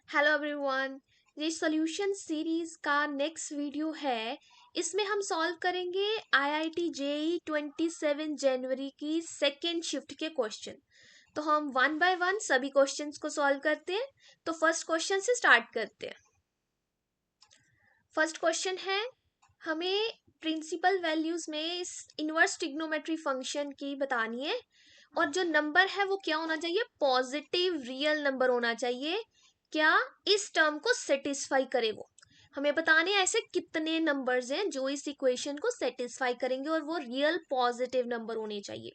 Hello everyone. ये solution series का next video है। इसमें हम सॉल्व करेंगे आईआईटी जेईई 27 जनवरी की सेकेंड शिफ्ट के क्वेश्चन। तो हम वन बाय वन सभी क्वेश्चंस को सॉल्व करते हैं। तो फर्स्ट क्वेश्चन से स्टार्ट करते हैं। फर्स्ट क्वेश्चन है, हमें प्रिंसिपल वैल्यूज में इस इनवर्स ट्रिग्नोमेट्री फंक्शन की बतानी है और जो नंबर है वो क्या होना चाहिए, पॉजिटिव रियल नंबर होना चाहिए। क्या इस टर्म को सेटिस्फाई करे वो हमें बताने हैं। ऐसे कितने नंबर्स हैं जो इस इक्वेशन को सेटिस्फाई करेंगे और वो रियल पॉजिटिव नंबर होने चाहिए।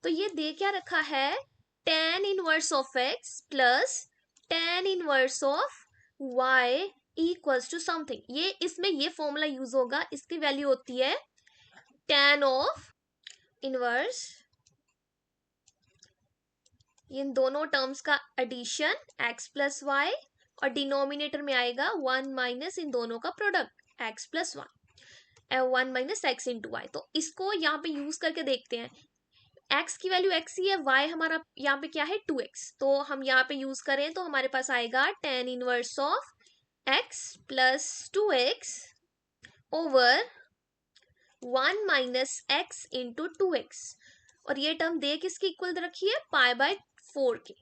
तो ये दे क्या रखा है, tan inverse of x plus tan inverse of y equals to something. ये इसमें ये फॉर्मूला यूज होगा, इसकी वैल्यू होती है tan ऑफ इनवर्स, इन दोनों टर्म्स का एडिशन x प्लस वाई और डिनोमिनेटर में आएगा 1 माइनस इन दोनों का product x plus y, 1 minus x into y. तो इसको यहाँ पे यूज करके देखते हैं। x की वैल्यू x ही है, y हमारा यहाँ पे क्या है 2x। तो हम यहाँ पे यूज करें तो हमारे पास आएगा tan inverse of x plus 2x over 1 minus x into 2x। और ये टर्म दे किसकी इक्वल रखी है, पाई बाय 4 के।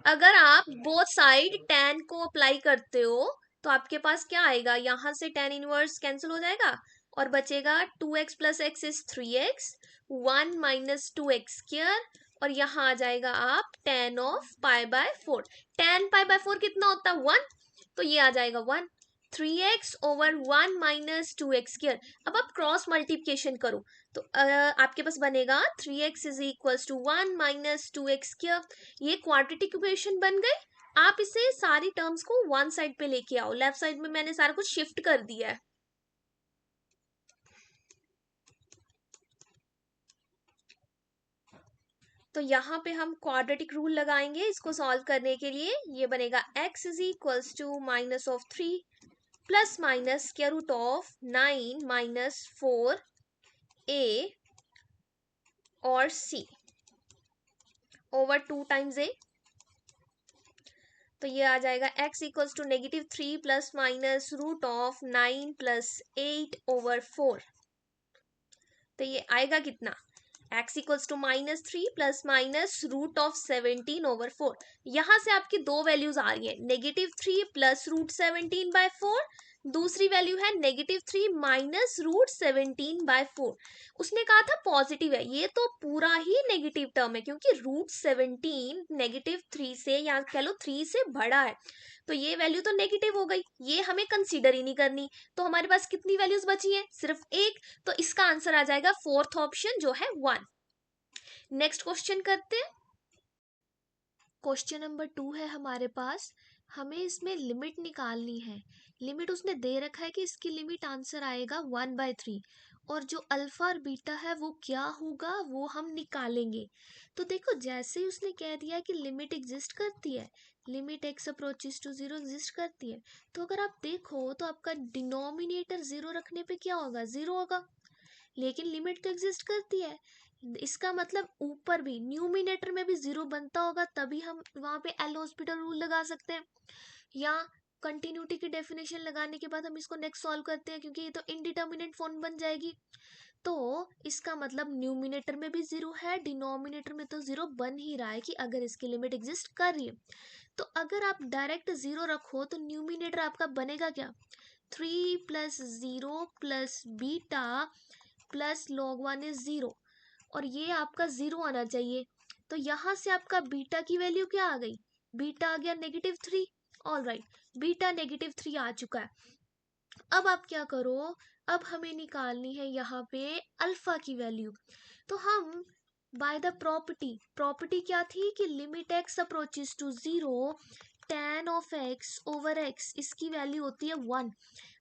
अगर आप बोथ साइड tan को अप्लाई करते हो तो आपके पास क्या आएगा, यहां से tan इनवर्स कैंसिल हो जाएगा और बचेगा 2x plus x is 3x, 1 minus 2x square और यहाँ आ जाएगा आप tan of pi by 4। tan pi by 4 कितना होता है 1, तो ये आ जाएगा 1, 3x over 1 minus 2x square. अब आप क्रॉस मल्टीप्लिकेशन करो तो आपके पास बनेगा 3x is equals to 1 minus 2x square. ये क्वाड्रेटिक इक्वेशन बन गए। आप इसे सारी टर्म्स को वन साइड पे लेके आओ, लेफ्ट साइड में मैंने सारा कुछ शिफ्ट कर दिया है। तो यहाँ पे हम क्वाड्रेटिक रूल लगाएंगे इसको सॉल्व करने के लिए। ये बनेगा x is equals to minus of 3 plus minus square root of 9 minus 4a और c ओवर 2 टाइम्स a। तो ये आ जाएगा x equals to -3 plus minus root of 9 plus 8 over 4। तो ये आएगा कितना, x equals to -3 plus minus root of 17 over 4। यहां से आपकी दो वैल्यूज आ रही है, -3 प्लस रूट 17 बाय 4, दूसरी वैल्यू है -3 माइनस रूट 17 बाय 4। उसने कहा था पॉजिटिव है, ये तो पूरा ही नेगेटिव टर्म है क्योंकि रूट 17 -3 से या कह लो 3 से बड़ा है। तो ये वैल्यू तो नेगेटिव हो गई, ये हमें कंसीडर ही नहीं करनी। तो हमारे पास कितनी वैल्यूज बची हैं, सिर्फ एक। तो इसका आंसर आ जाएगा फोर्थ ऑप्शन जो है 1। नेक्स्ट क्वेश्चन करते हैं। क्वेश्चन नंबर 2 है हमारे पास। हमें इसमें लिमिट निकालनी है। लिमिट उसने दे रखा है कि इसकी लिमिट आंसर आएगा 1/3 और जो अल्फा और बीटा है वो क्या होगा वो हम निकालेंगे। तो देखो जैसे ही उसने कह दिया कि लिमिट एग्जिस्ट करती है, limit x approaches to 0 exist करती है, तो अगर आप देखो तो आपका डिनोमिनेटर 0 रखने पे क्या होगा, 0 होगा। लेकिन लिमिट तो एग्जिस्ट करती है, इसका मतलब ऊपर भी न्यूमिनेटर में भी 0 बनता होगा, तभी हम वहां पे एल हॉस्पिटल रूल लगा सकते हैं। या कंटिन्यूटी की डेफिनेशन लगाने के बाद हम इसको नेक्स्ट सॉल्व करते हैं क्योंकि ये तो इनडिटर्मिनेट फॉर्म बन जाएगी। तो इसका मतलब न्यूमिनेटर में भी 0 है, डिनोमिनेटर में तो 0 बन ही रहा है कि अगर इसकी लिमिट एग्जिस्ट कर रही है। तो अगर आप डायरेक्ट 0 रखो तो न्यूमिनेटर आपका बनेगा क्या, 3 plus 0 plus beta plus log 1 is 0 और ये आपका 0 आना चाहिए। तो यहां से आपका बीटा की वैल्यू क्या आ गई, बीटा आ गया -3। ऑल राइट, बीटा -3 आ चुका है। अब आप क्या करो, अब हमें निकालनी है यहाँ पे अल्फा की वैल्यू। तो हम बाय द प्रॉपर्टी क्या थी कि limit x approaches to 0 tan of x over x, इसकी वैल्यू होती है 1।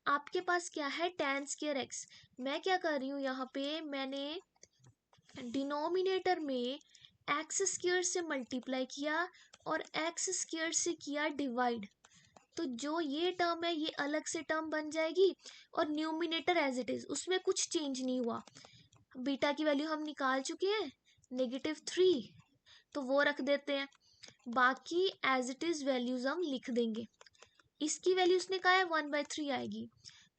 आपके पास क्या है tan स्क्वायर x। मैं क्या कर रही हूँ यहाँ पे, मैंने डिनोमिनेटर में एक्स स्क्वायर से मल्टीप्लाई किया और एक्स स्क्वायर से किया डिवाइड। तो जो ये टर्म है ये अलग से टर्म बन जाएगी और न्यूमिनेटर एज इट इज, उसमें कुछ चेंज नहीं हुआ। बीटा की वैल्यू हम निकाल चुके हैं -3, तो वो रख देते हैं, बाकी एज इट इज वैल्यूज हम लिख देंगे। इसकी वैल्यू उसने कहा है 1/3 आएगी,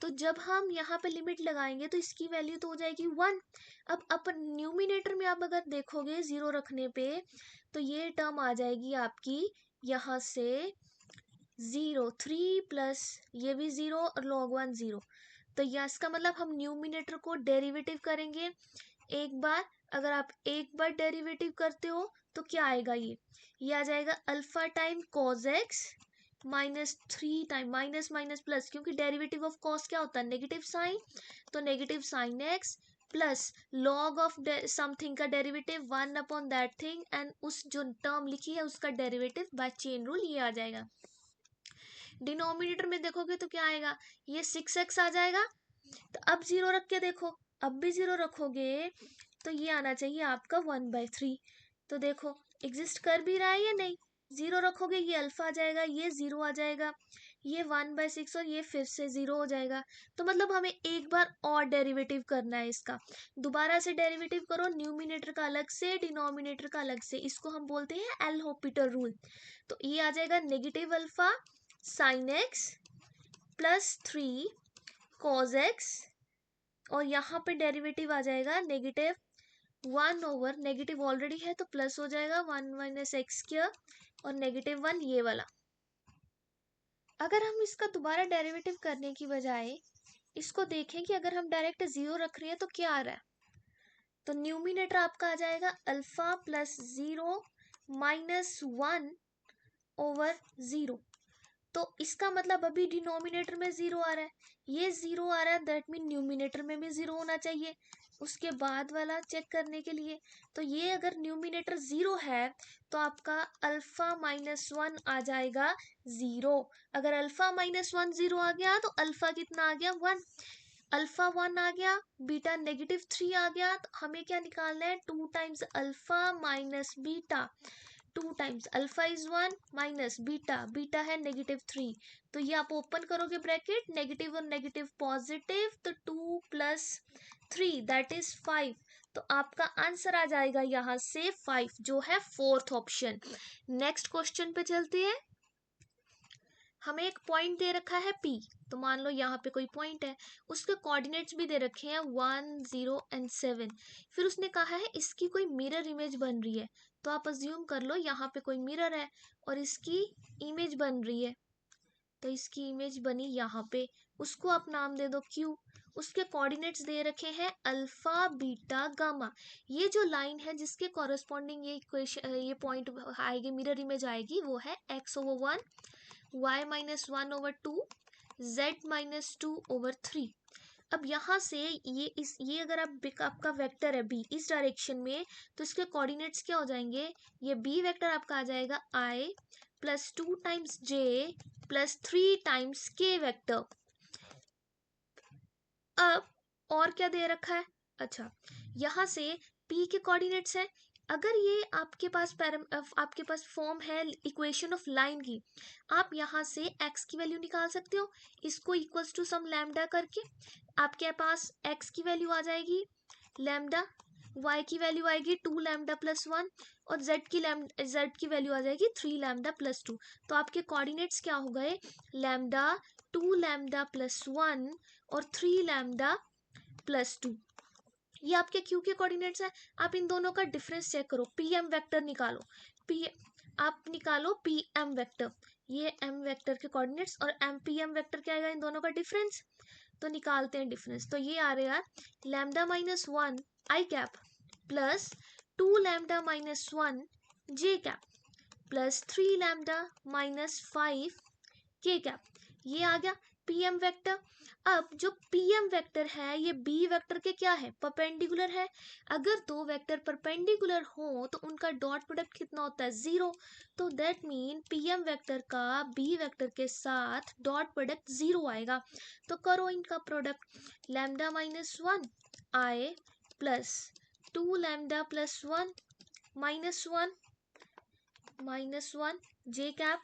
तो जब हम यहाँ पे लिमिट लगाएंगे तो इसकी वैल्यू तो हो जाएगी 1। अब अपन न्यूमिनेटर में आप अगर देखोगे 0 रखने पे तो ये टर्म आ जाएगी आपकी यहाँ से 0, 3 प्लस ये भी 0 और log 1 0। तो यह इसका मतलब हम न्यूमिनेटर को डेरिवेटिव करेंगे एक बार। अगर आप एक बार डेरिवेटिव करते हो तो क्या आएगा, ये आ जाएगा alpha time cos x -3 time minus minus plus, क्योंकि डेरिवेटिव ऑफ कॉस क्या होता है, नेगेटिव साइन, तो negative sine x plus log of something का डेरिवेटिव 1 दैट थिंग, एंड उस जो टर्म लिखी है उसका डेरिवेटिव बाय चेन रूल, ये आ जाएगा। डिनोमिनेटर में देखोगे तो क्या आएगा, ये 6x आ जाएगा। तो अब 0 रख के देखो, अब भी 0 रखोगे तो ये आना चाहिए आपका 1/3। तो देखो एग्जिस्ट कर भी रहा है या नहीं, 0 रखोगे ये अल्फा आ जाएगा, ये 0 आ जाएगा, ये 1/6 और ये फिर से 0 हो जाएगा। तो मतलब हमें एक बार और डेरिवेटिव करना है इसका, दोबारा से डेरिवेटिव करो, न्यूमिनेटर का अलग से डिनोमिनेटर का अलग से, इसको हम बोलते हैं एल हॉपिटल रूल। तो ये आ जाएगा negative alpha sine x +3 cos x, और यहाँ पे डेरिवेटिव आ जाएगा -1 ओवर, नेगेटिव ऑलरेडी है तो प्लस हो जाएगा 1 - x² और -1 ये वाला। अगर हम इसका दोबारा डेरिवेटिव करने की बजाय इसको देखें कि अगर हम डायरेक्ट 0 रख रहे हैं तो क्या आ रहा है, तो न्यूमिनेटर आपका आ जाएगा अल्फा +0 -1 ओवर 0। तो इसका मतलब अभी डिनोमिनेटर में 0 आ रहा है, ये 0 आ रहा है, दैट मीन न्यूमिनेटर में भी 0 होना चाहिए उसके बाद वाला चेक करने के लिए। तो ये अगर न्यूमिनेटर 0 है तो आपका अल्फा -1 आ जाएगा 0। अगर अल्फा -1 0 आ गया तो अल्फा कितना आ गया 1, अल्फा 1 आ गया, बीटा -3 आ गया, तो हमें क्या निकालना है 2 times alpha minus beta, 2 times alpha is 1 minus beta, beta है -3। तो ये आप ओपन करोगे ब्रैकेट, नेगेटिव और नेगेटिव पॉजिटिव, तो 2 + 3 दैट इज 5। तो आपका आंसर आ जाएगा यहाँ से 5, जो है फोर्थ ऑप्शन। नेक्स्ट क्वेश्चन पे चलते हैं। हमें एक पॉइंट दे रखा है P, तो मान लो यहाँ पे कोई पॉइंट है, उसके कोऑर्डिनेट्स भी दे रखे हैं 1 0 और 7। फिर उसने कहा है इसकी कोई मिरर इमेज बन रही है, तो आप अज्यूम कर लो यहाँ पे कोई मिरर है और इसकी इमेज बन रही है, तो इसकी इमेज बनी यहाँ पे, उसको आप नाम दे दो Q। उसके कोऑर्डिनेट्स दे रखे हैं अल्फा बीटा गामा। ये जो लाइन है जिसके कॉरेस्पॉन्डिंग ये इक्वेशन, ये पॉइंट आएगी, मिरर इमेज आएगी, वो है x/1 y -1/2 z -2/3। अब यहाँ से ये अगर आपका वेक्टर है b इस डायरेक्शन में, तो इसके कोऑर्डिनेट्स क्या हो जाएंगे, ये b वेक्टर आपका आ जाएगा i +2 times j +3 times k vector. अब और क्या दे रखा है, अच्छा यहाँ से p के कोऑर्डिनेट्स है, अगर ये आपके पास फॉर्म है इक्वेशन ऑफ लाइन की, आप यहाँ से x की वैल्यू निकाल सकते हो, इसको इक्वल्स टू सम लैम्डा करके आपके पास x की वैल्यू आ जाएगी लैम्डा, y की वैल्यू आएगी 2 लैम्डा +1 और z की वैल्यू आ जाएगी 3 लैम्डा +2। तो आपके कोऑर्डिनेट्स क्या हो गए, लैम्डा 2 लैम्डा +1 और 3 लैम्डा +2। ये आपके क्यू के कोऑर्डिनेट्स हैं। आप इन दोनों का डिफरेंस चेक करो, पी एम वेक्टर निकालो, आप निकालो पी एम वेक्टर, ये एम वेक्टर के कोऑर्डिनेट्स और एम पी एम वेक्टर क्या आएगा, इन दोनों का डिफरेंस। तो निकालते हैं डिफरेंस, तो ये आ रहा है लैम्डा -1 आई कैप प्लस 2 लैम्डा -1 जे कैप प्लस 3 लैम्डा -5 के कैप, ये आ गया पीएम वेक्टर। अब जो पीएम वेक्टर है ये बी वेक्टर के क्या है, परपेंडिकुलर है। अगर दो वेक्टर परपेंडिकुलर हो तो उनका डॉट प्रोडक्ट कितना होता है, 0। तो दैट मीन पीएम वेक्टर का बी वेक्टर के साथ डॉट प्रोडक्ट 0 आएगा। तो करो इनका प्रोडक्ट, लैम्डा -1 आई प्लस 2 लैम्डा +1 -1 जे कैप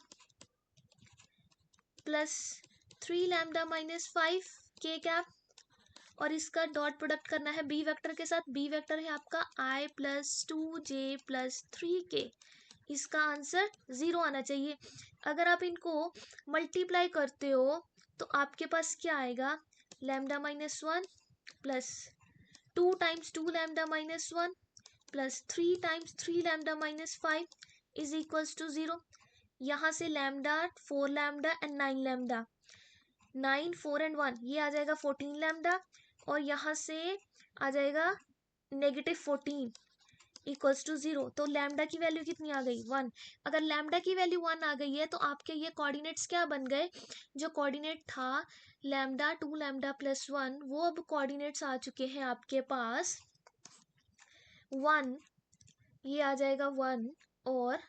प्लस 3 लैम्डा -5 के कैप, और इसका डॉट प्रोडक्ट करना है बी वेक्टर के साथ, बी वेक्टर है आपका i +2j +3k। इसका आंसर 0 आना चाहिए। अगर आप इनको मल्टीप्लाई करते हो तो आपके पास क्या आएगा, lambda minus one plus 2 × 2 lambda minus one plus 3 × 3 lambda minus 5 is equals to 0। यहाँ से lambda 4 lambda and 9 lambda, 9 4 and 1 ये आ जाएगा 14 लैम्डा, और यहाँ से आ जाएगा -14 इक्वल्स टू 0। तो लैम्डा की वैल्यू कितनी आ गई, 1। अगर लैम्डा की वैल्यू 1 आ गई है तो आपके ये कोऑर्डिनेट्स क्या बन गए, जो कोऑर्डिनेट था लैम्डा 2 लैम्डा प्लस 1 वो अब कोऑर्डिनेट्स आ चुके हैं आपके पास 1, ये आ जाएगा 1, और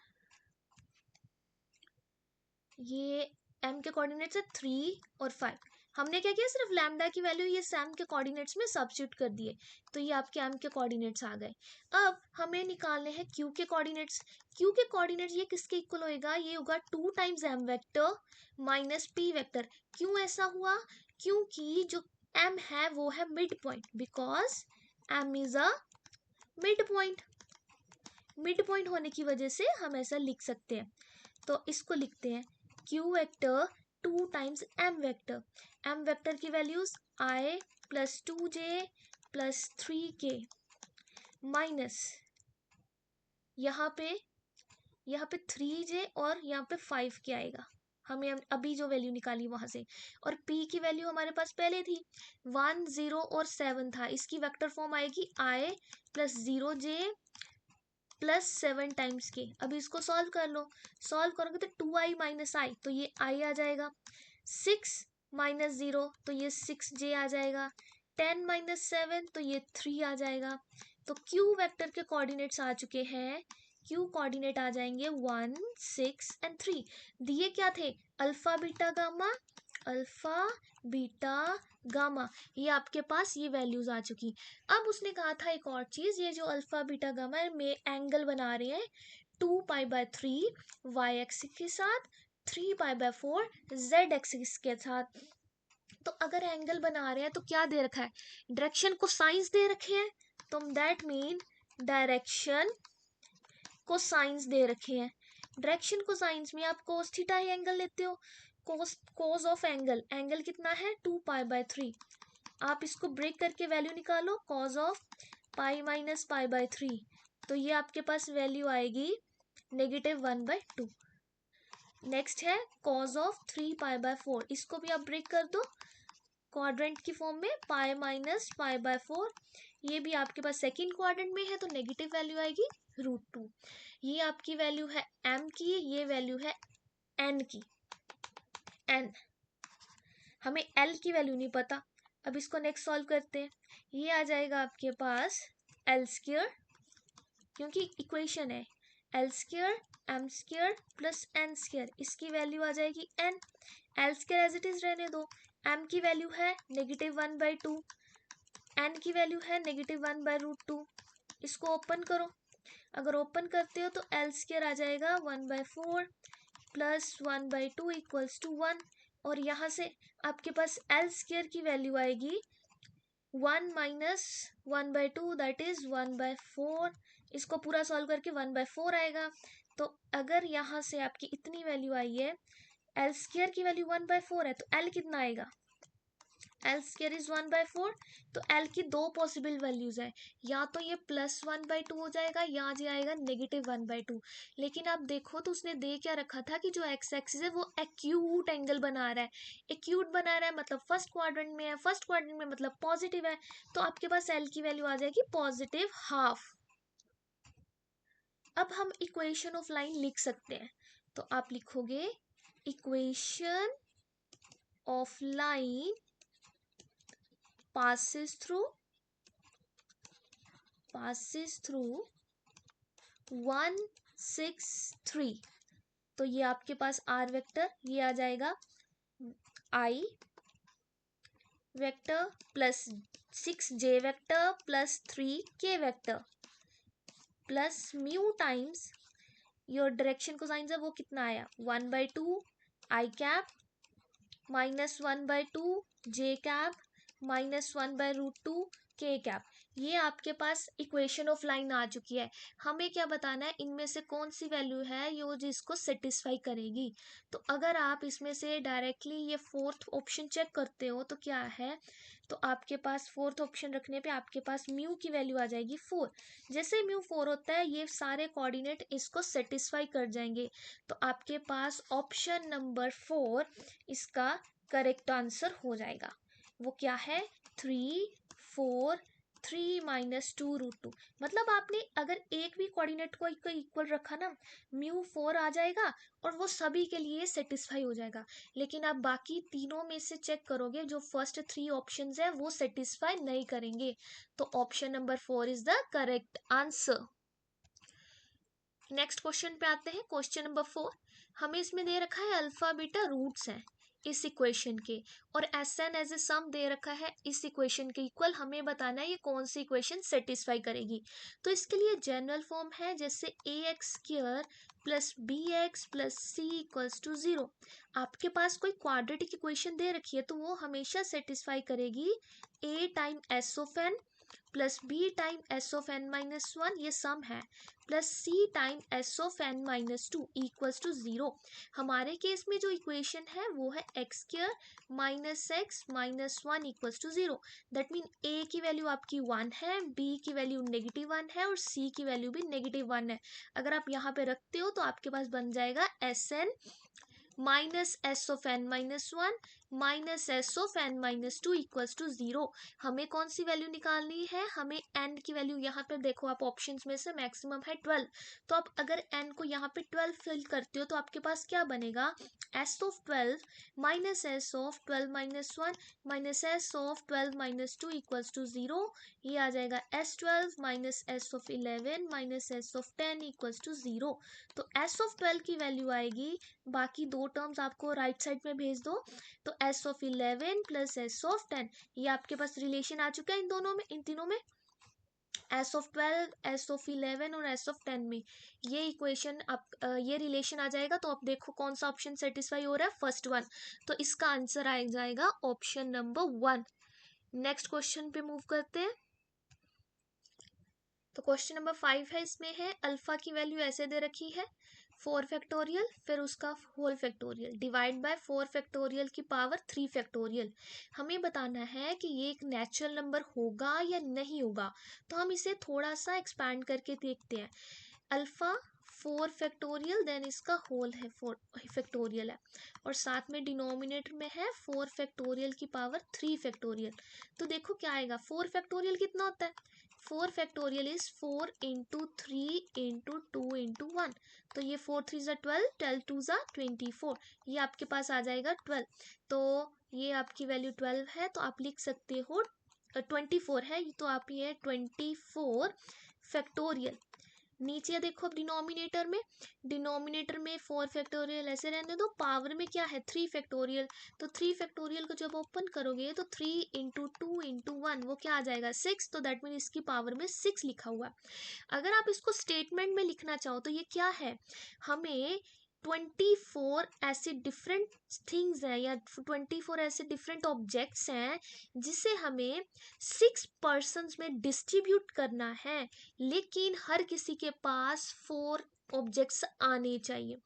ये m के कोऑर्डिनेट्स है 3 और 5। हमने क्या किया, सिर्फ लैम्डा की वैल्यू ये सैम के कोऑर्डिनेट्स में सब्स्टिट्यूट कर दिए, तो ये आपके m के कोऑर्डिनेट्स आ गए। अब हमें निकालने हैं q के कोऑर्डिनेट्स। q के कोऑर्डिनेट्स ये किसके इक्वल होएगा, ये होगा 2 × m vector minus p vector. क्यों ऐसा हुआ, क्योंकि जो m है वो है mid point, because m is a mid point. Mid point होने की वजह से हम ऐसा लिख सकते हैं। तो इसको लिखते हैं q vector 2 × m vector. m vector की values i plus 2j plus 3k minus यहाँ पे 3j और यहाँ पे 5k आएगा, हमें अभी जो वैल्यू निकाली वहां से। और p की वैल्यू हमारे पास पहले थी 1 0 और 7 था, इसकी वेक्टर फॉर्म आएगी i plus 0j plus 7 times के। अभी इसको सॉल्व कर लो, सॉल्व करोगे तो 2i माइनस आई, तो ये i आ जाएगा। 6 माइनस 0 तो ये 6j आ जाएगा। 10 माइनस 7 तो ये 3 आ जाएगा। तो q वेक्टर के कोऑर्डिनेट्स आ चुके हैं, q कोऑर्डिनेट आ जाएंगे 1 6 एंड 3। दिए क्या थे, alpha beta gamma, alpha beta gamma, ये आपके पास ये वैल्यूज आ चुकी। अब उसने कहा था एक और चीज, ये जो अल्फा बीटा गामा में एंगल बना रहे हैं 2π/3 y एक्सिस के साथ, 3π/4 z एक्सिस के साथ। तो अगर एंगल बना रहे हैं तो क्या दे रखा है, डायरेक्शन को साइंस दे रखे हैं, तो दैट मीन डायरेक्शन को साइंस दे रखे हैं। डायरेक्शन को साइंस में आप कोस थीटा ही एंगल लेते हो, कोस ऑफ एंगल, एंगल कितना है 2π/3। आप इसको ब्रेक करके वैल्यू निकालो, कॉज ऑफ पाई माइनस π/3, तो ये आपके पास वैल्यू आएगी -1/2। नेक्स्ट है कॉज ऑफ 3π/4, इसको भी आप ब्रेक कर दो क्वाड्रेंट की फॉर्म में, पाई माइनस π/4, ये भी आपके पास सेकंड क्वाड्रेंट में है तो नेगेटिव वैल्यू आएगी √2। ये आपकी वैल्यू है m की, ये वैल्यू है n की। n, हमें l की वैल्यू नहीं पता। अब इसको नेक्स्ट सॉल्व करते हैं, ये आ जाएगा आपके पास l², क्योंकि इक्वेशन है l² m² प्लस n², इसकी वैल्यू आ जाएगी n। l² as it is रहने दो, m की वैल्यू है -1/2, n की वैल्यू है -1/√2। इसको ओपन करो, अगर ओपन करते हो तो l² आ जाएगा 1/4 प्लस 1/2 इक्वल्स टू 1, और यहाँ से आपके पास l² की वैल्यू आएगी 1 माइनस 1/2 दैट इज 1/4। इसको पूरा सॉल्व करके 1/4 आएगा। तो अगर यहाँ से आपकी इतनी वैल्यू आई है, l² की वैल्यू 1/4 है, तो l कितना आएगा, l² इज 1/4। तो l की दो पॉसिबल वैल्यूज है, या तो ये +1/2 हो जाएगा या ये आएगा -1/2। लेकिन आप देखो तो उसने दे क्या रखा था कि जो एक्स एक्सिस है वो एक्यूट एंगल बना रहा है। एक्यूट बना रहा है मतलब फर्स्ट क्वाड्रेंट में है, फर्स्ट क्वाड्रेंट में मतलब पॉजिटिव है, तो आपके पास l की वैल्यू आ जाएगी +½ अब हम इक्वेशन ऑफ लाइन लिख सकते हैं, तो आप लिखोगे equation of line passes through 1 6 3। तो ये आपके पास r वेक्टर, ये आ जाएगा i vector plus 6j vector plus 3k vector plus mu times your direction को साइन है वो कितना आया 1/2 i cap -1/2 j cap -1/√2 k cap. ये आपके पास इक्वेशन ऑफ लाइन आ चुकी है। हमें क्या बताना है, इनमें से कौन सी वैल्यू है ये जिसको सेटिस्फाई करेगी। तो अगर आप इसमें से डायरेक्टली ये फोर्थ ऑप्शन चेक करते हो तो क्या है, तो आपके पास फोर्थ ऑप्शन रखने पे आपके पास म्यू की वैल्यू आ जाएगी 4। जैसे म्यू 4 होता है ये सारे कोऑर्डिनेट इसको सेटिस्फाई कर जाएंगे। तो आपके पास ऑप्शन नंबर 4 इसका करेक्ट आंसर हो जाएगा। वो क्या है, 3 4 3 माइनस 2√2। मतलब आपने अगर एक भी कोऑर्डिनेट को इक्वल रखा ना, म्यू 4 आ जाएगा और वो सभी के लिए सेटिस्फाई हो जाएगा। लेकिन आप बाकी तीनों में से चेक करोगे, जो फर्स्ट 3 ऑप्शंस है वो सेटिस्फाई नहीं करेंगे। तो option number 4 is the correct answer. Next question पे आते हैं। क्वेश्चन नंबर 4, हमें इसमें दे रखा है अल्फा बीटा रूट्स हैं इस इक्वेशन के, और एस एन एज ए सम दे रखा है इस इक्वेशन के इक्वल। हमें बताना है ये कौन सी इक्वेशन सेटिस्फाई करेगी। तो इसके लिए जनरल फॉर्म है जैसे a x square plus b x plus c equals to 0। आपके पास कोई क्वाड्रेटिक इक्वेशन दे रखी है तो वो हमेशा सेटिस्फाई करेगी a times of n plus b times of N minus 1, ये सम है, plus c times of N minus 2 equals to 0। हमारे केस में जो इक्वेशन है वो है x square minus x minus 1 equals to 0। That mean a की value आपकी 1 है, बी की वैल्यू -1 है और सी की वैल्यू भी -1 है। अगर आप यहाँ पे रखते हो तो आपके पास बन जाएगा S N minus S of N minus 1 minus S of N minus 2 equals to 0। हमें कौन सी वैल्यू निकालनी है, हमें एन की वैल्यू, यहाँ पे देखो आप ऑप्शंस में से मैक्सिमम है 12। तो आप अगर एन को यहाँ पे 12 फिल करते हो तो आपके पास क्या बनेगा, S of 12 minus S of 12 minus 1 minus S of 12 minus 2 equals to 0। ये आ जाएगा S12 minus S of 11 minus S of 10 equals to 0। तो एस ऑफ 12 की वैल्यू आएगी, बाकी दो टर्म्स आपको राइट साइड में भेज दो, तो S of 11 plus S of 10, ये आपके पास रिलेशन आ चुका है इन दोनों में, इन तीनों में, एस ऑफ 12 एस ऑफ 11 और एस ऑफ 10 में ये इक्वेशन आप ये रिलेशन आ जाएगा। तो आप देखो कौन सा ऑप्शन सेटिस्फाई हो रहा है, फर्स्ट वन। तो इसका आंसर आ जाएगा ऑप्शन नंबर 1। नेक्स्ट क्वेश्चन पे मूव करते हैं। तो क्वेश्चन नंबर 5 है, इसमें है अल्फा की वैल्यू ऐसे दे रखी है 4 फैक्टोरियल फिर उसका whole factorial divide by 4 factorial की पावर 3 फैक्टोरियल। हमें बताना है कि ये एक नेचुरल नंबर होगा या नहीं होगा। तो हम इसे थोड़ा सा एक्सपैंड करके देखते हैं। अल्फा 4 फैक्टोरियल देन इसका होल है 4 फैक्टोरियल है, और साथ में डिनोमिनेटर में है 4 फैक्टोरियल की पावर 3 फैक्टोरियल। तो देखो क्या आएगा, 4 फैक्टोरियल कितना होता है, 4 factorial is 4 into 3 into 2 into 1। तो ये 4 3 ज़ा 12, 12 2 ज़ा 24, ये आपके पास आ जाएगा 12। तो ये आपकी वैल्यू 12 है, तो आप लिख सकते हो 24 है, तो आप ये 24 फैक्टोरियल। नीचे देखो अब डिनोमिनेटर में 4 फैक्टोरियल ऐसे रहने दो, पावर में क्या है 3 फैक्टोरियल। तो 3 फैक्टोरियल को जब ओपन करोगे तो 3 इंटू 2 इंटू 1 वो क्या आ जाएगा 6। तो दैट मीन इसकी पावर में 6 लिखा हुआ है। अगर आप इसको स्टेटमेंट में लिखना चाहो तो ये क्या है, हमें 24 ऐसे डिफरेंट थिंग्स हैं या 24 ऐसे डिफरेंट ऑब्जेक्ट्स हैं जिसे हमें 6 पर्सन्स में डिस्ट्रीब्यूट करना है, लेकिन हर किसी के पास 4 ऑब्जेक्ट्स आने चाहिए,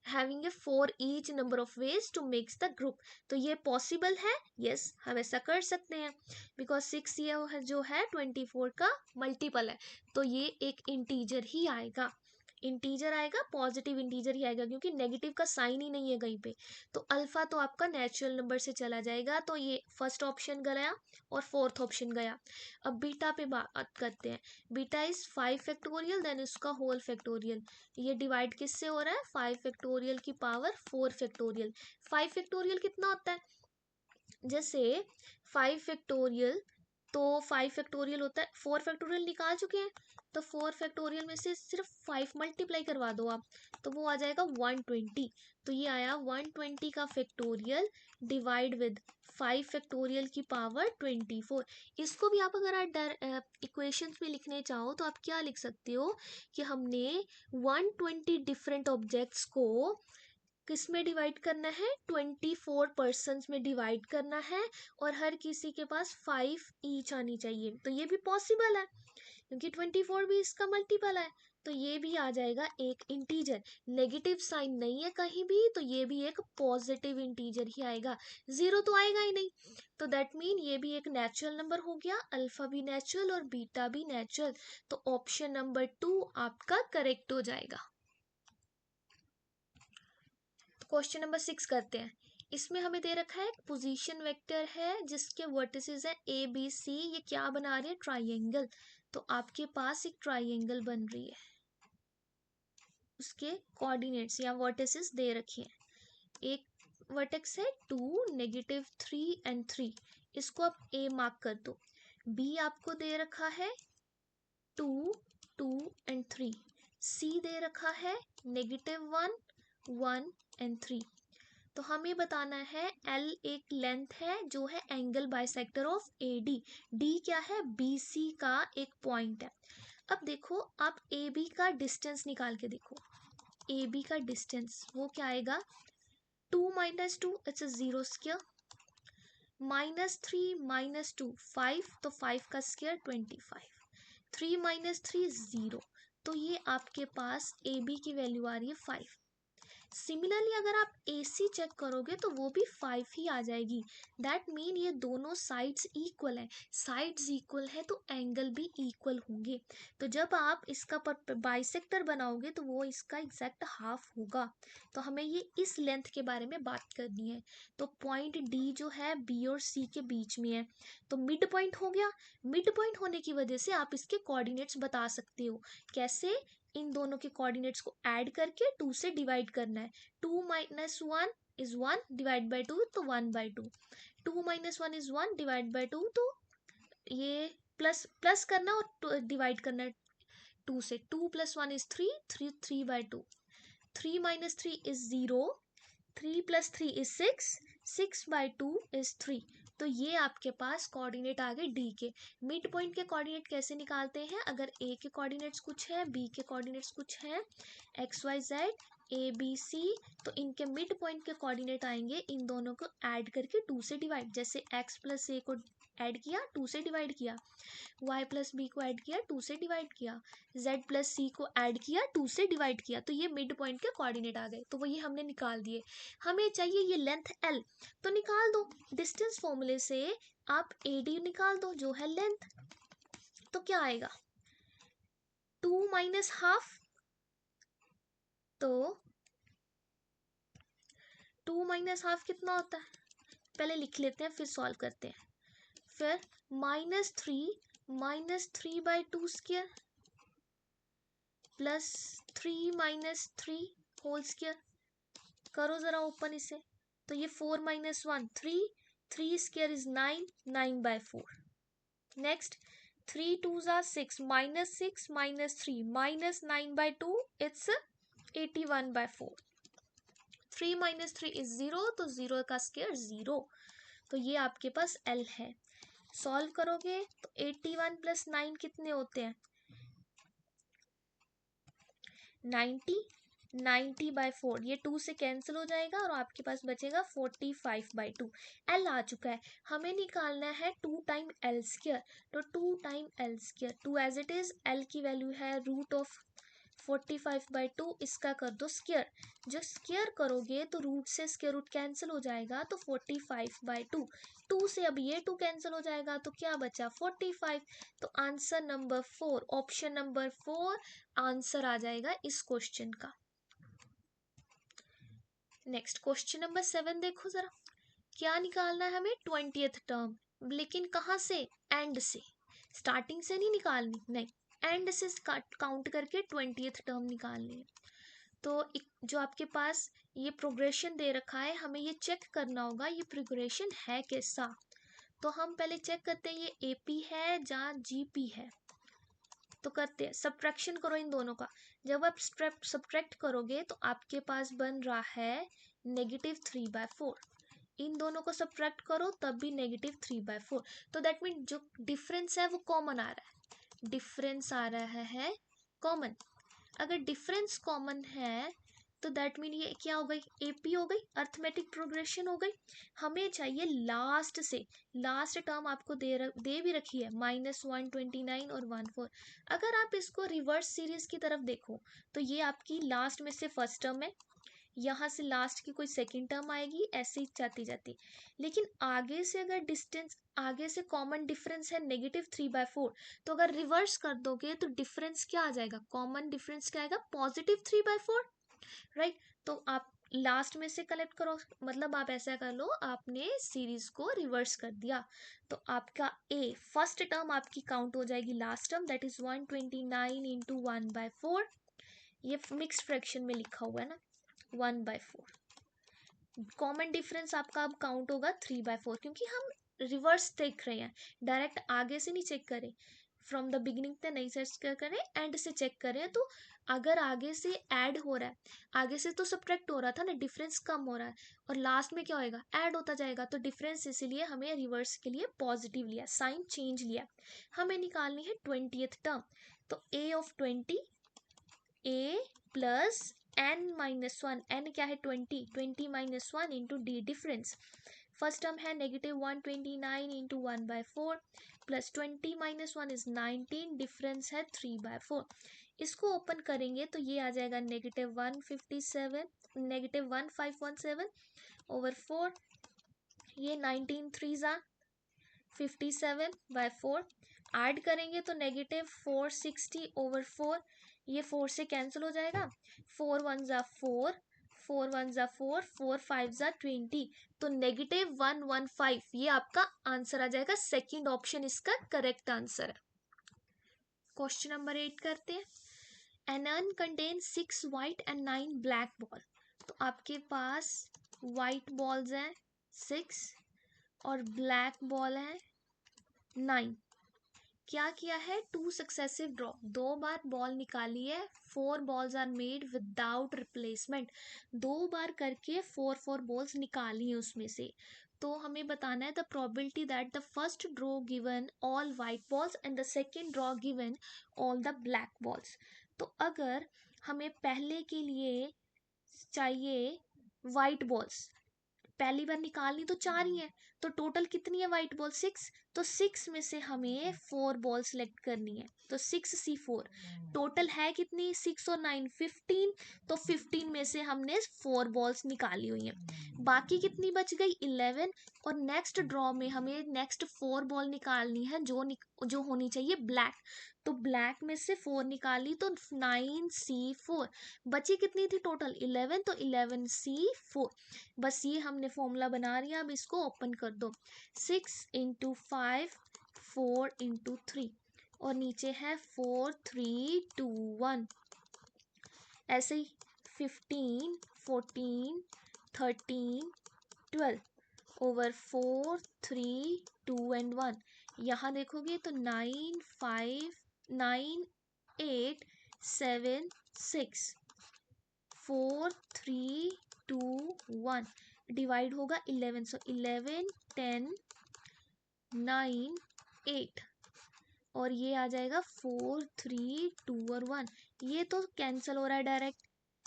having a 4 each number of ways to makes the group. तो ये पॉसिबल है, यस हम ऐसा कर सकते हैं, बिकॉज 6 ये जो है 24 का मल्टीपल है, तो ये एक इंटीजर ही आएगा, इंटीजर आएगा, पॉजिटिव इंटीजर ही आएगा, क्योंकि नेगेटिव का साइन ही नहीं है कहीं पे। तो अल्फा तो आपका नेचुरल नंबर से चला जाएगा, तो ये फर्स्ट ऑप्शन गया और फोर्थ ऑप्शन गया। अब बीटा पे बात करते हैं। बीटा इज 5 फैक्टोरियल देन इसका होल फैक्टोरियल। ये डिवाइड किससे हो रहा है, 5 फैक्टोरियल की पावर 4 फैक्टोरियल। 5 फैक्टोरियल कितना होता है, जैसे 5 फैक्टोरियल, तो 5 फैक्टोरियल होता है, 4 फैक्टोरियल निकाल चुके हैं, तो 4 फैक्टोरियल में से सिर्फ 5 मल्टीप्लाई करवा दो आप, तो वो आ जाएगा 120। तो ये आया 120 का फैक्टोरियल डिवाइड विद 5 फैक्टोरियल की पावर 24। इसको भी आप अगर आप इक्वेशंस में लिखने चाहो तो आप क्या लिख सकते हो कि हमने 120 डिफरेंट ऑब्जेक्ट्स को किस में डिवाइड करना है, 24 पर्सन्स में डिवाइड करना है और हर किसी के पास 5 ईच आनी चाहिए। तो ये भी पॉसिबल है क्योंकि 24 भी इसका मल्टीपल है, तो ये भी आ जाएगा एक इंटीजर। नेगेटिव साइन नहीं है कहीं भी, तो ये भी एक पॉजिटिव इंटीजर ही आएगा, जीरो तो आएगा ही नहीं। तो दैट मीन ये भी एक नेचुरल नंबर हो गया, अल्फा भी नेचुरल और बीटा भी नेचुरल। तो ऑप्शन नंबर 2 आपका करेक्ट हो जाएगा। क्वेश्चन नंबर 6 करते हैं। इसमें हमें दे रखा है पोजीशन वेक्टर है जिसके वर्टिसेस है ए बी सी। ये क्या बना रही है, ट्राइंगल। तो आपके पास एक ट्राइंगल बन रही है, उसके कोऑर्डिनेट्स या वर्टिसेस दे रखे हैं। एक वर्टेक्स है 2, -3 एंड 3, इसको आप ए मार्क कर दो। बी आपको दे रखा है 2, 2 एंड 3। सी दे रखा है -1, 1 एंड 3। तो हमें बताना है एल एक लेंथ है जो है angle bisector of A D. D क्या है, बी सी का एक पॉइंट है। अब देखो आप ए बी का डिस्टेंस निकाल के देखो, ए बी का डिस्टेंस वो क्या आएगा, 2 - 2 इट्स 0 स्क्वायर, -3 - 2 5, तो 5 का स्क्वायर 25, 3 - 3 0। तो ये आपके पास ए बी की वैल्यू आ रही है 5। सिमिलरली अगर आप AC चेक करोगे तो वो भी 5 ही आ जाएगी। दैट मीन ये दोनों साइड्स इक्वल है, साइड्स इक्वल है तो एंगल भी इक्वल होंगे। तो जब आप इसका बाइसेक्टर बनाओगे तो वो इसका एग्जैक्ट हाफ होगा। तो हमें ये इस लेंथ के बारे में बात करनी है। तो पॉइंट D जो है B और C के बीच में है, तो मिड पॉइंट हो गया। मिड पॉइंट होने की वजह से आप इसके कोऑर्डिनेट्स बता सकते हो। कैसे, इन दोनों के कोऑर्डिनेट्स को ऐड करके 2 से डिवाइड करना है। 2 - 1 इज 1 डिवाइड बाय 2, तो 1/2। 2 - 1 इज 1 डिवाइड बाय 2, तो ये प्लस प्लस करना और डिवाइड करना है 2 से। 2 + 1 इज 3, 3/2। 3 - 3 is 0, 3 + 3 is 6, 6/2 is 3। तो ये आपके पास कोऑर्डिनेट आ गए डी के। मिड पॉइंट के कोऑर्डिनेट कैसे निकालते हैं, अगर ए के कोऑर्डिनेट्स कुछ है, बी के कोऑर्डिनेट्स कुछ है, XYZ ABC, तो इनके मिड पॉइंट के कोऑर्डिनेट आएंगे इन दोनों को ऐड करके 2 से डिवाइड। जैसे x + a को ऐड किया 2 से डिवाइड किया, y + b को ऐड किया 2 से डिवाइड किया, z + c को ऐड किया 2 से डिवाइड किया, तो ये मिड पॉइंट के कोऑर्डिनेट आ गए। तो वही हमने निकाल दिए। हमें चाहिए ये लेंथ l, तो निकाल दो डिस्टेंस फॉर्मूले से। आप AD निकाल दो जो है लेंथ। तो क्या आएगा, 2 - ½ तो 2 - ½ कितना होता है, पहले लिख लेते हैं फिर सॉल्व करते हैं। फिर -3 - 3/2 स्क्वायर प्लस 3 - 3 होल स्क्वायर। करो जरा ओपन इसे, तो ये 4 - 1 3, 3 square is 9, 9/4। Next 3 × 2 = 6, -6 - 3 -9/2 it's 81/4। 3 - 3 is 0, तो 0 का स्क्वायर 0। तो ये आपके पास L है। सॉल्व करोगे तो 81 + 9 कितने होते हैं, 90, 90/4। ये 2 से कैंसिल हो जाएगा और आपके पास बचेगा 45/2। L आ चुका है। हमें निकालना है 2 टाइम L²। तो 2 time L², 2 as it is, L की वैल्यू है √45/2, इसका कर दो स्क्वायर। जो स्क्वायर करोगे तो रूट से स्क्वायर रूट कैंसिल हो जाएगा, तो 45/2। 2 से अब ये 2 कैंसिल हो जाएगा, तो क्या बचा 45। तो answer number 4, option number 4 answer आ जाएगा इस क्वेश्चन का। नेक्स्ट क्वेश्चन नंबर 7 देखो जरा, क्या निकालना है हमें 20th टर्म, लेकिन कहाँ से, एंड से, स्टार्टिंग से नहीं निकालनी, नहीं, एंड से काउंट करके 20th टर्म निकालनी है। तो जो आपके पास ये प्रोग्रेशन दे रखा है, हमें ये चेक करना होगा ये प्रोग्रेशन है कैसा। तो हम पहले चेक करते हैं ये AP है जहाँ GP है। तो करते हैं, सब्ट्रैक्शन करो इन दोनों का। जब आप सब्ट्रैक्ट करोगे तो आपके पास बन रहा है -3/4। इन दोनों को सब्ट्रैक्ट करो तब भी -3/4। तो दैट मीन जो डिफरेंस है वो कॉमन आ रहा है, डिफरेंस आ रहा है कॉमन। अगर डिफरेंस कॉमन है तो दैट मीन ये क्या हो गई, एपी हो गई, अर्थमेटिक प्रोग्रेशन हो गई। हमें चाहिए लास्ट से, लास्ट टर्म आपको दे भी रखी है -129 और 14। अगर आप इसको रिवर्स सीरीज की तरफ देखो तो ये आपकी लास्ट में से फर्स्ट टर्म है, यहाँ से लास्ट की कोई सेकंड टर्म आएगी, ऐसे ही जाती जाती। लेकिन आगे से अगर डिस्टेंस, आगे से कॉमन डिफरेंस है -3/4, तो अगर रिवर्स कर दोगे तो डिफरेंस क्या आ जाएगा, कॉमन डिफरेंस क्या आएगा, +3/4, राइट। तो आप लास्ट में से कलेक्ट करो, मतलब आप ऐसा कर लो, आपने सीरीज को रिवर्स कर दिया, तो आपका ए फर्स्ट टर्म आपकी काउंट हो जाएगी last term, that is 129 into 1/4। ये मिक्स्ड फ्रैक्शन में लिखा हुआ है ना, 1/4। कॉमन डिफरेंस आपका अब काउंट होगा 3/4, क्योंकि हम रिवर्स देख रहे हैं, डायरेक्ट आगे से नहीं चेक करें, फ्रॉम द बिगिनिंग तक नहीं सर्च करें, एंड से चेक करें। तो अगर आगे से ऐड हो रहा है, आगे से तो सब्ट्रैक्ट हो रहा था ना, डिफरेंस कम हो रहा है, और लास्ट में क्या होएगा, ऐड होता जाएगा, तो डिफरेंस इसीलिए हमें रिवर्स के लिए पॉजिटिव लिया, साइन चेंज लिया। हमें निकालनी है 20th टर्म, तो a of 20, a plus n-1, n क्या है 20, 20 - 1 into d difference. First term है -129 इंटू 1/4 प्लस 20 - 1 इज 19, डिफरेंस है 3/4। इसको ओपन करेंगे तो ये आ जाएगा -1517 ओवर 4, ये 19 3 57/4। ऐड करेंगे तो -460 ओवर 4, ये 4 से कैंसिल हो जाएगा, 4 1 ज़ा 4, 4 1 ज़ा 4, 4 5 ज़ा 20, तो -115, ये आपका आंसर आ जाएगा, सेकंड ऑप्शन इसका करेक्ट आंसर है। क्वेश्चन नंबर 8 करते हैं। An urn contain 6 white and 9 black ball, तो आपके पास वाइट बॉल्स हैं 6 और ब्लैक बॉल है 9। क्या किया है, 2 सक्सेसिव ड्रॉ, 2 बार बॉल निकाली है, 4 balls are made without replacement, 2 बार करके 4 बॉल्स निकाली है उसमें से। तो हमें बताना है the probability that the first draw given all white balls and the second draw given all the black balls. तो अगर हमें पहले के लिए चाहिए वाइट बॉल्स, पहली बार निकालनी तो 4 ही है, तो टोटल कितनी है वाइट बॉल, 6, तो 6 में से हमें 4 बॉल सिलेक्ट करनी है, तो 6C4, टोटल है कितनी, 6 और 9 15, तो 15 में से हमने 4 बॉल्स निकाली हुई हैं, बाकी कितनी बच गई 11, और नेक्स्ट ड्रॉ में हमें नेक्स्ट 4 बॉल निकालनी है जो होनी चाहिए ब्लैक, तो ब्लैक में से 4 निकाली तो 9C4, बची कितनी थी टोटल 11, तो 11C4। बस ये हमने फॉर्मूला बना लिया, अब इसको ओपन कर दो, 6 × 5 4 × 3, और नीचे है 4 3 2 1, ऐसे ही 15 14 13 12 ओवर 4 3 2 एंड 1। यहाँ देखोगे तो 9 5 9 8 7 6 4 3 2 1, डिवाइड होगा 11, सो 11 10 9 8, और ये आ जाएगा 4 3 2 और 1, ये तो कैंसिल हो रहा है डायरेक्ट।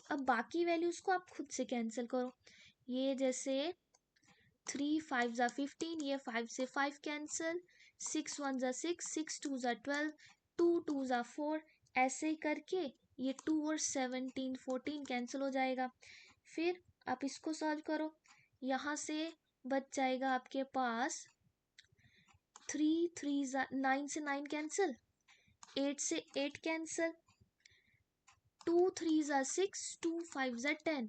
अब बाकी वैल्यूज को आप खुद से कैंसिल करो, ये जैसे 3 5 ज़ा 15, ये 5 से 5 कैंसिल, 6 1 ज़ा 6, 6 2 ज़ा 12, 2 2 ज़ा 4, ऐसे ही करके ये 2 और 17 14 कैंसिल हो जाएगा। फिर आप इसको सॉल्व करो, यहाँ से बच जाएगा आपके पास 3 3 ज़ा 9 से 9 कैंसिल, 8 से 8 कैंसिल, 2 3 ज़ा 6, 2 5 ज़ा 10,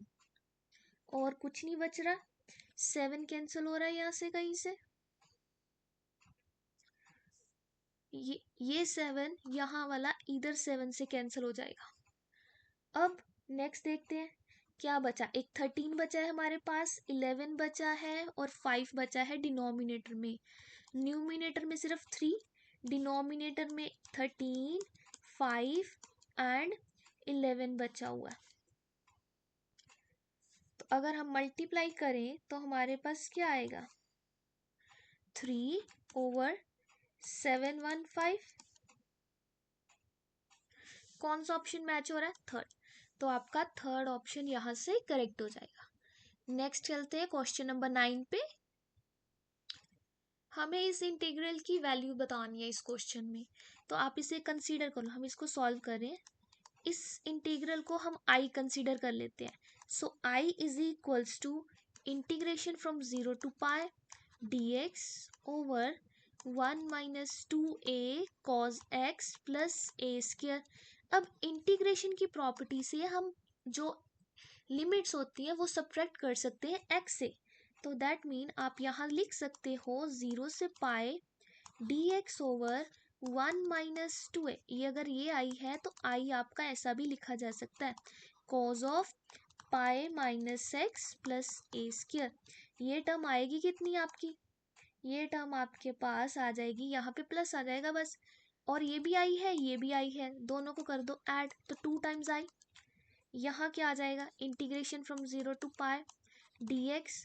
और कुछ नहीं बच रहा, 7 कैंसिल हो रहा है यहाँ से कहीं से, ये 7 यहाँ वाला इधर 7 से कैंसिल हो जाएगा। अब नेक्स्ट देखते हैं क्या बचा, एक 13 बचा है हमारे पास, 11 बचा है और 5 बचा है डिनोमिनेटर में, न्यूमिनेटर में सिर्फ 3, डिनोमिनेटर में 13 5 एंड 11 बचा हुआ है। तो अगर हम मल्टीप्लाई करें तो हमारे पास क्या आएगा, 3/715, कौन सा ऑप्शन मैच हो रहा है, थर्ड। तो आपका थर्ड ऑप्शन यहाँ से करेक्ट हो जाएगा। नेक्स्ट चलते हैं क्वेश्चन नंबर 9 पे। हमें इस इंटीग्रल की वैल्यू बतानी है इस क्वेश्चन में, तो आप इसे कंसीडर करो। हम इसको सॉल्व करें, इस इंटीग्रल को हम आई कंसीडर कर लेते हैं। So I is equals to integration from 0 to pi dx over 1 minus 2a cos x plus a square. अब इंटीग्रेशन की प्रॉपर्टी से हम जो लिमिट्स होती है वो सब्ट्रैक्ट कर सकते हैं x से। तो दैट मीन आप यहाँ लिख सकते हो 0 से पाई dx ओवर 1 माइनस 2a। ये अगर ये आई है तो आई आपका ऐसा भी लिखा जा सकता है, cos of pi minus x plus a square. ये टर्म आएगी कितनी आपकी, ये टर्म आपके पास आ जाएगी, यहाँ पे प्लस आ जाएगा बस, और ये भी आई है ये भी आई है, दोनों को कर दो ऐड, तो 2 टाइम्स आई। यहाँ क्या आ जाएगा, integration from 0 to pi dx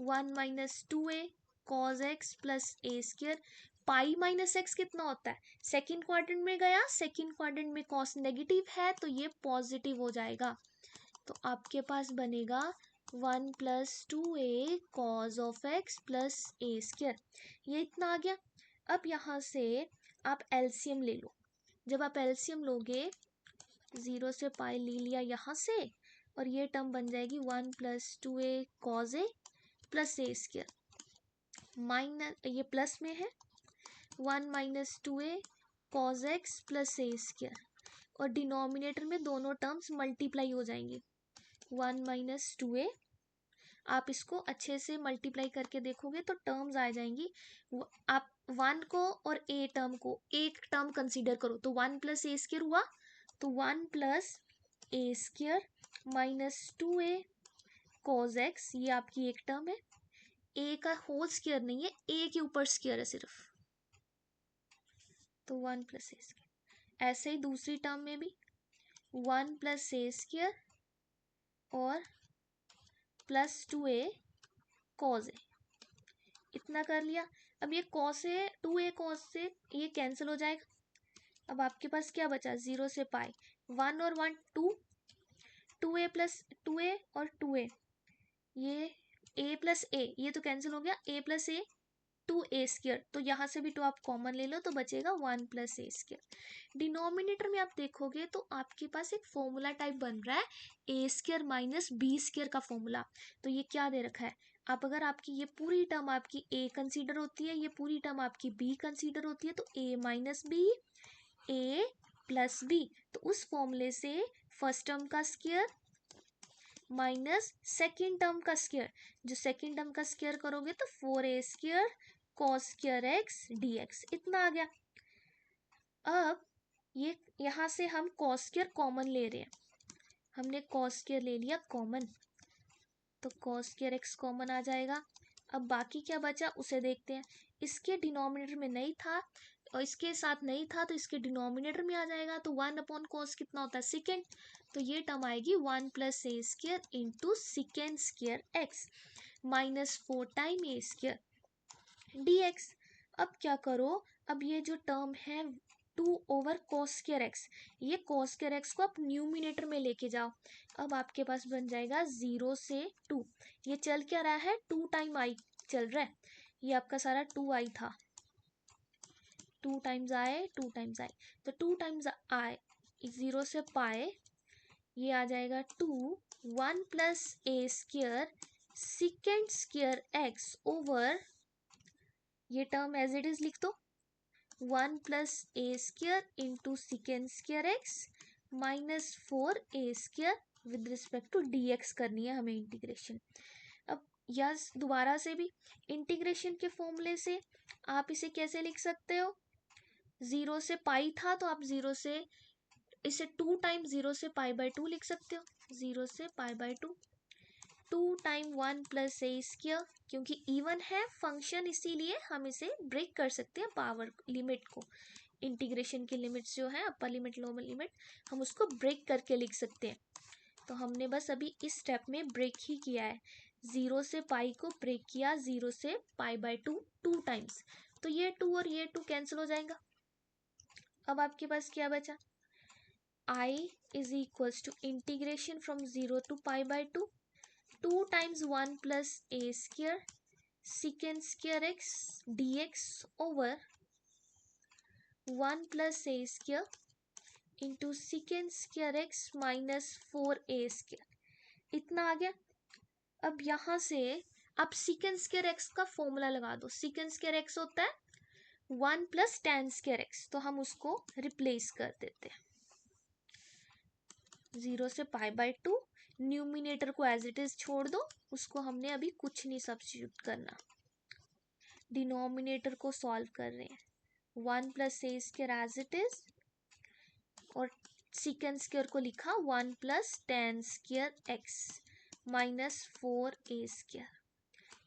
1 minus 2a cos x plus a square. Pi minus x कितना होता है, सेकेंड क्वाड्रेंट में गया, सेकेंड क्वाड्रेंट में कॉस नेगेटिव है तो ये पॉजिटिव हो जाएगा। तो आपके पास बनेगा 1 plus 2a cos of x plus a square. ये इतना आ गया। अब यहाँ से आप एलसीएम ले लो। जब आप एलसीएम लोगे, 0 से पाई ले लिया यहाँ से, और ये टर्म बन जाएगी 1 plus 2a cos a plus a square, minus ये प्लस में है 1 minus 2a cos x plus a square, और डिनोमिनेटर में दोनों टर्म्स मल्टीप्लाई हो जाएंगे 1 माइनस 2a। आप इसको अच्छे से मल्टीप्लाई करके देखोगे तो टर्म्स आ जाएंगी। आप 1 को और a टर्म को एक टर्म कंसीडर करो, तो 1 प्लस ए स्क्वायर हुआ, तो 1 plus a square minus 2a cos x, ये आपकी एक टर्म है। a का होल स्क्वायर नहीं है, a के ऊपर स्क्वायर है सिर्फ, तो 1 प्लस ए स्क्वायर। ऐसे ही दूसरी टर्म में भी 1 प्लस ए स्क्वायर और प्लस 2a cos a, इतना कर लिया। अब ये cos a 2a cos से ये कैंसिल हो जाएगा। अब आपके पास क्या बचा, 0 से पाई 1 और 1 2, 2a प्लस 2a और 2a, ये a प्लस a ये तो कैंसिल हो गया, a plus a 2a square, तो यहाँ से भी 2 आप कॉमन ले लो तो बचेगा 1 प्लस ए स्क्वायर। डिनोमिनेटर में आप देखोगे तो आपके पास एक फॉर्मूला टाइप बन रहा है ए स्क्वायर माइनस बी स्क्वायर का फॉर्मूला। तो ये क्या दे रखा है, आप अगर आपकी ये पूरी टर्म आपकी a कंसीडर होती है, ये पूरी टर्म आपकी b कंसीडर होती है, तो a minus b a plus b, तो उस फॉर्मूले से फर्स्ट टर्म का स्क्वायर माइनस सेकेंड टर्म का स्क्वायर, जो सेकेंड टर्म का स्क्वायर करोगे तो 4a square cos square x dx, इतना आ गया। अब ये यहाँ से हम cos स्क्वायर कॉमन ले रहे हैं, हमने cos स्क्वायर ले लिया कॉमन, तो cos स्क्वायर x कॉमन आ जाएगा। अब बाकी क्या बचा उसे देखते हैं। इसके डिनोमिनेटर में नहीं था और इसके साथ नहीं था, तो इसके डिनोमिनेटर में आ जाएगा, तो 1 अपॉन कॉस कितना होता है, सेकेंड, तो ये टर्म आएगी 1 plus a square into second square x minus 4 time a square dx। अब क्या करो, अब ये जो टर्म है 2 ओवर cos स्क्वायर x, ये cos स्क्वायर x को आप न्यूमिनेटर में लेके जाओ। अब आपके पास बन जाएगा 0 से 2, ये चल क्या रहा है 2 टाइम आई चल रहा है, ये आपका सारा 2 आई था, 2 टाइम्स आए 2 टाइम्स आए, तो 2 टाइम्स आए 0 से पाए, ये आ जाएगा 2 1 plus a square second square x over, ये टर्म एज इट इज लिख दो 1 plus a square into second square x minus 4 a square with respect to d x करनी है हमें इंटीग्रेशन। अब यस दोबारा से भी इंटीग्रेशन के फॉर्मूले से आप इसे कैसे लिख सकते हो, 0 से पाई था तो आप 0 से इसे 2 टाइम 0 से पाई बाय 2 लिख सकते हो, 0 से pi by 2, 2 time 1 plus a square, क्योंकि इवन है फंक्शन इसीलिए हम इसे ब्रेक कर सकते हैं पावर लिमिट को, इंटीग्रेशन की लिमिट्स जो है अपर लिमिट लोअर लिमिट हम उसको ब्रेक करके लिख सकते हैं। तो हमने बस अभी इस स्टेप में ब्रेक ही किया है, 0 से पाई को ब्रेक किया 0 से पाई बाय 2 2 टाइम्स, तो ये 2 और ये 2 कैंसिल हो जाएगा। अब आपके पास क्या बचा, I is equals to integration from 0 to pi by 2 times 1 plus a square secant square x dx over 1 plus a square into secant square x minus 4a square। इतना आ गया। अब यहाँ से आप secant square x का formula लगा दो। secant square x होता है 1 प्लस tan square x, तो हम उसको रिप्लेस कर देते हैं 0 से पाई बाय 2। न्यूमिनेटर को एज इट इज छोड़ दो, उसको हमने अभी कुछ नहीं सब्स्टिट्यूट करना। डिनोमिनेटर को सॉल्व कर रहे हैं 1 plus a square as it is, और सेकंड स्क्वायर को लिखा 1 plus tan square x minus 4a square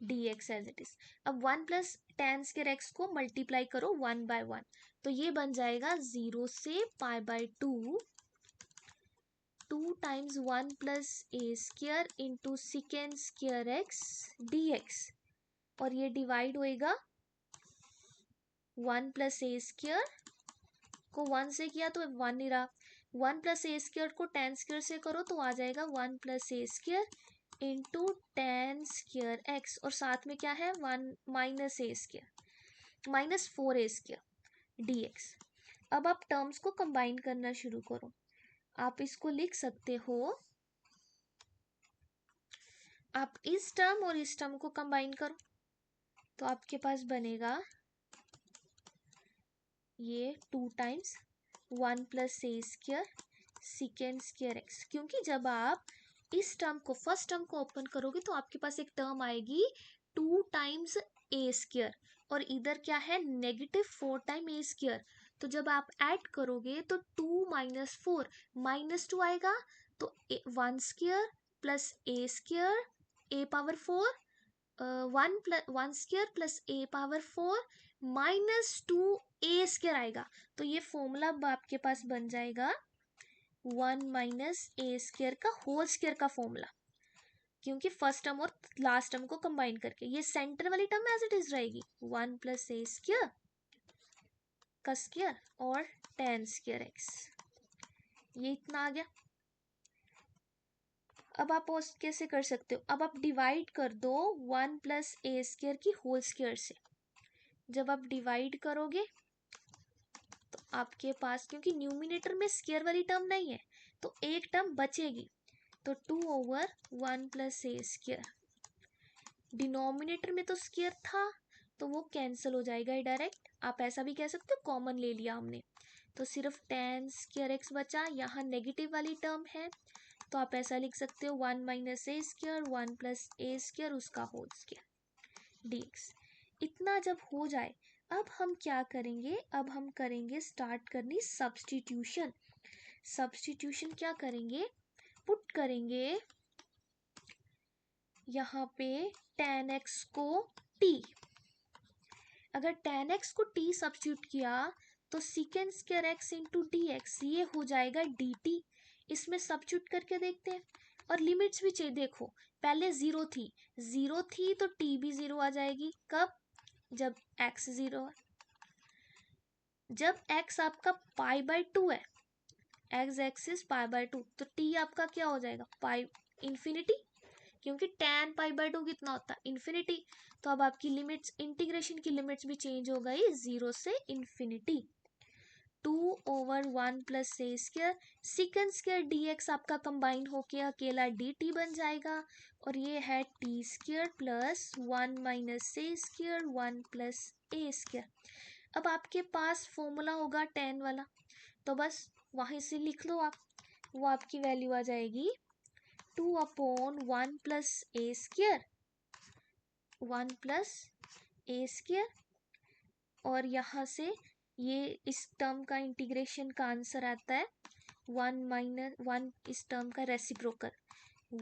dx as it is. अब 1 प्लस tan स्क्वायर एक्स को मल्टीप्लाई करो 1 बाय 1, तो ये बन जाएगा 0 से pi by 2 times 1 plus a square into second square x dx, और ये डिवाइड होएगा 1 प्लस ए स्क्वायर को 1 से किया तो 1 नहीं रहा, 1 प्लस ए स्क्वायर को tan स्क्वायर से करो तो आ जाएगा 1 plus a square into tan square x, और साथ में क्या है 1 minus a square minus 4a square dx। अब आप टर्म्स को कंबाइन करना शुरू करो। आप इसको लिख सकते हो, आप इस टर्म और इस टर्म को कंबाइन करो तो आपके पास बनेगा ये 2 times 1 plus a square second square x, क्योंकि जब आप इस टर्म को फर्स्ट टर्म को ओपन करोगे तो आपके पास एक टर्म आएगी 2 टाइम्स ए स्क्वायर, और इधर क्या है नेगेटिव 4 टाइम ए स्क्वायर। तो जब आप ऐड करोगे तो 2 माइनस 4 माइनस 2 आएगा, तो 1 square plus a square A power 4 1 square plus A power 4 minus 2 A square आएगा। तो ये फॉर्मूला आपके पास बन जाएगा 1 माइनस ए स्क्वायर का होल स्क्वायर का फॉर्मूला, क्योंकि फर्स्ट टर्म और लास्ट टर्म को कंबाइन करके। ये सेंटर वाली टर्म एज इट इज रहेगी 1 प्लस ए स्क्वायर का स्क्वायर और tan स्क्वायर एक्स, ये इतना आ गया। अब आप कैसे कर सकते हो, अब आप डिवाइड कर दो 1 प्लस ए स्क्वायर की होल स्क्वायर से। जब आप डिवाइड करोगे तो आपके पास, क्योंकि न्यूमिनेटर में स्क्वायर वाली टर्म नहीं है तो एक टर्म बचेगी, तो 2 over 1 plus a square. Denominator में तो स्क्वायर था तो वो कैंसिल हो जाएगा ही डायरेक्ट। आप ऐसा भी कह सकते हो कॉमन ले लिया हमने, तो सिर्फ tan स्क्वायर एक्स बचा। यहाँ नेगेटिव वाली टर्म है तो आप ऐसा लिख सकते हो 1 minus a square 1 plus a square उसका होल स्क्वायर dx। इतना जब हो जाए, अब हम क्या करेंगे, अब हम करेंगे स्टार्ट करनी सब्स्टिट्यूशन। सब्स्टिट्यूशन क्या करेंगे, पुट करेंगे यहाँ पे tan x को t। अगर tan x को t सब्स्टिट्यूट किया तो second square x into d x ये हो जाएगा dt। इसमें सब्स्टिट्यूट करके देखते हैं, और लिमिट्स भी चाहिए। देखो पहले 0 थी तो t भी 0 आ जाएगी। कब, जब x 0 है। जब x आपका पाई बाय 2 है, x एक्सिस पाई बाय 2, तो t आपका क्या हो जाएगा पाई इन्फिनिटी, क्योंकि tan पाई बाय 2 कितना होता है इन्फिनिटी। तो अब आपकी लिमिट्स, इंटीग्रेशन की लिमिट्स भी चेंज हो गई 0 से infinity. 2 over 1 plus a square second square dx आपका कंबाइन होके अकेला dt बन जाएगा, और ये है T square plus 1 minus a square 1 plus a square. अब आपके पास फॉर्मूला होगा tan वाला, तो बस वहीं से लिख लो आप, वो आपकी वैल्यू आ जाएगी 2 upon 1 plus a square 1 plus a square, और यहाँ से ये इस टर्म का इंटीग्रेशन का आंसर आता है 1 माइनस 1, इस टर्म का reciprocal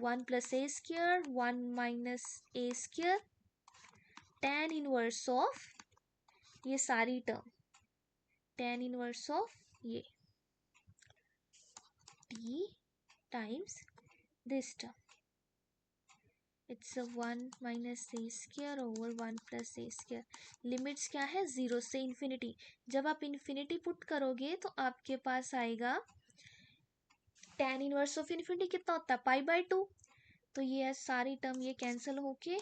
1 plus a square 1 minus a square tan inverse of ये सारी टर्म, tan इनवर्स ऑफ ये t times this term, it's 1 minus a square over 1 plus a square. Limits क्या है 0 से इन्फिनिटी। जब आप इन्फिनिटी पुट करोगे तो आपके पास आएगा tan इनवर्स ऑफ इन्फिनिटी कितना होता है π/2, तो ये है सारी टर्म ये कैंसिल होके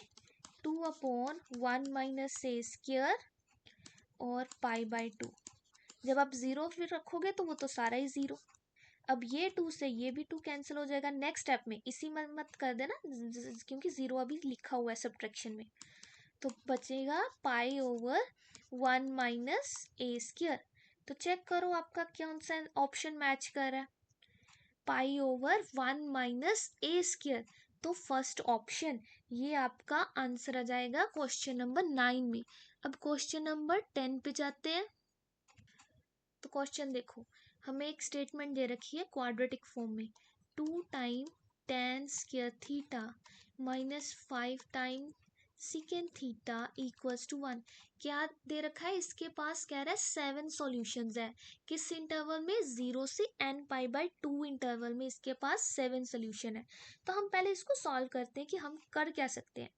2/1 - a² और π/2। जब आप जीरो फिर रखोगे तो वो तो सारा ही जीरो। अब ये 2 से ये भी 2 कैंसिल हो जाएगा। नेक्स्ट स्टेप में इसी में मत कर देना क्योंकि जीरो अभी लिखा हुआ है सब्ट्रैक्शन में। तो बचेगा π/1 - a²। तो चेक करो आपका कौन सा ऑप्शन मैच कर रहा है। π/1 - a², तो फर्स्ट ऑप्शन ये आपका आंसर आ जाएगा क्वेश्चन नंबर 9 में। अब क्वेश्चन नंबर 10 पे जाते हैं। तो क्वेश्चन देखो, हमें एक स्टेटमेंट दे रखी है क्वाड्रेटिक फॉर्म में, 2 time tan² theta -5 time secant theta equals to 1। क्या दे रखा है इसके पास, कह रहा है 7 सॉल्यूशंस है। किस इंटरवल में, 0 से n π/2 इंटरवल में इसके पास 7 सोल्यूशन है। तो हम पहले इसको सॉल्व करते हैं कि हम कर क्या सकते हैं।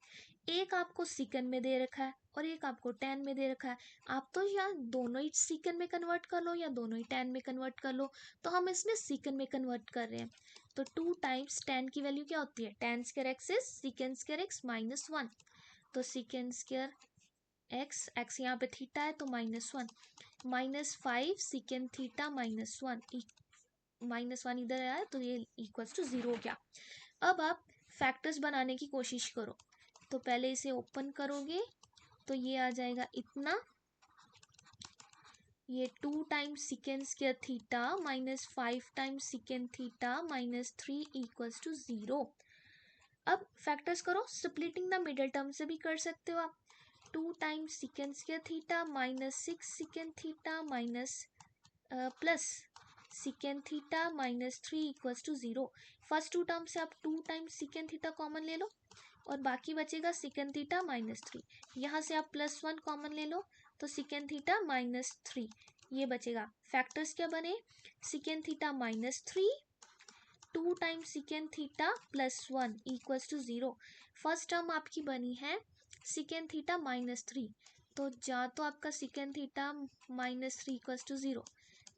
एक आपको सेकंड में दे रखा है और एक आपको tan में दे रखा है। आप तो या दोनों ही सेकंड में कन्वर्ट कर लो या दोनों ही tan में कन्वर्ट कर लो। तो हम इसमें सेकंड में कन्वर्ट कर रहे हैं। तो 2 टाइम्स tan की वैल्यू क्या होती है, tan² x is secant² x -1। तो secant² x यहाँ पे थीटा है तो -1 -5 secant थीटा -1 -1 इधर आया तो ये इक्वल्स टू 0 हो गया। अब आप फैक्टर्स बनाने की कोशिश करो। तो पहले इसे ओपन करोगे तो ये आ जाएगा इतना, ये 2 times secant² theta -5 times secant theta -3 equals to 0। अब फैक्टर्स करो, स्प्लिटिंग द मिडिल टर्म से भी कर सकते हो आप। 2 times secant² theta -6 secant theta plus secant theta -3 equals to 0। First 2 term से आप 2 टाइम्स secant थीटा कॉमन ले लो और बाकी बचेगा secant थीटा -3। यहाँ से आप +1 कॉमन ले लो तो secant थीटा -3 ये बचेगा। फैक्टर्स क्या बने, secant theta -3 2 times secant theta +1 equals to 0। First term आपकी बनी है secant थीटा -3, तो जा तो आपका secant theta -3 equals to 0।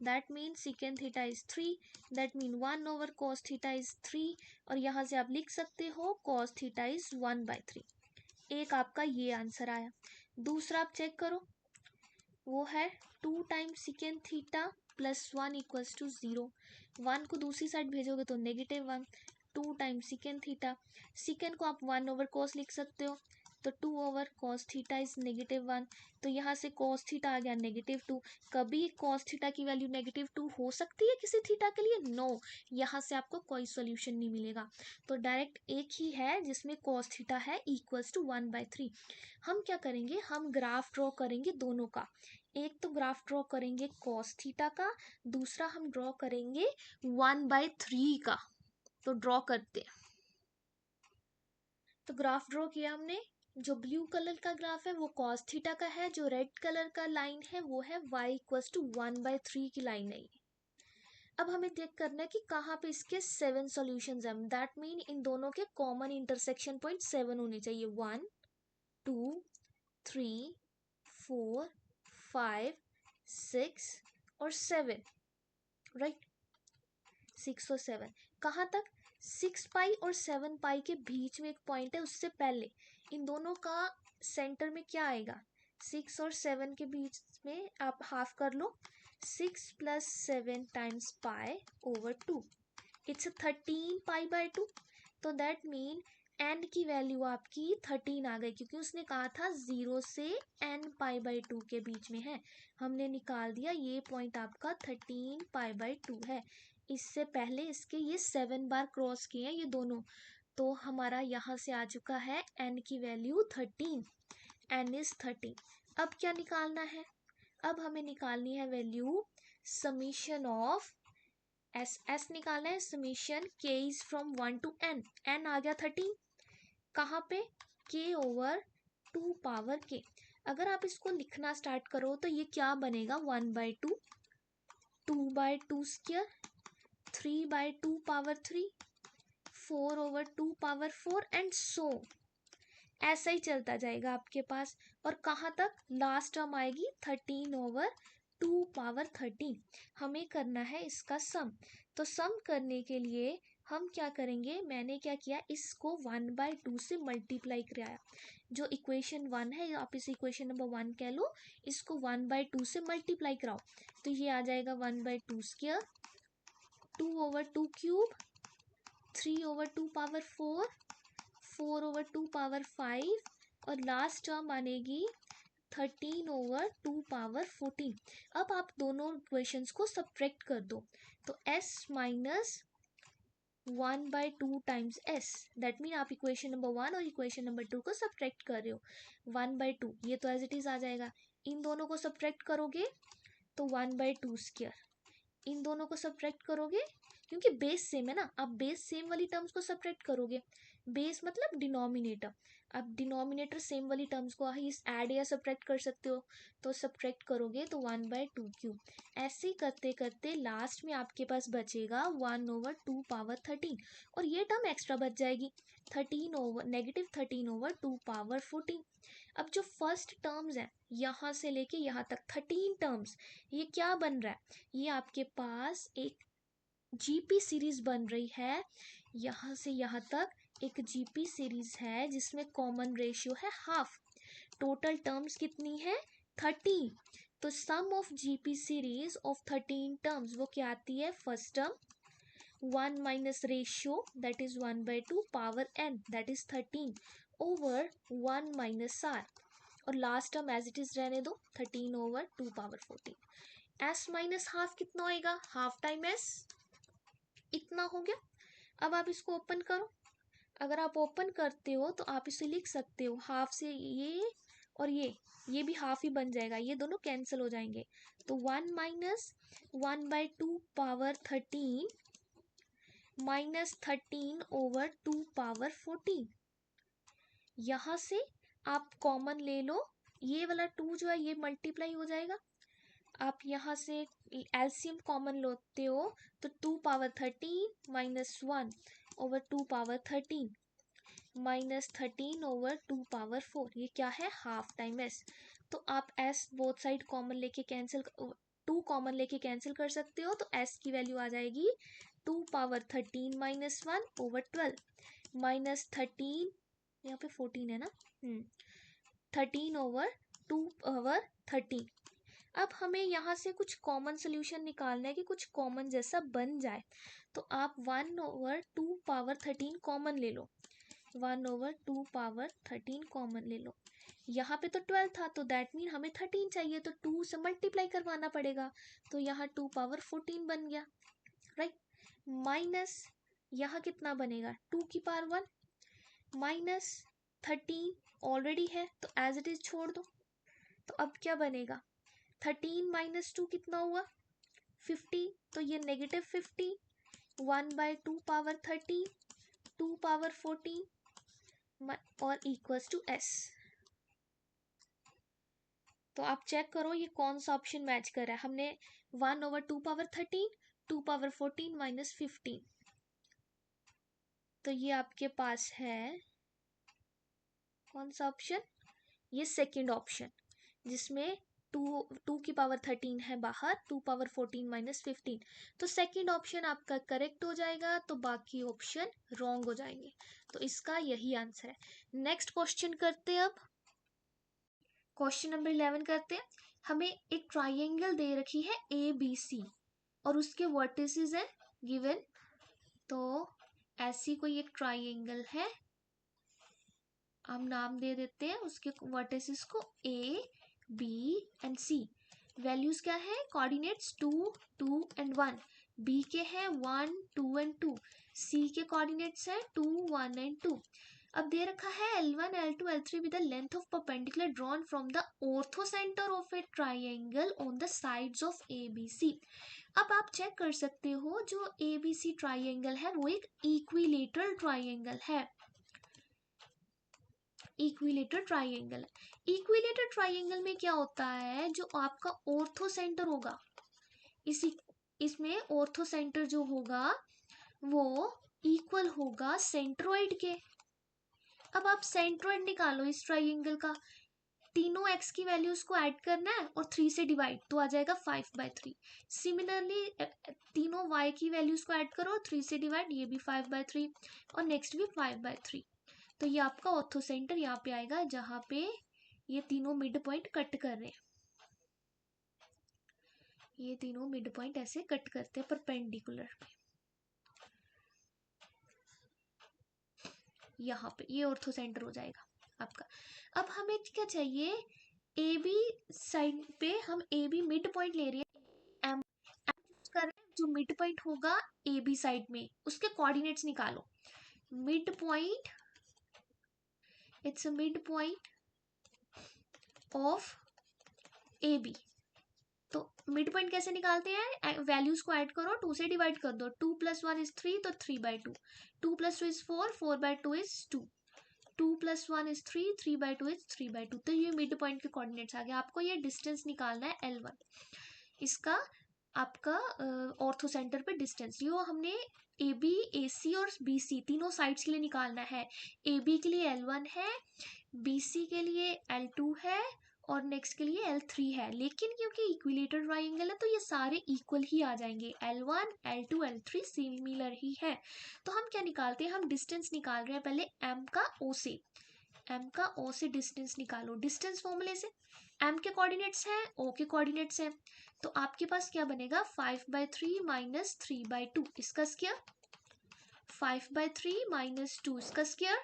That mean secant theta is 3, that mean 1/cos theta is 3 और यहाँ से आप लिख सकते हो cos थीटा इज 1/3। एक आपका ये आंसर आया। दूसरा आप चेक करो, वो है 2 times secant theta +1 equals to 0। 1 को दूसरी साइड भेजोगे तो -1। 2 टाइम्स secant थीटा, secant को आप 1/cos लिख सकते हो तो 2/cos थीटा इज -1। तो यहाँ से cos थीटा आ गया -2। कभी cos थीटा की वैल्यू -2 हो सकती है किसी थीटा के लिए, नो यहाँ से आपको कोई सॉल्यूशन नहीं मिलेगा। तो डायरेक्ट एक ही है जिसमें cos थीटा है इक्वल्स टू 1/3। हम क्या करेंगे, हम ग्राफ ड्रॉ करेंगे दोनों का। एक तो ग्राफ ड्रॉ करेंगे cos थीटा का, दूसरा हम ड्रॉ करेंगे 1/3 का। तो ड्रॉ करते हैं। तो ग्राफ ड्रॉ किया हमने। जो ब्लू कलर का ग्राफ है वो cos थीटा का है, जो रेड कलर का लाइन है वो है y इक्वल्स टू 1/3 की लाइन है ये। अब हमें चेक करना है कि कहाँ पे इसके 7 सॉल्यूशंस हैं। दैट मीन इन दोनों के कॉमन इंटरसेक्शन पॉइंट 7 होने चाहिए। 1 2 3 4 5 6 और 7, राइट 6 और 7। कहाँ तक, 6π और 7π के बीच में एक पॉइंट है, उससे पहले इन दोनों का सेंटर में क्या आएगा, 6 और 7 के बीच में आप हाफ कर लो, 6 + 7 टाइम्स π/2 इट्स 13π/2। तो दैट मीन n की वैल्यू आपकी 13 आ गई, क्योंकि उसने कहा था 0 से n π/2 के बीच में है। हमने निकाल दिया, ये पॉइंट आपका 13π/2 है। इससे पहले इसके ये 7 बार क्रॉस किए हैं ये दोनों, तो हमारा यहाँ से आ चुका है n की वैल्यू 13, n इज 13। अब क्या निकालना है, अब हमें निकालनी है वैल्यू समीशन ऑफ एस निकालना है, summation k is from 1 to n। n आ गया 13, कहाँ पे, k/2 पावर k। अगर आप इसको लिखना स्टार्ट करो तो ये क्या बनेगा, 1/2 2/2², 3/2 पावर 3, 4/2 पावर 4 एंड सो ऐसा ही चलता जाएगा आपके पास। और कहाँ तक, लास्ट टर्म आएगी 13/2 पावर 13। हमें करना है इसका सम। तो सम करने के लिए हम क्या करेंगे, मैंने क्या किया, इसको 1/2 से मल्टीप्लाई कराया। जो इक्वेशन 1 है आप इसे इक्वेशन नंबर 1 कह लो, इसको 1/2 से मल्टीप्लाई कराओ तो ये आ जाएगा 1/2 स्क्वायर, 2/2 क्यूब, 3/2 पावर 4, 4/2 पावर 5 और लास्ट टर्म आनेगी 13/2 पावर 14। अब आप दोनों इक्वेशंस को सब्ट्रैक्ट कर दो तो s minus 1/2 times s, that mean आप इक्वेशन नंबर 1 और इक्वेशन नंबर 2 को सब्ट्रैक्ट कर रहे हो। 1/2 ये तो एज इट इज आ जाएगा, इन दोनों को सब्ट्रैक्ट करोगे तो 1/2 स्क्वायर, इन दोनों को सब्ट्रैक्ट करोगे क्योंकि बेस सेम है ना, आप बेस सेम वाली टर्म्स को सब्ट्रैक्ट करोगे, बेस मतलब डिनोमिनेटर, अब डिनोमिनेटर सेम वाली टर्म्स को ऐड या सब्ट्रैक्ट कर सकते हो, तो सब्ट्रैक्ट करोगे तो 1/2 क्यूब। ऐसे ही करते करते लास्ट में आपके पास बचेगा 1/2 पावर 13 और ये टर्म एक्स्ट्रा बच जाएगी, -13/2 पावर 14। अब जो फर्स्ट टर्म्स है यहाँ से लेके यहाँ तक 13 टर्म्स, ये क्या बन रहा है, ये आपके पास एक जीपी सीरीज बन रही है। यहाँ से यहाँ तक एक जीपी सीरीज है जिसमें कॉमन रेशियो है हाफ। टोटल टर्म्स कितनी है, 30। तो sum of GP series of 13 terms वो क्या आती है, first term 1 minus ratio that is 1/2 power n that is 13 over 1 minus r और last term as it is रहने दो 13/2 पावर 14। s माइनस हाफ कितना होएगा, हाफ टाइम s, इतना हो गया। अब आप इसको ओपन करो, अगर आप ओपन करते हो तो आप इसे लिख सकते हो हाफ से ये और ये भी हाफ ही बन जाएगा, ये दोनों कैंसिल हो जाएंगे तो 1 माइनस 1/2 पावर 13 माइनस 13/2 पावर 14। यहाँ से आप कॉमन ले लो, ये वाला 2 जो है ये मल्टीप्लाई हो जाएगा, आप यहाँ से एलसीएम कॉमन लेते हो तो 2 power 13 minus 1/2 power 13 minus 13/2 power 4, ये क्या है, हाफ टाइम s। तो आप s बोथ साइड कॉमन लेके कैंसिल, 2 कॉमन लेके कैंसिल कर सकते हो तो s की वैल्यू आ जाएगी 2 पावर 13 माइनस 1/12 माइनस 13, यहाँ पे 14 है ना, 13/2 पावर 13। अब हमें यहाँ से कुछ कॉमन सोल्यूशन निकालना है कि कुछ कॉमन जैसा बन जाए, तो आप 1/2 पावर 13 कॉमन ले लो, 1/2 पावर 13 कॉमन ले लो। यहाँ पे तो 12 था तो दैट मीन हमें 13 चाहिए तो 2 से मल्टीप्लाई करवाना पड़ेगा, तो यहाँ 2 पावर 14 बन गया, राइट। माइनस यहाँ कितना बनेगा, 2 की पावर 1 माइनस 13 ऑलरेडी है तो एज इट इज छोड़ दो, तो अब क्या बनेगा, 13 माइनस 2 कितना हुआ, 50, तो ये -50, 1/2 पावर 13, 2 पावर 14 और इक्वल्स टू s। तो आप चेक करो ये कौन सा ऑप्शन मैच कर रहा है, हमने 1/2 पावर 13, 2 पावर 14 माइनस 15, तो ये आपके पास है कौन सा ऑप्शन, ये सेकंड ऑप्शन जिसमें 2 की पावर 13 है बाहर, 2 पावर 14 माइनस 15, तो सेकंड ऑप्शन आपका करेक्ट हो जाएगा, तो बाकी ऑप्शन रॉन्ग हो जाएंगे, तो इसका यही आंसर है। नेक्स्ट क्वेश्चन करते हैं, अब क्वेश्चन नंबर 11 करते हैं। हमें एक ट्राइंगल दे रखी है ABC और उसके वर्टिसेस है गिवन, तो ऐसी कोई एक ट्राइंगल है, हम नाम दे देते हैं उसके वर्टिसेस को A B and C। Values क्या है, कोऑर्डिनेट्स 2 2 एंड 1, B के हैं 1 2 एंड 2, C के कोऑर्डिनेट्स हैं 2 1 एंड 2। अब दे रखा है L1 L2 L3 with the length of perpendicular drawn from the orthocenter of a triangle on the sides of ABC। अब आप चेक कर सकते हो जो ABC ट्राइंगल है वो एक इक्विलेटरल ट्राइंगल है, इक्विलेटर ट्राइंगल। इक्विलेटर ट्राइंगल में क्या होता है, जो आपका ऑर्थो सेंटर होगा, इसमें ऑर्थो सेंटर जो होगा वो इक्वल होगा सेंट्रोइड के। अब आप सेंट्रोइड निकालो इस ट्राइंगल का, तीनों x की वैल्यूज को ऐड करना है और 3 से डिवाइड, तो आ जाएगा 5/3। सिमिलरली तीनों y की वैल्यूज को ऐड करो, 3 से डिवाइड, ये भी 5/3 और नेक्स्ट भी 5/3। तो ये आपका ऑर्थो सेंटर यहाँ पे आएगा जहां पे ये तीनों मिड पॉइंट कट कर रहे हैं। ये तीनों मिड पॉइंट ऐसे कट करते हैं परपेंडिकुलर पे, यहाँ पे ये ऑर्थो सेंटर हो जाएगा आपका। अब हमें क्या चाहिए, ए बी साइड पे हम ए बी मिड पॉइंट ले रहे हैं, एम कर रहे हैं, जो मिड पॉइंट होगा ए बी साइड में उसके कोऑर्डिनेट्स निकालो। Mid point, it's a mid point of A B. तो मिड पॉइंट कैसे निकालते हैं, वैल्यूज को ऐड करो, 2 से डिवाइड कर दो, 2 + 1 = 3, तो 3/2, 2 + 2 = 4, 4/2 = 2, 2 + 1 = 3, 3/2 = 3/2। तो ये मिड पॉइंट के कोऑर्डिनेट्स आ गए। आपको ये डिस्टेंस निकालना है L1, इसका आपका ऑर्थो सेंटर पे डिस्टेंस, यो हमने ए बी, ए सी और बी सी तीनों साइड्स के लिए निकालना है। ए बी के लिए L1 है, बी सी के लिए L2 है और नेक्स्ट के लिए L3 है। लेकिन क्योंकि इक्विलेटरल ट्राइंगल है तो ये सारे इक्वल ही आ जाएंगे, L1, L2, L3 सिमिलर ही है। तो हम क्या निकालते हैं, हम डिस्टेंस निकाल रहे हैं पहले M का O से। M का O से डिस्टेंस निकालो, डिस्टेंस फॉर्मूले से। M के कोऑर्डिनेट्स हैं, O के कोऑर्डिनेट्स हैं, तो आपके पास क्या बनेगा, 5/3 - 3/2 इसका स्क्वायर, 5/3 - 2 इसका स्क्वायर,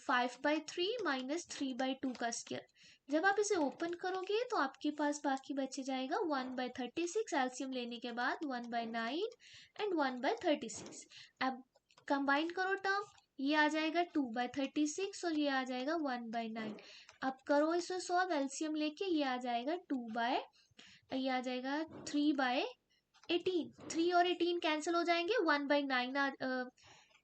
5/3 - 3/2 का स्क्वायर। जब आप इसे ओपन करोगे तो आपके पास बाकी बचे जाएगा 1/36, एलसीएम लेने के बाद 1/9 एंड 1/36। अब कंबाइन करो टर्म, ये आ जाएगा 2/36 और ये आ जाएगा 1/9। अब करो इसे सॉल्व, एलसीएम लेके ये आ जाएगा 3/18, 3 और 18 कैंसिल हो जाएंगे, 1/9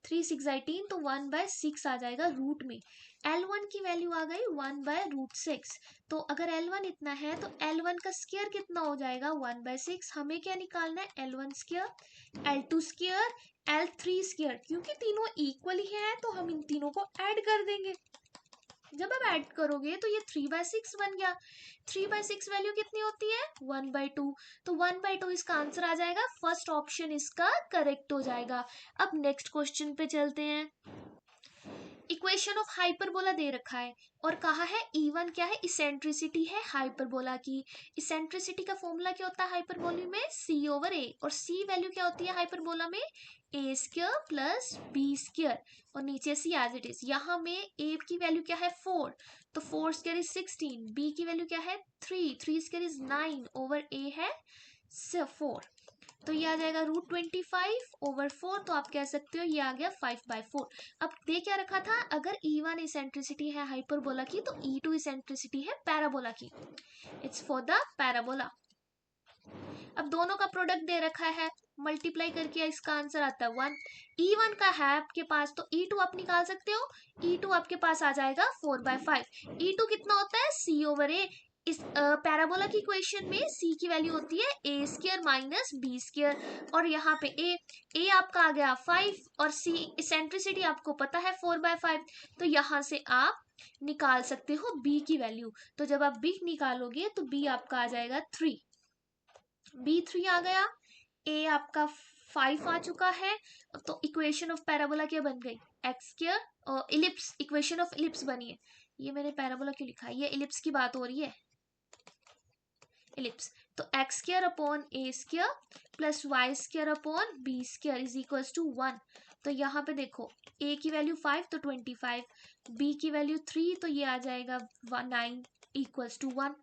3 6 18, तो 1/6 आ जाएगा रूट में। L1 की वैल्यू आ गई 1/√6। तो अगर L1 इतना है तो L1 का स्क्वायर कितना हो जाएगा, 1/6। हमें क्या निकालना है, L1 square, L2 square, L3 square. क्योंकि तीनों इक्वल ही है तो हम इन तीनों को ऐड कर देंगे। जब आप ऐड करोगे तो ये 3/6 बन गया। 3/6 वैल्यू कितनी होती है, 1/2। तो 1/2 इसका आंसर आ जाएगा, फर्स्ट ऑप्शन इसका करेक्ट हो जाएगा। अब नेक्स्ट क्वेश्चन पे चलते हैं। इक्वेशन ऑफ हाइपरबोला दे रखा है और कहा है E1 क्या है, इसेंट्रिसिटी है हाइपरबोला की। इसेंट्रिसिटी का फॉर्मूला क्या होता है हाइपरबोला में, C/A, और C वैल्यू क्या होती है हाइपरबोला में, A² + B², और नीचे C एज इट इज। यहाँ में A की वैल्यू क्या है 4, तो 4² = 16, B की वैल्यू क्या है 3, 3² = 9 ओवर A है 4, तो ये आ जाएगा √25/4। तो आप कह सकते हो ये आ गया 5/4। अब दे क्या रखा था, अगर E1 इसेंट्रिसिटी है हाइपरबोला की तो E2 इसेंट्रिसिटी है पैराबोला की, इट्स फॉर द पैराबोला। अब दोनों का प्रोडक्ट दे रखा है, मल्टीप्लाई करके इसका आंसर आता है 1। E1 का है आपके पास तो E2 आप निकाल सकते हो, E2 आपके पास आ जाएगा 4/5। E2 कितना होता है, C/A। इस पैराबोला की इक्वेशन में C की वैल्यू होती है A² - B², और यहाँ पे A आपका आ गया 5 और C इसेंट्रिसिटी आपको पता है 4/5, तो यहाँ से आप निकाल सकते हो B की वैल्यू। तो जब आप B निकालोगे तो B आपका आ जाएगा 3, B3 आ गया, A आपका 5 आ चुका है। तो इक्वेशन ऑफ पैराबोला क्या बन गई, x² और इलिप्स, इक्वेशन ऑफ इलिप्स बनी है। ये मैंने पैराबोला क्यों लिखा है, ये इलिप्स की बात हो रही है, इलिप्स। तो x² / A² + y² / B² = 1। तो यहाँ पे देखो A की वैल्यू 5 तो 25, B की वैल्यू 3 तो ये आ जाएगा 9 = 1।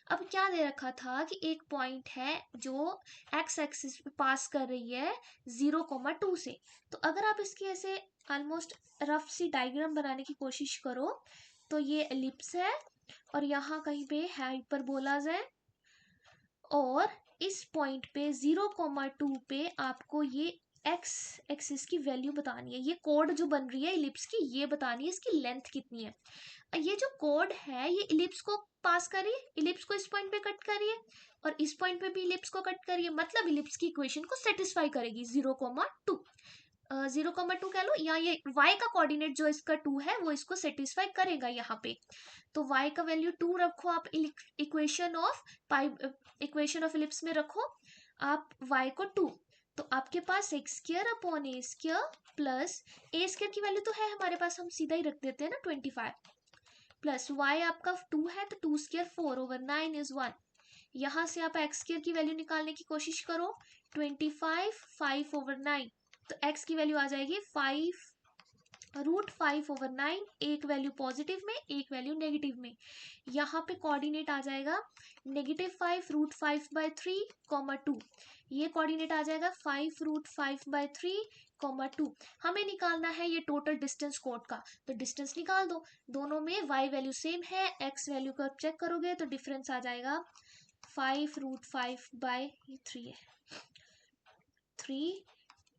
अब क्या दे रखा था कि एक पॉइंट है जो x एक्सिस पे पास कर रही है 0,2 से। तो अगर आप इसकी ऐसे ऑलमोस्ट रफ सी डायग्राम बनाने की कोशिश करो तो ये एलिप्स है और यहाँ कहीं पे हाइपरबोलाज है, और इस पॉइंट पे 0,2 पे आपको ये x एक्सिस की वैल्यू बतानी है। ये कोड जो बन रही है इलिप्स की ये बतानी है इसकी लेंथ कितनी है। ये जो कोड है ये इलिप्स को पास करिए, इलिप्स को इस पॉइंट पे कट करिए और इस पॉइंट पे भी इलिप्स को कट करिए, मतलब इलिप्स की इक्वेशन को सेटिस्फाई करेगी 0,2। 0,2 कह लो, या ये y का कोऑर्डिनेट जो इसका 2 है वो इसको सेटिस्फाई करेगा यहाँ पे। तो y का वैल्यू 2 रखो आप इक्वेशन ऑफ इलिप्स में रखो आप y को 2। तो आपके पास एक्स स्क्र अपॉन ए स्क्र प्लस ए स्क्र की वैल्यू तो है हमारे पास, हम सीधा ही रख देते हैं ना 25, प्लस y आपका 2 है तो 2 स्क्र 4/9 इज 1। यहाँ से आप एक्स स्क्र की वैल्यू निकालने की कोशिश करो, 25 5/9, तो x की वैल्यू आ जाएगी 5√5/9, एक वैल्यू पॉजिटिव में एक वैल्यू नेगेटिव में। यहाँ पे कोऑर्डिनेट आ जाएगा -5√5/3, 2, ये कोऑर्डिनेट आ जाएगा 5√5/3, 2। हमें निकालना है ये टोटल डिस्टेंस कोड का, तो डिस्टेंस निकाल दो। दोनों में y वैल्यू सेम है, x वैल्यू को चेक करोगे तो डिफरेंस आ जाएगा 5√5/3 है 3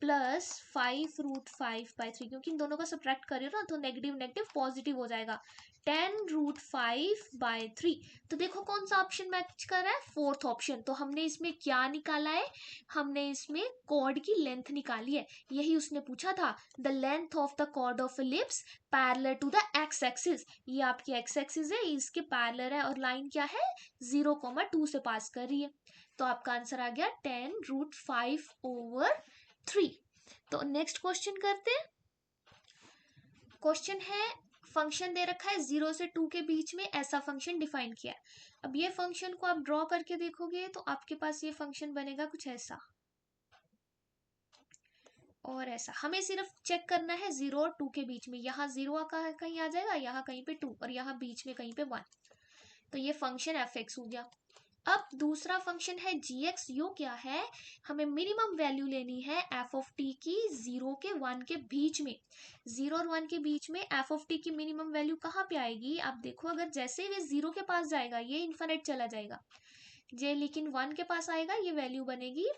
प्लस 5√5/3, क्योंकि इन दोनों का सब्ट्रैक्ट करिए ना तो नेगेटिव नेगेटिव पॉजिटिव हो जाएगा, 10√5/3। तो देखो कौन सा ऑप्शन मैच कर रहा है, फोर्थ ऑप्शन। तो हमने इसमें क्या निकाला है, हमने इसमें कॉर्ड की लेंथ निकाली है, यही उसने पूछा था, the length of the chord of ellipse parallel to the x axis. ये आपकी एक्स एक्सिस है, इसके पैरेलल है और लाइन क्या है 0,2 से पास कर रही है। तो आपका आंसर आ गया 10√5/3। तो नेक्स्ट क्वेश्चन करते हैं। क्वेश्चन है फंक्शन दे रखा है 0 से 2 के बीच में, ऐसा फंक्शन डिफाइन किया है। अब ये फंक्शन को आप ड्रॉ करके देखोगे तो आपके पास ये फंक्शन बनेगा कुछ ऐसा और ऐसा। हमें सिर्फ चेक करना है 0 और 2 के बीच में, यहाँ 0 का कहीं आ जाएगा, यहाँ कहीं पे 2 और यहाँ बीच में कहीं पे 1। तो ये फंक्शन एफ एक्स हो गया। अब दूसरा फंक्शन है जी एक्स, यो क्या है, हमें मिनिमम वैल्यू लेनी है एफ ऑफ टी की 0 के 1 के बीच में। 0 और 1 के बीच में एफ ऑफ टी की मिनिमम वैल्यू कहाँ पे आएगी, आप देखो, अगर जैसे ही 0 के पास जाएगा ये इन्फिनिट चला जाएगा, जे लेकिन 1 के पास आएगा ये वैल्यू बनेगी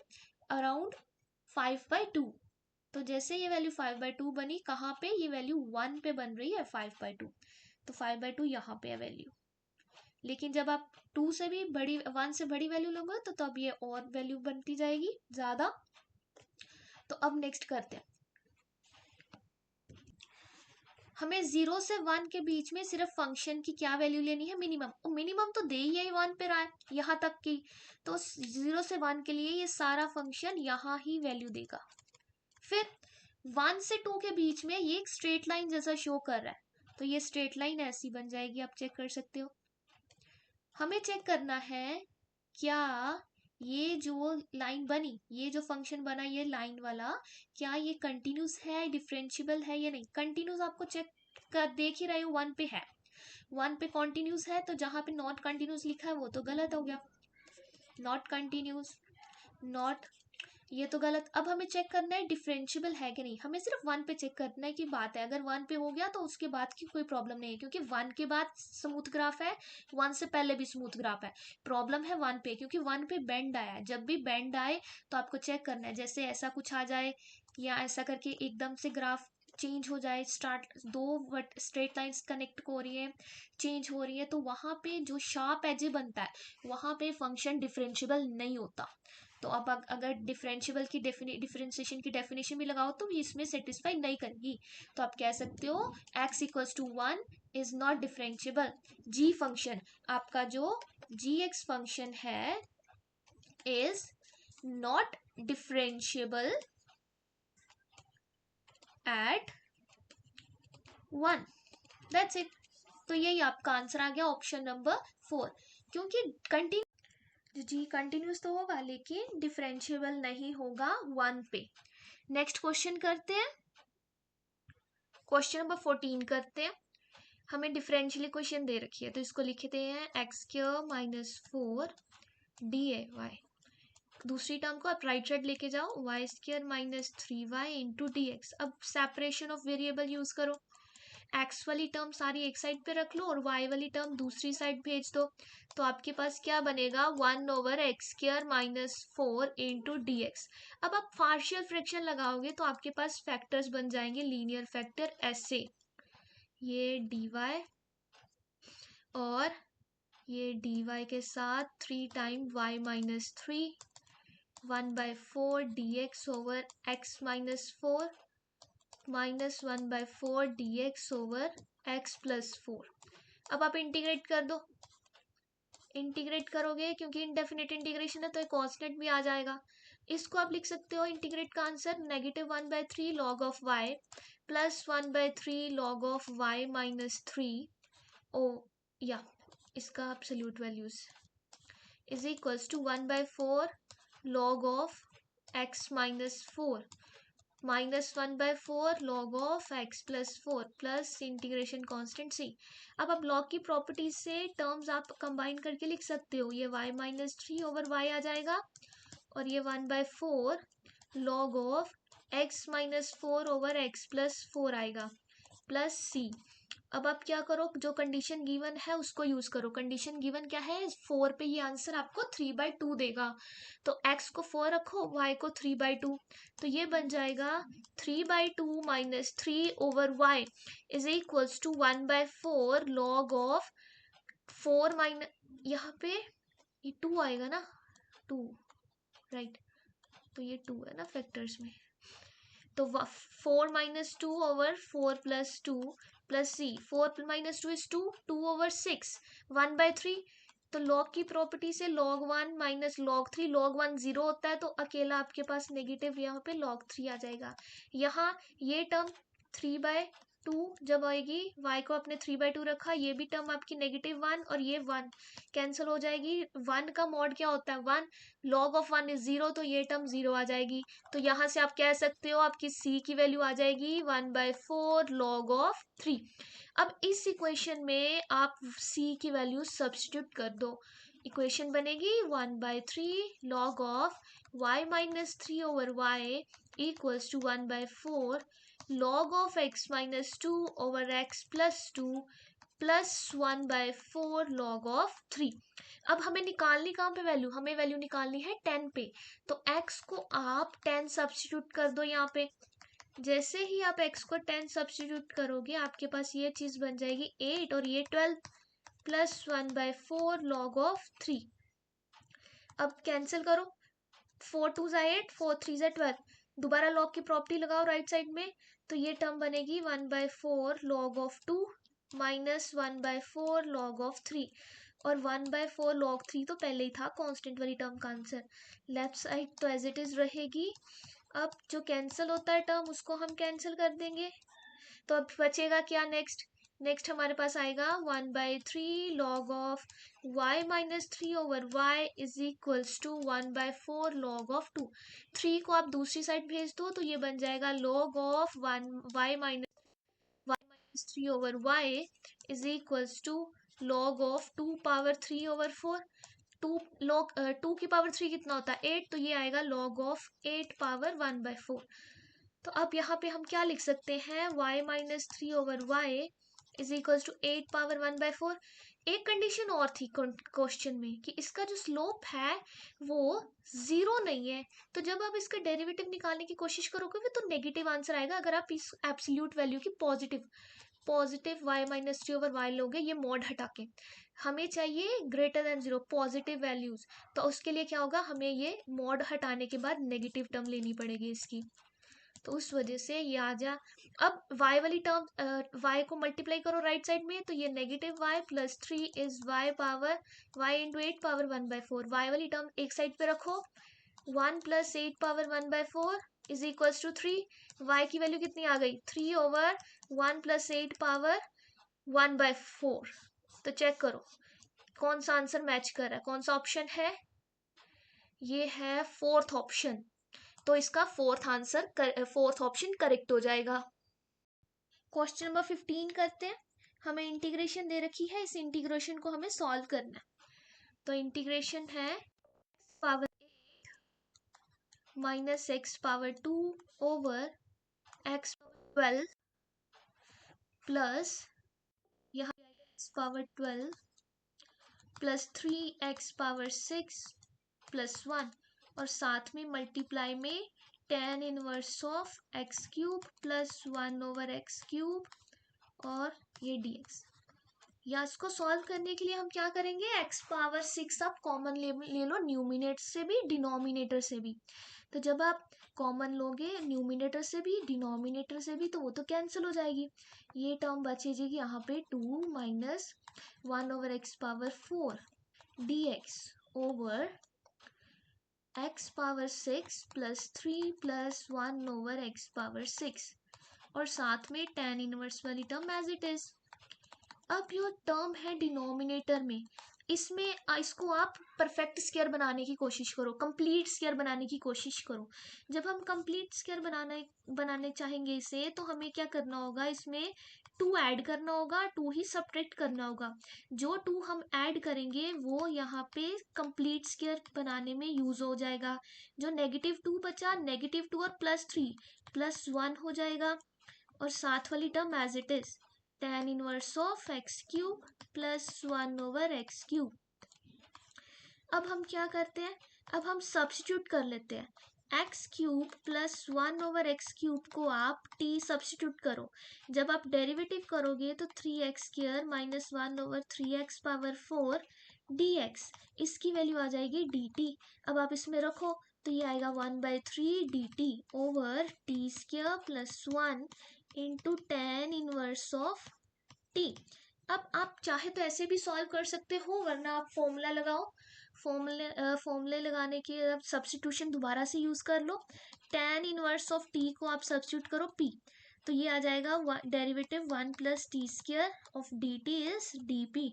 अराउंड 5/2। तो जैसे ये वैल्यू 5/2 बनी, कहाँ पे, ये वैल्यू 1 पे बन रही है 5/2, तो 5/2 यहाँ पे है वैल्यू। लेकिन जब आप 2 से भी बड़ी 1 से बड़ी वैल्यू लोगे तो तब ये और वैल्यू बनती जाएगी ज्यादा। तो अब नेक्स्ट करते हैं, हमें 0 से 1 के बीच में सिर्फ फंक्शन की क्या वैल्यू लेनी है, मिनिमम। और मिनिमम तो दे ही है 1 पे रहा है यहाँ तक की, तो 0 से 1 के लिए ये सारा फंक्शन यहाँ ही वैल्यू देगा। फिर 1 से 2 के बीच में ये एक स्ट्रेट लाइन जैसा शो कर रहा है, तो ये स्ट्रेट लाइन ऐसी बन जाएगी, आप चेक कर सकते हो। हमें चेक करना है क्या ये जो लाइन बनी, ये जो फंक्शन बना ये लाइन वाला, क्या ये कंटिन्यूस है, डिफरेंशियबल है या नहीं। कंटिन्यूस आपको चेक कर देख ही रहे हो 1 पे है, 1 पे कॉन्टिन्यूस है, तो जहां पे नॉट कंटिन्यूस लिखा है वो तो गलत हो गया, नॉट कंटिन्यूस, नॉट, ये तो गलत। अब हमें चेक करना है डिफरेंशियबल है कि नहीं, हमें सिर्फ 1 पे चेक करना है कि बात है, अगर 1 पे हो गया तो उसके बाद की कोई प्रॉब्लम नहीं है, क्योंकि 1 के बाद स्मूथ ग्राफ है, 1 से पहले भी स्मूथ ग्राफ है। प्रॉब्लम है 1 पे, क्योंकि 1 पे बेंड आया है, जब भी बेंड आए तो आपको चेक करना है, जैसे ऐसा कुछ आ जाए या ऐसा करके एकदम से ग्राफ चेंज हो जाए, स्टार्ट दो स्ट्रेट लाइंस कनेक्ट हो रही है, चेंज हो रही है, तो वहां पे जो शार्प एज बनता है वहां पे फंक्शन डिफरेंशियबल नहीं होता। तो अब अगर डिफरेंशियबल की डिफरेंशिएशन की डेफिनेशन भी लगाओ तो इसमें सेटिस्फाई नहीं करेगी, तो आप कह सकते हो x equals to 1 is not differentiable. G function, आपका जो जी एक्स फंक्शन है is not differentiable at 1, that's it. तो यही आपका आंसर आ गया ऑप्शन नंबर 4, क्योंकि जी कंटिन्यूस तो होगा लेकिन डिफरेंशियबल नहीं होगा 1 पे। नेक्स्ट क्वेश्चन करते हैं, क्वेश्चन नंबर 14 करते हैं। हमें डिफरेंशियल इक्वेशन दे रखी है, तो इसको लिखते हैं x² - 4 DAY। दूसरी टर्म को आप राइट साइड लेके जाओ, y² - 3y इंटू dx। अब सेपरेशन ऑफ वेरिएबल यूज करो, एक्स वाली टर्म सारी एक साइड पे रख लो और वाई वाली टर्म दूसरी साइड भेज दो, तो आपके पास क्या बनेगा 1/x² - 4 इंटू dx। अब आप पार्शियल फ्रैक्शन लगाओगे तो आपके पास फैक्टर्स बन जाएंगे, लीनियर फैक्टर ऐसे, ये dy और ये dy के साथ 3 time y - 3, 1/4 dx over x - 4 -1/4 dx over x plus 4। अब आप इंटीग्रेट कर दो, इंटीग्रेट करोगे क्योंकि इनडेफिनेट इंटीग्रेशन है तो एक कांस्टेंट भी आ जाएगा। इसको आप लिख सकते हो इंटीग्रेट का answer -1/3 log of y plus 1/3 log of y minus 3 ओ या इसका absolute values is equals to 1/4 log of x minus 4 -1/4 log of x plus 4 plus integration constant c। अब आप लॉग की प्रॉपर्टीज से टर्म्स आप कंबाइन करके लिख सकते हो, ये y माइनस 3 ओवर y आ जाएगा और ये 1/4 log of x minus 4 over x plus 4 आएगा प्लस c। अब आप क्या करो, जो कंडीशन गिवन है उसको यूज करो। कंडीशन गिवन क्या है, 4 पे ये आंसर आपको 3/2 देगा, तो x को 4 रखो, y को 3/2, तो ये बन जाएगा 3/2 minus 3 over y is equals to 1/4 log of 4 minus, यहाँ पे ये 2 आएगा ना, 2 राइट, तो ये 2 है ना फैक्टर्स में, तो 4 minus 2 over 4 plus 2 plus c, 4 minus 2 is 2, 2 over 6 1/3। तो लॉग की प्रॉपर्टी से log 1 माइनस log 3, log 1 0 होता है तो अकेला आपके पास नेगेटिव यहाँ पे log 3 आ जाएगा। यहाँ ये टर्म 3/2 जब आएगी, y को आपने 3/2 रखा, ये भी टर्म आपकी -1 और ये 1 कैंसिल हो जाएगी। 1 का मॉड क्या होता है 1, log ऑफ 1 इज 0, तो ये टर्म 0 आ जाएगी। तो यहाँ से आप कह सकते हो आपकी c की वैल्यू आ जाएगी 1/4 log ऑफ 3। अब इस इक्वेशन में आप c की वैल्यू सब्स्टिट्यूट कर दो, इक्वेशन बनेगी 1/3 log of y minus 3 over y equals to 1/4 log of x minus 2 over x plus 2 plus 1/4 log of 3। अब हमें निकालनी कहाँ पे वैल्यू, हमें वैल्यू निकालनी है 10 पे, तो x को आप 10 सब्स्टिट्यूट कर दो यहाँ पे। जैसे ही आप x को 10 सब्स्टिट्यूट करोगे आपके पास ये चीज बन जाएगी 8 और ये 12 प्लस 1/4 log ऑफ 3। अब कैंसिल करो, 4 2 8, 4 3 12, दोबारा log की प्रॉपर्टी लगाओ राइट साइड में, तो ये टर्म बनेगी 1/4 log of 2 minus 1/4 log of 3, और 1/4 log 3 तो पहले ही था कांस्टेंट वाली टर्म का आंसर। लेफ्ट साइड तो एज इट इज रहेगी। अब जो कैंसिल होता है टर्म उसको हम कैंसिल कर देंगे, तो अब बचेगा क्या, नेक्स्ट हमारे पास आएगा 1/3 log of y minus 3 over y is equals to 1/4 log of 2। 3 को आप दूसरी साइड भेज दो तो ये बन जाएगा log of 1 y minus 3 over y is equals to log of 2 power 3 over 4। 2 की पावर 3 कितना होता है 8, तो ये आएगा log ऑफ 8 पावर 1/4। तो अब यहाँ पे हम क्या लिख सकते हैं, y minus 3 over y is equal to 8 power 1/4। एक कंडीशन और थी क्वेश्चन में कि इसका जो स्लोप है वो 0 नहीं है, तो जब आप इसका डेरिवेटिव निकालने की कोशिश करोगे तो नेगेटिव आंसर आएगा। अगर आप इस एब्सोल्यूट वैल्यू की positive y minus 3 over y लोगे, ये मॉड हटा के, हमें चाहिए ग्रेटर देन 0 पॉजिटिव वैल्यूज, तो उसके लिए क्या होगा, हमें ये मॉड हटाने के बाद नेगेटिव टर्म लेनी पड़ेगी इसकी, तो उस वजह से ये आ जा। अब y वाली टर्म y को मल्टीप्लाई करो राइट साइड में, तो ये -y plus 3 is y power y into 8 power 1/4। y वाली टर्म एक साइड पे रखो, 1 plus 8 power 1/4 is equals to 3। y की वैल्यू कितनी आ गई 3 ओवर 1 प्लस 8 पावर 1/4। तो चेक करो कौन सा आंसर मैच कर रहा है, कौन सा ऑप्शन है, ये है फोर्थ ऑप्शन, तो इसका फोर्थ ऑप्शन करेक्ट हो जाएगा। क्वेश्चन नंबर 15 करते हैं। हमें इंटीग्रेशन दे रखी है, इस इंटीग्रेशन को हमें सॉल्व करना है। तो इंटीग्रेशन है power 8 minus x power 2 over x power 12 plus यहाँ x power 12 plus 3x power 6 plus 1, और साथ में मल्टीप्लाई में tan inverse of x cube plus 1 over x cube और ये dx। या इसको सॉल्व करने के लिए हम क्या करेंगे, x पावर 6 आप कॉमन ले लो न्यूमिनेटर से भी डिनोमिनेटर से भी, तो जब आप कॉमन लोगे न्यूमिनेटर से भी डिनोमिनेटर से भी तो वो तो कैंसिल हो जाएगी। ये टर्म बचेगी यहाँ पे 2 minus 1/x⁴ dx over x power 6 plus 3 plus 1/x⁴ और साथ में tan इनवर्स वाली टर्म एज इट इज। अब ये टर्म है डिनोमिनेटर में, इसमें इसको आप परफेक्ट स्क्वायर बनाने की कोशिश करो, कंप्लीट स्क्वायर बनाने की कोशिश करो। जब हम कंप्लीट स्क्वायर बनाने चाहेंगे इसे, तो हमें क्या करना होगा, इसमें 2 ऐड करना होगा, 2 ही सब्ट्रैक्ट करना होगा। जो 2 हम ऐड करेंगे वो यहाँ पे कंप्लीट स्क्वायर बनाने में यूज हो जाएगा। जो -2 बचा, -2 और +3 +1 हो जाएगा और साथ वाली term as it is tan inverse of x³ plus 1/x³। अब हम क्या करते हैं, अब हम सब्स्टिट्यूट कर लेते हैं। x³ प्लस 1/x³ को आप t सब्स्टिट्यूट करो। जब आप डेरिवेटिव करोगे तो 3x² माइनस 1/3x⁴ dx, इसकी वैल्यू आ जाएगी dt। अब आप इसमें रखो तो ये आएगा 1/3 dt over t² plus 1 into tan inverse of t। अब आप चाहे तो ऐसे भी सॉल्व कर सकते हो, वरना आप फॉर्मूला लगाओ। फॉर्मूले लगाने के अब सब्स्टिट्यूशन दोबारा से यूज कर लो। tan इनवर्स ऑफ t को आप सब्स्टिट्यूट करो p, तो ये आ जाएगा derivative 1 plus t² of dt is dp।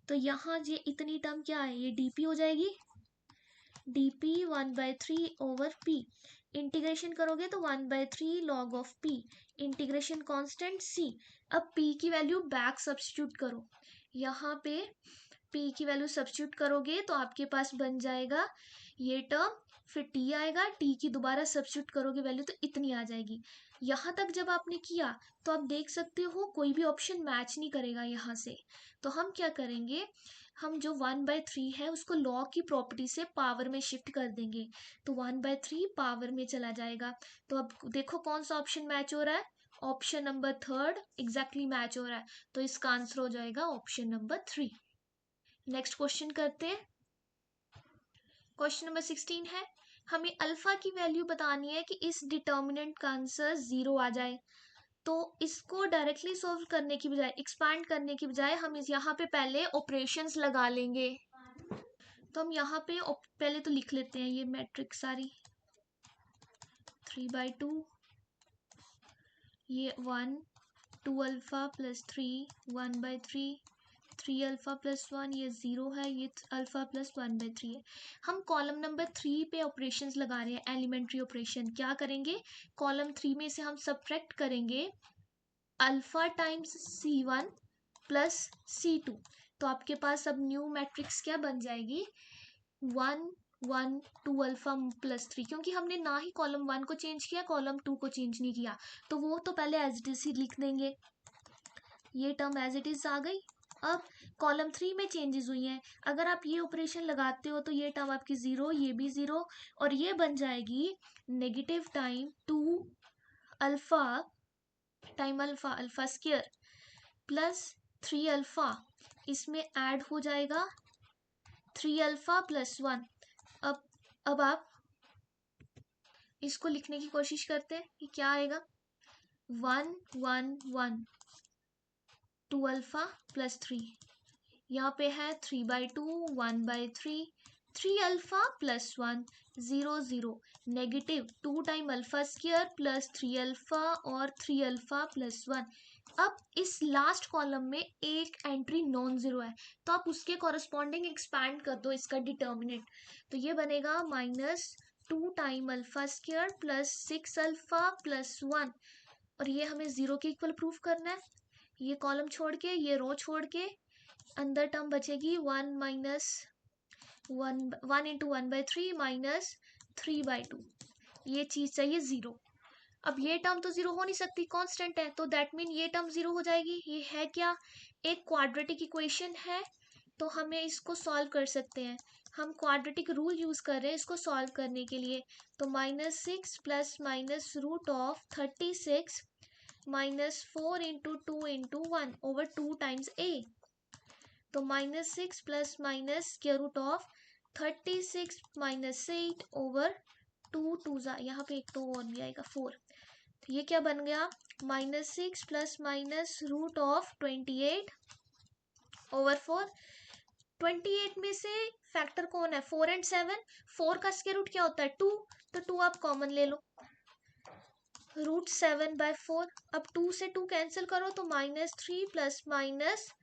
तो यहाँ ये इतनी टर्म क्या है, ये dp हो जाएगी, dp 1/3 ओवर p। इंटीग्रेशन करोगे तो 1/3 log of p, integration constant c। अब p की वैल्यू बैक सब्स्टिट्यूट करो, यहाँ पे p की वैल्यू सब्स्टिट्यूट करोगे तो आपके पास बन जाएगा ये टर्म, फिर t आएगा, t की दोबारा सब्स्टिट्यूट करोगे वैल्यू तो इतनी आ जाएगी। यहाँ तक जब आपने किया तो आप देख सकते हो कोई भी ऑप्शन मैच नहीं करेगा यहाँ से। तो हम क्या करेंगे, हम जो 1/3 है उसको लॉग की प्रॉपर्टी से पावर में शिफ्ट कर देंगे, तो 1/3 पावर में चला जाएगा। तो अब देखो कौन सा ऑप्शन मैच हो रहा है, ऑप्शन नंबर 3 एग्जैक्टली मैच हो रहा है, तो इसका आंसर हो जाएगा ऑप्शन नंबर 3। नेक्स्ट क्वेश्चन करते हैं। क्वेश्चन नंबर 16 है, हमें अल्फा की वैल्यू बतानी है कि इस डिटर्मिनेंट का आंसर 0 आ जाए। तो इसको डायरेक्टली सॉल्व करने की बजाय, एक्सपैंड करने की बजाय हम इस यहाँ पे पहले ऑपरेशंस लगा लेंगे। तो हम यहाँ पे पहले तो लिख लेते हैं ये मैट्रिक्स सारी, 3/2, ये 1 2 अल्फा प्लस 3 1/3 3 अल्फा प्लस 1, ये 0 है, ये अल्फा प्लस 1/3 है। हम कॉलम नंबर 3 पे ऑपरेशंस लगा रहे हैं, एलिमेंट्री ऑपरेशन। क्या करेंगे, कॉलम 3 में से हम सब्ट्रैक्ट करेंगे alpha times c1 plus c2। तो आपके पास अब न्यू मैट्रिक्स क्या बन जाएगी, 1 1 2 अल्फा प्लस 3, क्योंकि हमने ना ही कॉलम 1 को चेंज किया, कॉलम 2 को चेंज नहीं किया, तो वो तो पहले एज इट इज ही लिख देंगे। ये टर्म एज इट इज आ गई। अब कॉलम 3 में चेंजेस हुई हैं, अगर आप ये ऑपरेशन लगाते हो तो ये टर्म आपकी 0, ये भी 0, और ये बन जाएगी negative time 2 alpha time alpha alpha square plus 3 alpha, इसमें ऐड हो जाएगा 3 अल्फा प्लस 1। अब आप इसको लिखने की कोशिश करते हैं कि क्या आएगा, 1 1 1 2 अल्फा प्लस 3, यहाँ पे है 3/2 1/3 3 alpha plus 1 0 0, negative 2 time alpha square plus 3 alpha और 3 अल्फा प्लस 1। अब इस लास्ट कॉलम में एक एंट्री नॉन जीरो है, तो आप उसके कॉरस्पॉन्डिंग एक्सपैंड कर दो इसका डिटर्मिनेंट, तो ये बनेगा -2 time alpha square plus 6 alpha plus 1, और ये हमें 0 के इक्वल प्रूफ करना है। ये कॉलम छोड़ के, ये रो छोड़ के, अंदर टर्म बचेगी 1 माइनस 1 इंटू 1/3 माइनस 3/2, ये चीज चाहिए 0। अब ये टर्म तो 0 हो नहीं सकती, कांस्टेंट है, तो दैट मीन ये टर्म 0 हो जाएगी। ये है क्या, एक क्वाड्रेटिक इक्वेशन है, तो हमें इसको सॉल्व कर सकते हैं। हम क्वाड्रेटिक रूल यूज कर रहे हैं इसको सॉल्व करने के लिए, तो -6 plus minus root of 36 -4 into 2 into 1 over 2 times a, तो -6 plus minus square root of 36 -8 over two ज़ा, यहाँ पे एक तो और भी आएगा 4, तो ये क्या बन गया -6 plus minus root of 28 over 4। 28 में से फैक्टर कौन है 4 एंड 7, 4 का स्क्वायर रूट क्या होता है 2, तो 2 आप कॉमन ले लो, √7/4। अब 2 से 2 कैंसिल करो तो -3 प्लस माइनस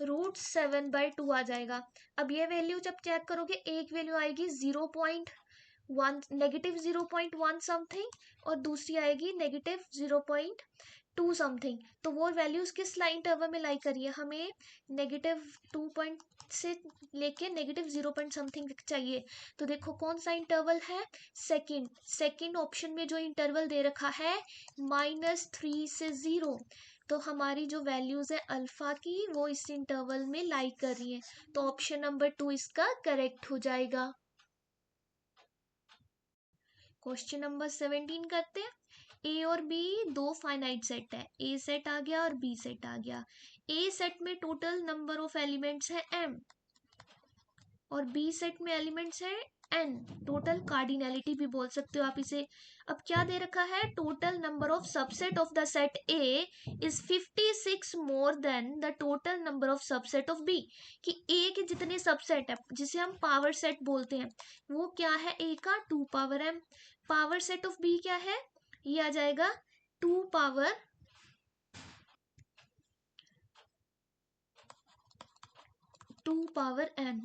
√7/2 आ जाएगा। अब ये वैल्यू जब चेक करोगे एक वैल्यू आएगी 0.1 नेगेटिव 0.1 समथिंग और दूसरी आएगी नेगेटिव 0.2 समथिंग, तो वो वैल्यूज किस लाइन इंटरवल में लाई करिए, हमें -2 से लेके नेगेटिव 0 समथिंग चाहिए। तो देखो कौन सा इंटरवल है, सेकंड ऑप्शन में जो इंटरवल दे रखा है -3 से 0, तो हमारी जो वैल्यूज है अल्फा की वो इस इंटरवल में लाई कर रही है, तो ऑप्शन नंबर 2 इसका करेक्ट हो जाएगा। क्वेश्चन नंबर 17 करते हैं। ए और बी दो फाइनाइट सेट है, ए सेट आ गया और बी सेट आ गया। ए सेट में टोटल नंबर ऑफ एलिमेंट्स है m और बी सेट में एलिमेंट्स है n, टोटल कार्डिनैलिटी भी बोल सकते हो आप इसे। अब क्या दे रखा है, total number of subset of the set A is 56 more than the total number of subset of B, कि A के जितने सबसेट है जिसे हम पावर सेट बोलते हैं वो क्या है A का 2 power m, power set of B क्या है, ये आ जाएगा 2 पावर n।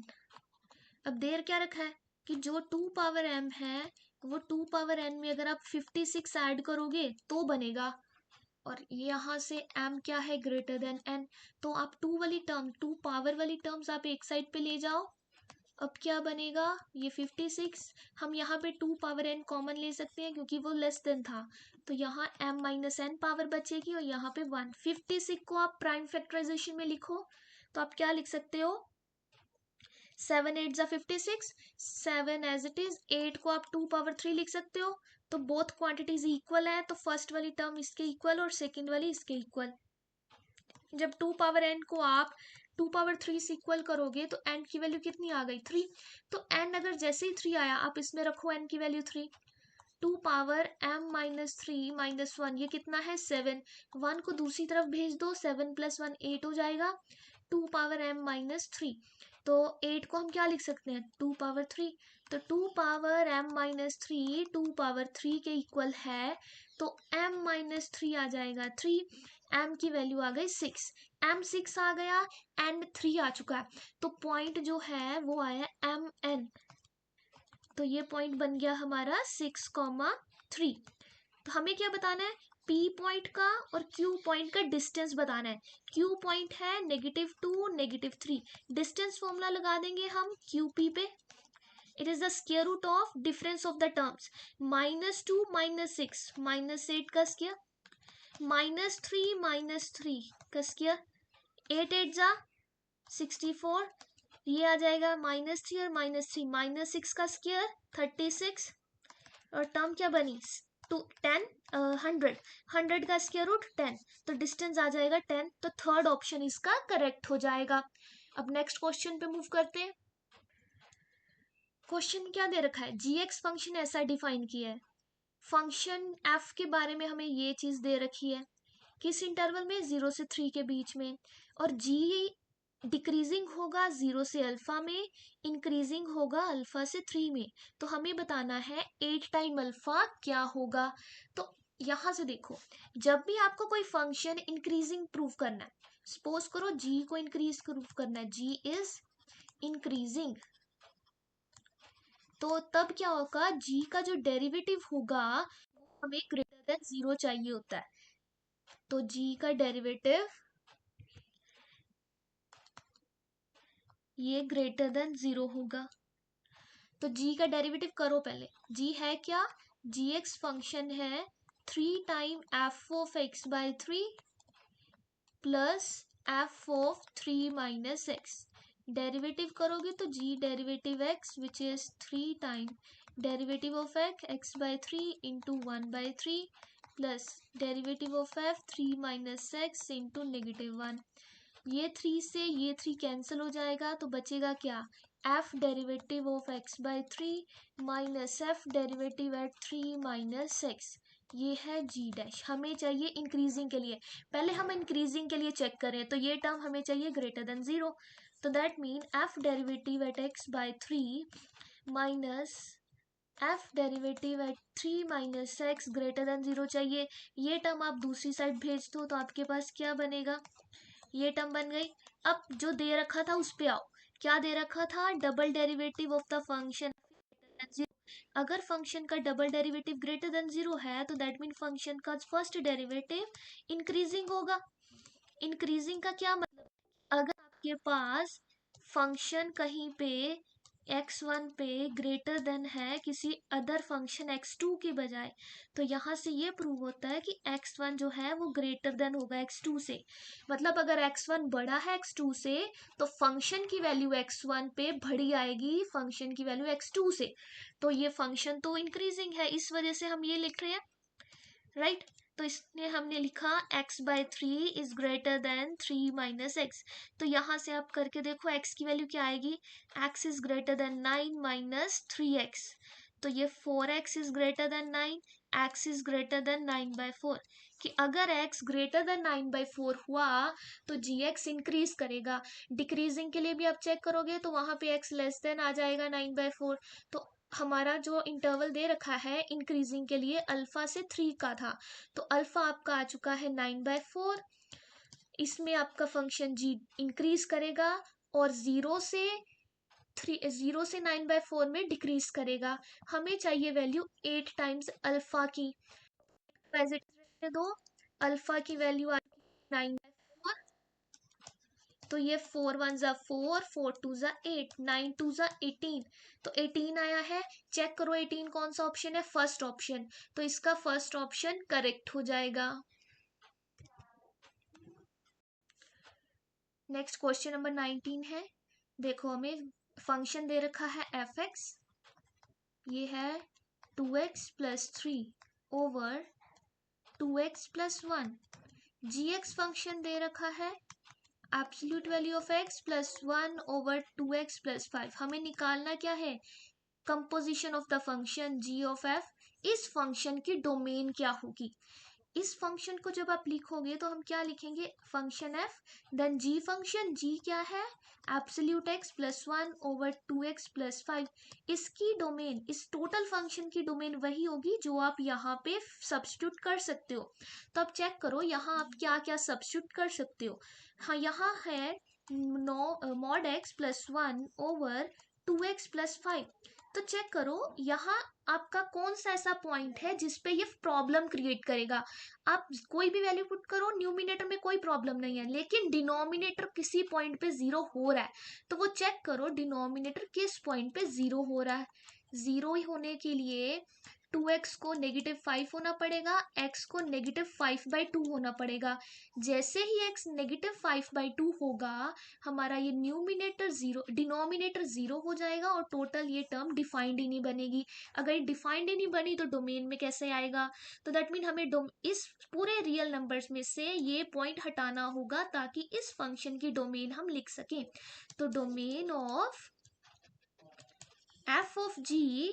अब देर क्या रखा है कि जो 2 पावर m है वो 2 पावर n में अगर आप 56 ऐड करोगे तो बनेगा, और यहाँ से m क्या है ग्रेटर देन n, तो आप 2 वाली टर्म 2 पावर वाली टर्म्स आप एक साइड पे ले जाओ। अब क्या बनेगा, ये 56, हम यहाँ पे 2 पावर n कॉमन ले सकते हैं क्योंकि वो लेस देन था, तो यहाँ m माइनस n पावर बचेगी और यहाँ पे 1। 56 को आप प्राइम फैक्टराइजेशन में लिखो तो आप क्या लिख सकते हो, 7 8 जा 56, 7 एज इट इज, 8 को आप 2 पावर 3 लिख सकते हो, तो बोथ क्वांटिटीज इक्वल है, तो फर्स्ट वाली टर्म इसके इक्वल और सेकंड वाली इसके इक्वल। जब 2 पावर n को आप 2 पावर 3 से इक्वल करोगे तो n की वैल्यू कितनी आ गई 3, तो n अगर जैसे ही 3 आया आप इसमें रखो n की value 3, 2 power m minus 3 minus 1 ये कितना है 7, 1 को दूसरी तरफ भेज दो, 7 + 1 8 हो जाएगा, 2 पावर m माइनस 3, तो 8 को हम क्या लिख सकते हैं 2 पावर 3, तो 2 पावर m माइनस 3 2 पावर 3 के इक्वल है, तो m माइनस 3 आ जाएगा 3, m की वैल्यू आ गई 6, m 6 आ गया एंड 3 आ चुका है, तो पॉइंट जो है वो आया mn, तो ये पॉइंट बन गया हमारा 6,3। तो हमें क्या बताना है, P पॉइंट का और Q पॉइंट का डिस्टेंस बताना है। Q पॉइंट है -2 -3, डिस्टेंस फॉर्मूला लगा देंगे हम QP पे, it is the square root of difference of the terms, -2 -6 -8 का स्क्वायर, -3 का स्क्वायर, 8 8 जा 64, ये आ जाएगा -3 और -3 -6 का स्क्वायर 36, और टर्म क्या बनी 10 100 का स्क्वायर रूट 10, तो डिस्टेंस आ जाएगा 10, तो थर्ड ऑप्शन इसका करेक्ट हो जाएगा। अब नेक्स्ट क्वेश्चन पे मूव करते हैं। क्वेश्चन क्या दे रखा है, gx फंक्शन ऐसा डिफाइन किया है, फंक्शन f के बारे में हमें ये चीज दे रखी है, किस इंटरवल में 0 से 3 के बीच में, और g डिक्रीजिंग होगा 0 से अल्फा में, इंक्रीजिंग होगा अल्फा से 3 में, तो हमें बताना है 8 टाइम अल्फा क्या होगा। तो यहां से देखो, जब भी आपको कोई फंक्शन इंक्रीजिंग प्रूव करना है, सपोज करो g को इंक्रीज प्रूव करना है, g इज इंक्रीजिंग, तो तब क्या होगा, g का जो डेरिवेटिव होगा हमें ग्रेटर देन 0 चाहिए होता है, तो g का डेरिवेटिव ये ग्रेटर देन 0 होगा, तो g का डेरिवेटिव करो पहले, g है क्या, gx फंक्शन है 3 time f of x/3 plus f of 3 minus x, derivative करोगे तो g derivative x which is 3 time derivative of x/3 into 1/3 plus derivative of f 3 minus x into -1, ये 3 से ये 3 कैंसिल हो जाएगा, तो बचेगा क्या, F derivative of x by 3 minus F derivative eight 3 minus x, ये है जी डैश। हमें चाहिए इंक्रीजिंग के लिए, पहले हम इंक्रीजिंग के लिए चेक करें, तो ये टर्म हमें चाहिए ग्रेटर देन 0, तो that mean F derivative eight x by 3 minus F derivative eight 3 minus x greater than 0 चाहिए। ये टर्म आप दूसरी साइड भेज दो तो आपके पास क्या बनेगा, ये टर्म बन गई। अब जो दे रखा था उस पे आओ, क्या दे रखा था, double derivative of the function, अगर फंक्शन का डबल डेरिवेटिव ग्रेटर देन 0 है तो दैट मीन फंक्शन का फर्स्ट डेरिवेटिव इंक्रीजिंग होगा। इंक्रीजिंग का क्या मतलब, अगर आपके पास फंक्शन कहीं पे x1 पे ग्रेटर देन है किसी अदर फंक्शन x2 की बजाय, तो यहाँ से ये प्रूव होता है कि x1 जो है वो ग्रेटर देन होगा x2 से। मतलब अगर x1 बड़ा है x2 से तो फंक्शन की वैल्यू x1 पे बड़ी आएगी फंक्शन की वैल्यू x2 से, तो ये फंक्शन तो इंक्रीजिंग है, इस वजह से हम ये लिख रहे हैं, राइट। तो इसने हमने लिखा x by 3 is greater than 3 minus x, तो यहाँ से आप करके देखो x की वैल्यू क्या आएगी, x is greater than 9 minus 3x, तो ये 4x is greater than 9, x is greater than 9 by 4, कि अगर x ग्रेटर देन 9 बाई 4 हुआ तो gx इंक्रीज करेगा। डिक्रीजिंग के लिए भी आप चेक करोगे तो वहां पे x लेस देन आ जाएगा 9 बाई 4, तो हमारा जो इंटरवल दे रखा है इंक्रीजिंग के लिए अल्फा से 3 का था, तो अल्फा आपका आ चुका है 9 बाई 4, इसमें आपका फंक्शन जी इंक्रीज करेगा और 0 से 9 बाई 4 में डिक्रीज करेगा। हमें चाहिए वैल्यू 8 टाइम्स अल्फा की, दो अल्फा की वैल्यू आ 9 बाई 4, तो ये 4 1 जा 4, 4 2 जा 8, 9 2 जा 18, तो 18 आया है। चेक करो 18 कौन सा ऑप्शन है, फर्स्ट ऑप्शन, तो इसका फर्स्ट ऑप्शन करेक्ट हो जाएगा। नेक्स्ट क्वेश्चन नंबर 19 है, देखो हमें फंक्शन दे रखा है एफ एक्स, ये है 2x plus 3 over 2x plus 1, जी एक्स फंक्शन दे रखा है absolute value of x plus 1 over 2x plus 5, हमें निकालना क्या है, composition of the function g of f, इस फंक्शन की डोमेन क्या होगी। इस फंक्शन को जब आप लिखोगे तो हम क्या लिखेंगे, function f then g function, g क्या है absolute x plus 1 over 2x plus 5, इसकी डोमेन, इस टोटल फंक्शन की डोमेन वही होगी जो आप यहाँ पे सब्स्टिट्यूट कर सकते हो। तो आप चेक करो यहाँ आप क्या क्या सब्स्टिट्यूट कर सकते हो। हाँ यहाँ है mod x plus 1 over 2x plus 5, तो चेक करो यहाँ आपका कौन सा ऐसा पॉइंट है जिसपे ये प्रॉब्लम क्रिएट करेगा। आप कोई भी वैल्यू पुट करो, न्यूमिनेटर में कोई प्रॉब्लम नहीं है, लेकिन डिनोमिनेटर किसी पॉइंट पे 0 हो रहा है, तो वो चेक करो डिनोमिनेटर किस पॉइंट पे 0 हो रहा है। 0 होने के लिए 2x को -5 होना पड़ेगा, x को -5/2 होना पड़ेगा। जैसे ही x -5/2 होगा हमारा ये न्यूमिनेटर 0, डिनोमिनेटर 0 हो जाएगा और टोटल ये टर्म डिफाइंड ही नहीं बनेगी। अगर ये डिफाइंड ही नहीं बनी तो डोमेन में कैसे आएगा, तो दैट मीन हमें इस पूरे रियल नंबर्स में से ये पॉइंट हटाना होगा ताकि इस फंक्शन की डोमेन हम लिख सकें। तो domain of f of g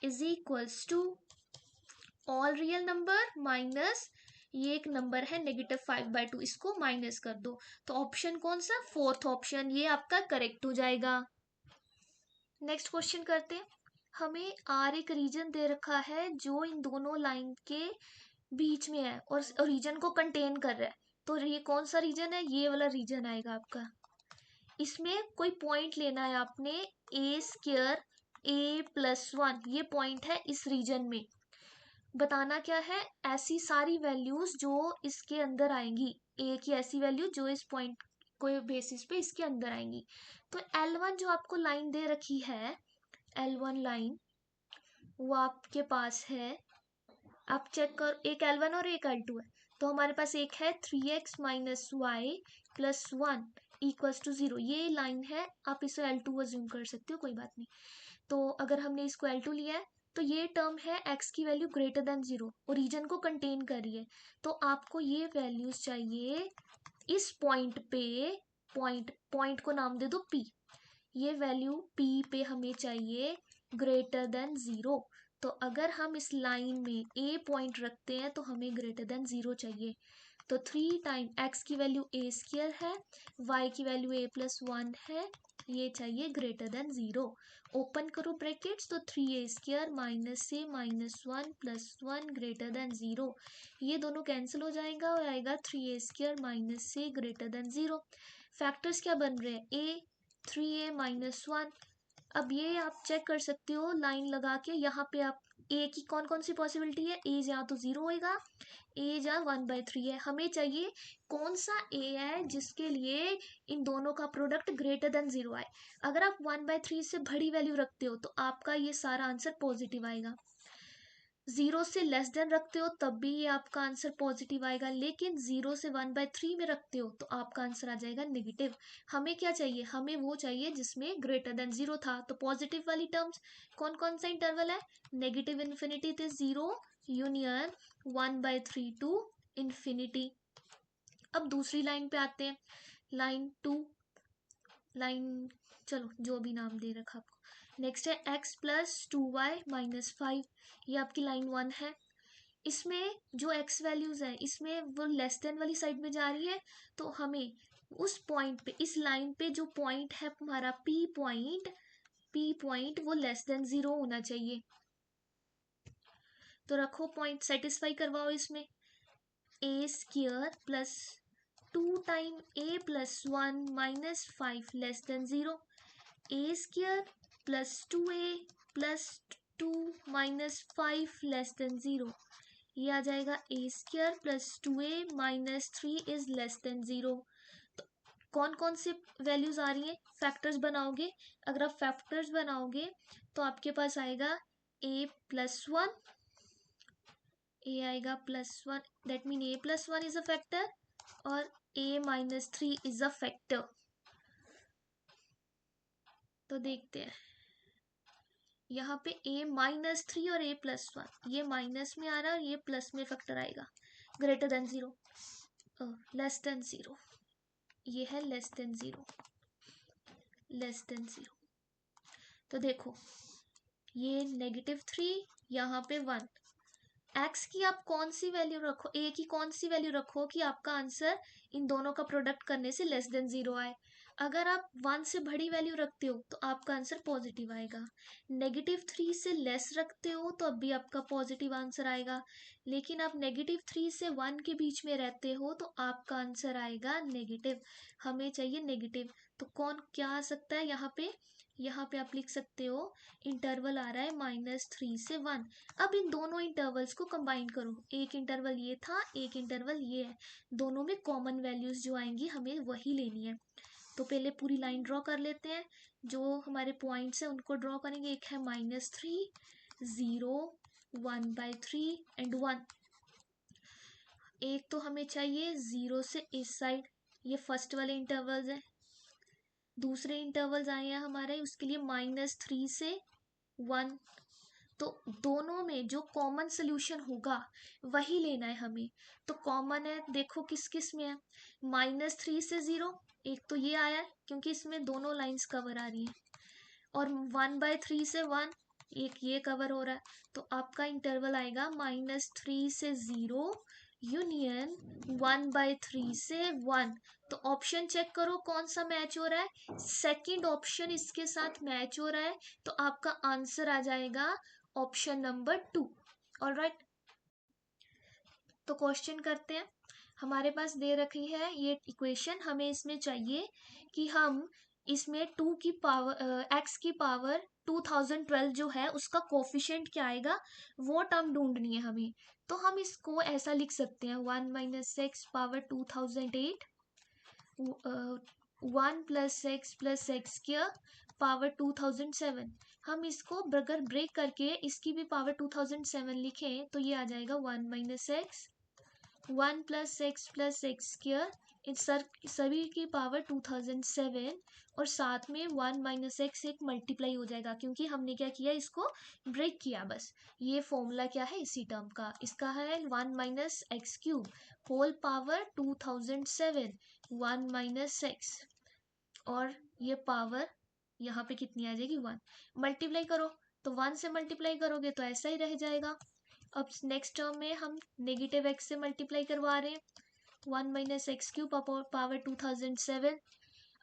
is equals to all real number minus ये एक नंबर है -5/2, इसको माइनस कर दो, तो ऑप्शन कौन सा, फोर्थ ऑप्शन, ये आपका करेक्ट हो जाएगा। नेक्स्ट क्वेश्चन करते हैं, हमें आर एक रीजन दे रखा है जो इन दोनों लाइन के बीच में है और रीजन को कंटेन कर रहा है, तो ये कौन सा रीजन है, ये वाला रीजन आएगा आपका। इसमें कोई पॉइंट लेना है आपने, a² a+1, ये पॉइंट है इस रीजन में। बताना क्या है, ऐसी सारी वैल्यूज जो इसके अंदर आएंगी, a की ऐसी वैल्यू जो इस पॉइंट को बेसिस पे इसके अंदर आएंगी। तो L1 जो आपको लाइन दे रखी है, L1 लाइन वो आपके पास है, आप चेक कर, एक L1 और एक L2 है, तो हमारे पास एक है 3x minus y plus 1 equals to 0, ये लाइन है, आप इसे L2 अज्यूम कर सकते हो, कोई बात नहीं। तो अगर हमने इसको L2 लिया है तो ये टर्म है x की वैल्यू ग्रेटर देन 0 और रीजन को कंटेन कर रही है, तो आपको ये वैल्यूज चाहिए इस पॉइंट पे पॉइंट को नाम दे दो p, ये वैल्यू p पे हमें चाहिए ग्रेटर देन 0। तो अगर हम इस लाइन में a पॉइंट रखते हैं तो हमें ग्रेटर देन 0 चाहिए। तो 3 टाइम x की वैल्यू a स्क्वायर है, y की वैल्यू a प्लस 1 है, ये चाहिए ग्रेटर देन 0। ओपन करो ब्रैकेट्स, तो 3a square minus a minus 1 plus 1 greater than 0, ये दोनों कैंसिल हो जाएगा और आएगा 3a square minus a greater than 0। Factors क्या बन रहे हैं, a 3a माइनस 1। अब ये आप चेक कर सकते हो लाइन लगा के, यहाँ पे आप a की कौन कौन सी पॉसिबिलिटी है, a या तो 0 होएगा, a या 1/3 है। हमें चाहिए कौन सा a है जिसके लिए इन दोनों का प्रोडक्ट ग्रेटर देन 0 आए। अगर आप 1/3 से बड़ी वैल्यू रखते हो तो आपका ये सारा आंसर पॉजिटिव आएगा, 0 से लेस देन रखते हो तब भी ये आपका आंसर पॉजिटिव आएगा, लेकिन 0 से 1/3 में रखते हो तो आपका आंसर आ जाएगा नेगेटिव। हमें क्या चाहिए, हमें वो चाहिए जिसमें ग्रेटर देन 0 था। तो पॉजिटिव वाली टर्म्स कौन कौन सा इंटरवल है, नेगेटिव इन्फिनिटी से 0 यूनियन 1/3 टू इन्फिनिटी। अब दूसरी लाइन पे आते हैं, लाइन 2, लाइन चलो जो भी नाम दे रखा आपको। नेक्स्ट है x प्लस 2y माइनस 5, ये आपकी लाइन 1 है। इसमें जो x वैल्यूज है इसमें वो लेस देन वाली साइड में जा रही है, तो हमें उस पॉइंट पे, इस लाइन पे जो पॉइंट है हमारा p पॉइंट वो लेस देन 0 होना चाहिए। तो रखो पॉइंट, सेटिस्फाई करवाओ इसमें, a square plus 2 time a plus 1 minus 5 less than 0, a square plus 2a plus 2 minus 5 less than 0, ये आ जाएगा a square plus 2a minus 3 is less than 0। तो कौन कौन से वैल्यूज आ रही हैं, फैक्टर्स बनाओगे, अगर आप फैक्टर्स बनाओगे तो आपके पास आएगा a प्लस 1, a आएगा plus 1, that mean a plus 1 is a factor और a minus 3 is a factor. तो देखते हैं यहाँ पे a माइनस 3 और a प्लस 1, ये माइनस में आ रहा है और ये प्लस में फैक्टर आएगा, ग्रेटर देन 0, लेस देन 0, ये है लेस देन 0, लेस देन 0। तो देखो ये -3, यहाँ पे 1, x की आप कौन सी वैल्यू रखो, a की कौन सी वैल्यू रखो कि आपका आंसर इन दोनों का प्रोडक्ट करने से लेस देन 0 आए। अगर आप 1 से बड़ी वैल्यू रखते हो तो आपका आंसर पॉजिटिव आएगा, -3 से लेस रखते हो तो अब भी आपका पॉजिटिव आंसर आएगा, लेकिन आप -3 से 1 के बीच में रहते हो तो आपका आंसर आएगा नेगेटिव। हमें चाहिए नेगेटिव, तो कौन क्या आ सकता है यहाँ पे आप लिख सकते हो इंटरवल आ रहा है -3 से 1। अब इन दोनों इंटरवल्स को कंबाइन करो, एक इंटरवल ये था, एक इंटरवल ये है, दोनों में कॉमन वैल्यूज जो आएंगी हमें वही लेनी है। तो पहले पूरी लाइन ड्रॉ कर लेते हैं, जो हमारे पॉइंट्स हैं उनको ड्रॉ करेंगे। एक है -3, 0, 1/3 एंड 1। एक तो हमें चाहिए 0 से इस साइड, ये फर्स्ट वाले इंटरवल्स हैं। दूसरे इंटरवल्स आए हैं हमारे, उसके लिए -3 से 1। तो दोनों में जो कॉमन सोल्यूशन होगा वही लेना है हमें। तो कॉमन है, देखो किस किस में है, -3 से 0, एक तो ये आया है क्योंकि इसमें दोनों लाइंस कवर आ रही हैं, और 1/3 से 1, एक ये कवर हो रहा है। तो आपका इंटरवल आएगा -3 से 0 यूनियन 1/3 से 1। तो ऑप्शन चेक करो कौन सा मैच हो रहा है, सेकंड ऑप्शन इसके साथ मैच हो रहा है, तो आपका आंसर आ जाएगा ऑप्शन नंबर 2। ऑलराइट, तो क्वेश्चन करते हैं। हमारे पास दे रखी है ये इक्वेशन, हमें इसमें चाहिए कि हम इसमें 2 की पावर x की पावर 2012 जो है उसका कोफिशिएंट क्या आएगा वो टर्म ढूंढनी है हमें। तो हम इसको ऐसा लिख सकते हैं 1 - x power 2008, 1 + x + x square power 2007। हम इसको अगर ब्रेक करके इसकी भी पावर 2007 लिखें तो ये आ जाएगा 1 - x, 1 + x + x स्क्वायर, इन सभी की पावर 2007, और साथ में 1 - x एक मल्टीप्लाई हो जाएगा क्योंकि हमने क्या किया, इसको ब्रेक किया बस। ये फॉर्मूला क्या है इसी टर्म का, इसका है 1 - x³ होल पावर 2007, 1 - x। और ये पावर यहाँ पे कितनी आ जाएगी 1। मल्टीप्लाई करो तो 1 से मल्टीप्लाई करोगे तो ऐसा ही रह जाएगा। अब नेक्स्ट टर्म में हम नेगेटिव x से मल्टीप्लाई करवा रहे हैं, 1 माइनस एक्स क्यूब पावर 2007।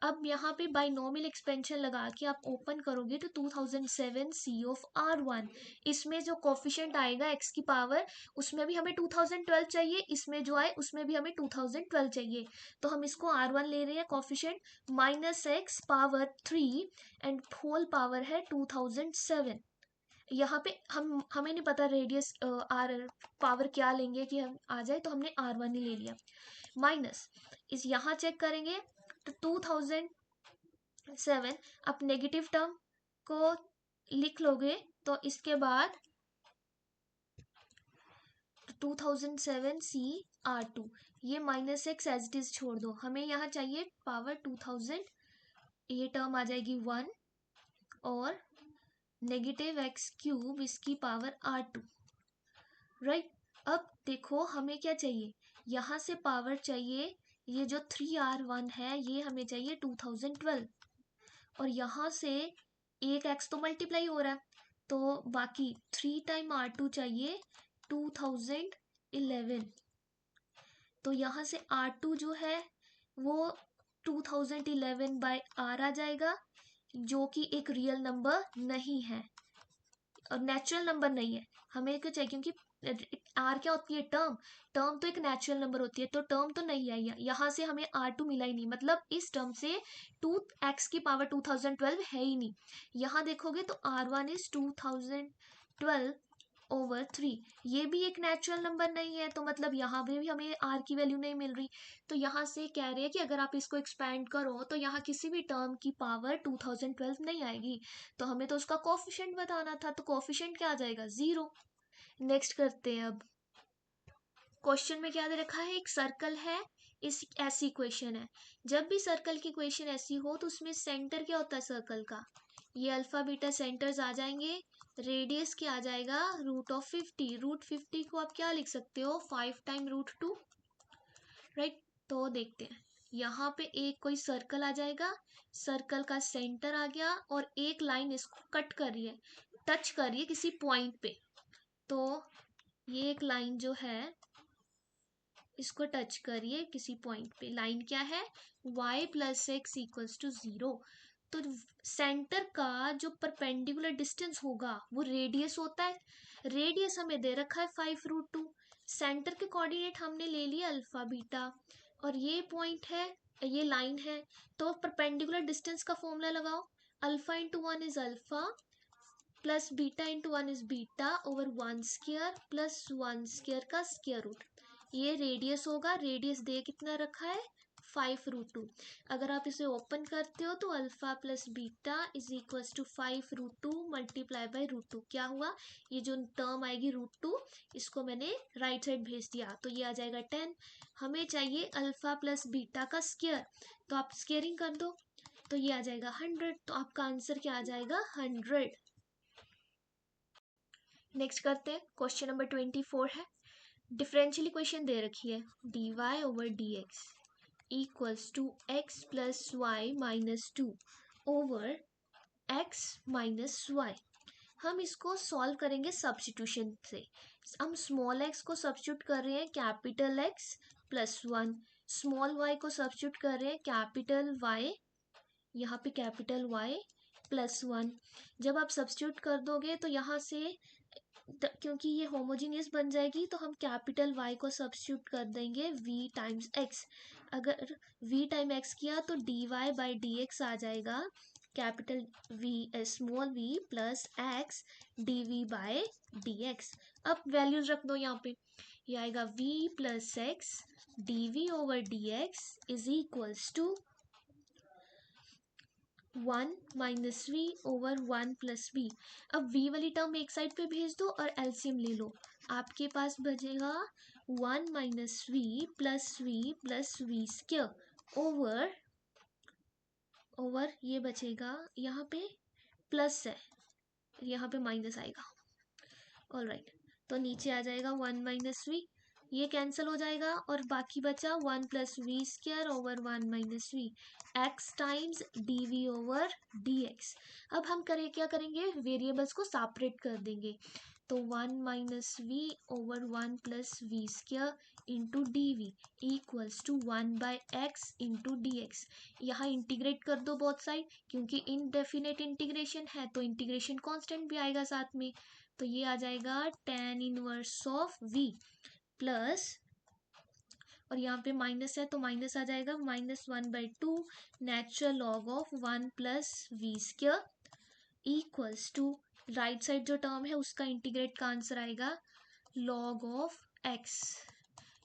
अब यहाँ पे बाइनोमियल एक्सपेंशन लगा के आप ओपन करोगे तो 2007 C ऑफ R1, इसमें जो कोफिशिएंट आएगा x की पावर उसमें भी हमें 2012 चाहिए, इसमें जो आए उसमें भी हमें 2012 चाहिए। तो हम इसको R1 ले रहे हैं coefficient, minus x power 3 and whole power है 2007। यहाँ पे हमें नहीं पता रेडियस आर पावर क्या लेंगे कि हम आ जाए, तो हमने R1 ही ले लिया। माइनस इस यहाँ चेक करेंगे तो 2007 आप नेगेटिव टर्म को लिख लोगे तो इसके बाद 2007 CR2, ये minus x as it is छोड़ दो, हमें यहाँ चाहिए पावर 2000, ये टर्म आ जाएगी 1 और नेगेटिव एक्स क्यूब इसकी पावर R2, राइट। अब देखो हमें क्या चाहिए, यहाँ से पावर चाहिए, ये जो 3R1 है ये हमें चाहिए 2012, और यहाँ से एक x तो मल्टीप्लाई हो रहा है तो बाकी 3 टाइम R2 चाहिए 2011। तो यहाँ से R2 जो है वो 2011 बाय R आ जाएगा, जो कि एक रियल नंबर नहीं है और नेचुरल नंबर नहीं है। हमें क्यों चाहिए, क्योंकि आर क्या होती है, टर्म। टर्म तो एक नेचुरल नंबर होती है, तो टर्म तो नहीं आई है, यहाँ से हमें R2 मिला ही नहीं, मतलब इस टर्म से 2x की पावर 2012 है ही नहीं। यहाँ देखोगे तो R1 इज 2012 ओवर 3, ये भी एक नेचुरल नंबर नहीं है, तो मतलब यहाँ पे भी हमें R की वैल्यू नहीं मिल रही। तो यहाँ से कह रहे हैं कि अगर आप इसको एक्सपैंड करो तो यहाँ किसी भी टर्म की पावर 2012 नहीं आएगी, तो हमें तो उसका कोफिशिएंट बताना था, तो कोफिशिएंट क्या आ जाएगा 0। नेक्स्ट करते हैं। अब क्वेश्चन में क्या दे रखा है, एक सर्कल है, इस ऐसी इक्वेशन है, जब भी सर्कल की इक्वेशन ऐसी हो तो उसमें सेंटर क्या होता है सर्कल का, ये अल्फा बीटा सेंटर्स आ जाएंगे, रेडियस क्या आ जाएगा √50। √50 को आप क्या लिख सकते हो 5 टाइम √2, राइट। तो देखते हैं, यहाँ पे एक कोई सर्कल आ जाएगा, सर्कल का सेंटर आ गया और एक लाइन इसको कट कर रही है, टच कर रही है किसी पॉइंट पे, तो ये एक लाइन जो है इसको टच करिए किसी पॉइंट पे, लाइन क्या है y plus x equals to 0। तो सेंटर का जो परपेंडिकुलर डिस्टेंस होगा वो रेडियस होता है, रेडियस हमें दे रखा है 5√2, सेंटर के कोऑर्डिनेट हमने ले लिया अल्फा बीटा, और ये पॉइंट है, ये लाइन है, तो परपेंडिकुलर डिस्टेंस का फॉर्मूला लगाओ, alpha into 1 is alpha plus beta into 1 is beta over 1 square plus 1 square का स्क्वायर रूट, ये रेडियस होगा, रेडियस दे कितना रखा है 5√2। अगर आप इसे ओपन करते हो तो alpha plus beta is equals to 5√2 multiply by √2, क्या हुआ, ये जो टर्म आएगी √2 इसको मैंने राइट साइड भेज दिया, तो ये आ जाएगा 10। हमें चाहिए अल्फा प्लस बीटा का स्क्वायर, तो आप स्क्वायरिंग कर दो तो ये आ जाएगा 100, तो आपका आंसर क्या आ जाएगा 100। नेक्स्ट करते हैं, क्वेश्चन नंबर 24 है, डिफरेंशियल इक्वेशन दे रखी है dy over dx equals to x plus y minus 2 over x minus y. हम इसको सॉल्व करेंगे सब्स्टिट्यूशन से, हम स्मॉल x को सब्स्टिट्यूट कर रहे हैं capital x plus 1, small y को सब्स्टिट्यूट कर रहे हैं कैपिटल y, यहाँ पे कैपिटल y प्लस 1। जब आप सब्स्टिट्यूट कर दोगे तो यहाँ से क्योंकि ये होमोजीनियस बन जाएगी तो हम कैपिटल y को सब्स्टिट्यूट कर देंगे v टाइम्स x, अगर v टाइम x किया तो dy बाई dx आ जाएगा capital v small v plus x dv by dx। अब वैल्यूज रख दो यहाँ पे, ये आएगा v plus x dv over dx is equals to 1 minus v over 1 plus v. अब v वाली टर्म एक साइड पे भेज दो और एलसीएम ले लो, आपके पास बचेगा 1 minus v plus v square over ये बचेगा, यहाँ पे प्लस है यहाँ पे माइनस आएगा, ऑलराइट। तो नीचे आ जाएगा 1 माइनस वी, ये कैंसिल हो जाएगा और बाकी बचा 1 plus v square over 1 minus v, x times d v over d x. अब हम क्या करेंगे, वेरिएबल्स को सेपरेट कर देंगे। तो 1 minus v over 1 plus v square into d v equals to 1 by x into d x. यहाँ integrate कर दो बोथ साइड, क्योंकि इनडेफिनेट इंटीग्रेशन है तो इंटीग्रेशन कांस्टेंट भी आएगा साथ में। तो ये आ जाएगा tan inverse of v plus, और यहाँ पे माइनस है तो माइनस आ जाएगा, -1/2 natural log of 1 plus v square equals to, right side जो टर्म है उसका इंटीग्रेट का आंसर आएगा log of x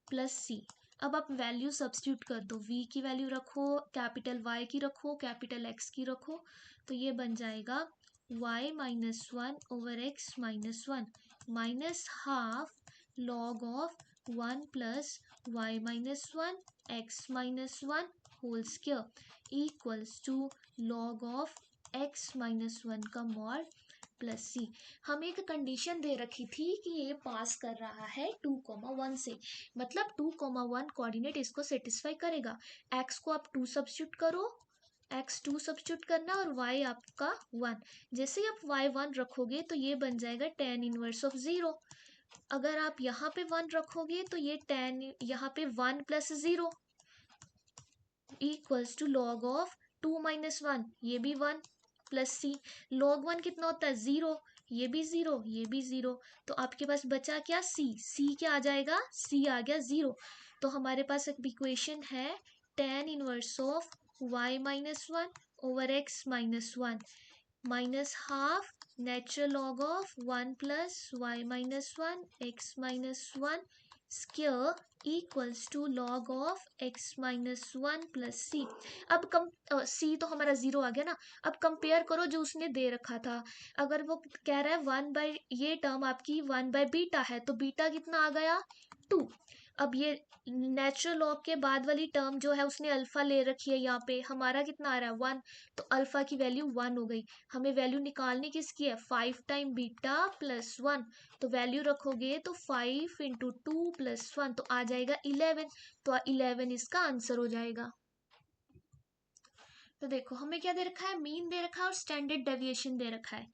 plus c. अब आप वैल्यू सब्स्टिट्यूट कर दो, v की वैल्यू रखो, कैपिटल Y की रखो, कैपिटल X की रखो, तो ये बन जाएगा y minus 1 over x minus 1 minus half log of 1 plus y minus 1 x minus 1 whole square equals to log of x minus 1 का मॉड प्लस सी। हमें एक कंडीशन दे रखी थी कि ये पास कर रहा है 2,1 से, मतलब 2,1 कोऑर्डिनेट इसको सेटिस्फाई करेगा। x को आप 2 सब्स्टिट्यूट करो, x 2 सब्स्टिट्यूट करना और y आपका 1। जैसे ही आप y 1 रखोगे तो ये बन जाएगा tan इनवर्स ऑफ 0। अगर आप यहाँ पे 1 रखोगे तो ये tan, यहाँ पे 1 plus 0 equals to log of 2 minus 1, ये भी 1 प्लस सी। लॉग 1 कितना होता है 0, ये भी 0, ये भी 0, तो आपके पास बचा क्या c क्या आ जाएगा, c आ गया 0। तो हमारे पास एक इक्वेशन है tan inverse of y minus 1 over x minus 1 minus half natural log of 1 plus y minus 1 x minus 1 square equals to log of x minus 1 plus c. अब सी तो हमारा 0 आ गया ना। अब कंपेयर करो जो उसने दे रखा था, अगर वो कह रहा है 1 बाय, ये टर्म आपकी 1 बाय बीटा है तो बीटा कितना आ गया 2। अब ये नेचुरल लॉग के बाद वाली टर्म जो है उसने अल्फा ले रखी है, यहाँ पे हमारा कितना आ रहा है 1, तो अल्फा की वैल्यू 1 हो गई। हमें वैल्यू निकालनी किसकी है 5 टाइम बीटा प्लस 1, तो वैल्यू रखोगे तो 5 इंटू 2 प्लस 1 तो आ जाएगा 11, तो 11 इसका आंसर हो जाएगा। तो देखो हमें क्या दे रखा है, मीन दे रखा है और स्टैंडर्ड डेविएशन दे रखा है।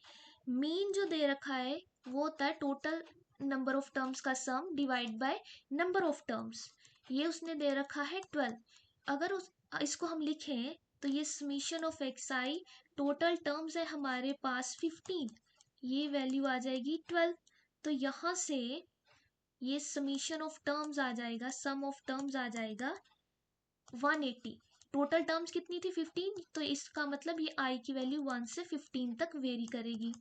मीन जो दे रखा है वो होता है टोटल नंबर ऑफ टर्म्स का sum divide by number of terms, ये उसने दे रखा है 12। अगर इसको हम लिखें तो ये summation of x I, total terms है हमारे पास 15, ये वैल्यू आ जाएगी 12। तो यहाँ से ये समीशन ऑफ टर्म्स आ जाएगा, सम ऑफ टर्म्स आ जाएगा 180। टोटल टर्म्स कितनी थी 15, तो इसका मतलब ये आई की वैल्यू 1 से 15 तक वेरी करेगी।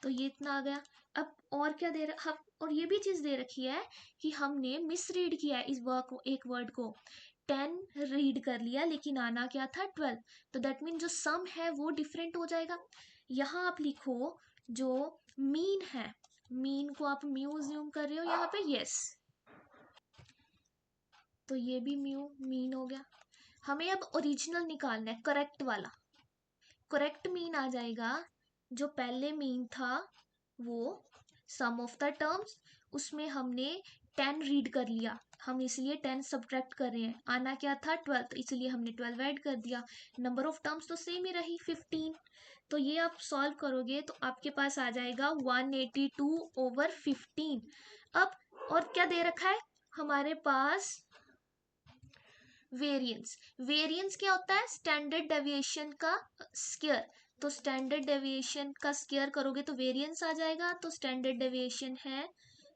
तो ये इतना आ गया। अब और क्या दे रहा, और ये भी चीज दे रखी है कि हमने मिस रीड किया है इस एक वर्ड को, 10 रीड कर लिया लेकिन आना क्या था 12, तो दैट मीन जो सम है वो डिफरेंट हो जाएगा। यहाँ आप लिखो जो मीन है, मीन को आप म्यू ज्यूम कर रहे हो यहाँ पे, यस, तो ये भी म्यू मीन हो गया। हमें अब ओरिजिनल निकालना है, करेक्ट वाला। करेक्ट मीन आ जाएगा, जो पहले मीन था वो सम ऑफ द टर्म्स, उसमें हमने 10 रीड कर लिया, हम इसलिए 10 सब्ट्रैक्ट कर रहे हैं, आना क्या था 12, तो इसलिए हमने 12 ऐड कर दिया। नंबर ऑफ टर्म्स तो सेम ही रही 15, तो ये आप सॉल्व करोगे तो आपके पास आ जाएगा 182 ओवर 15। अब और क्या दे रखा है हमारे पास, वेरिएंस। वेरिएंस क्या होता है, स्टैंडर्ड डेविएशन का स्क्वायर, तो स्टैंडर्ड डेविएशन का स्क्वायर करोगे तो वेरिएंस आ जाएगा। तो स्टैंडर्ड डेविएशन है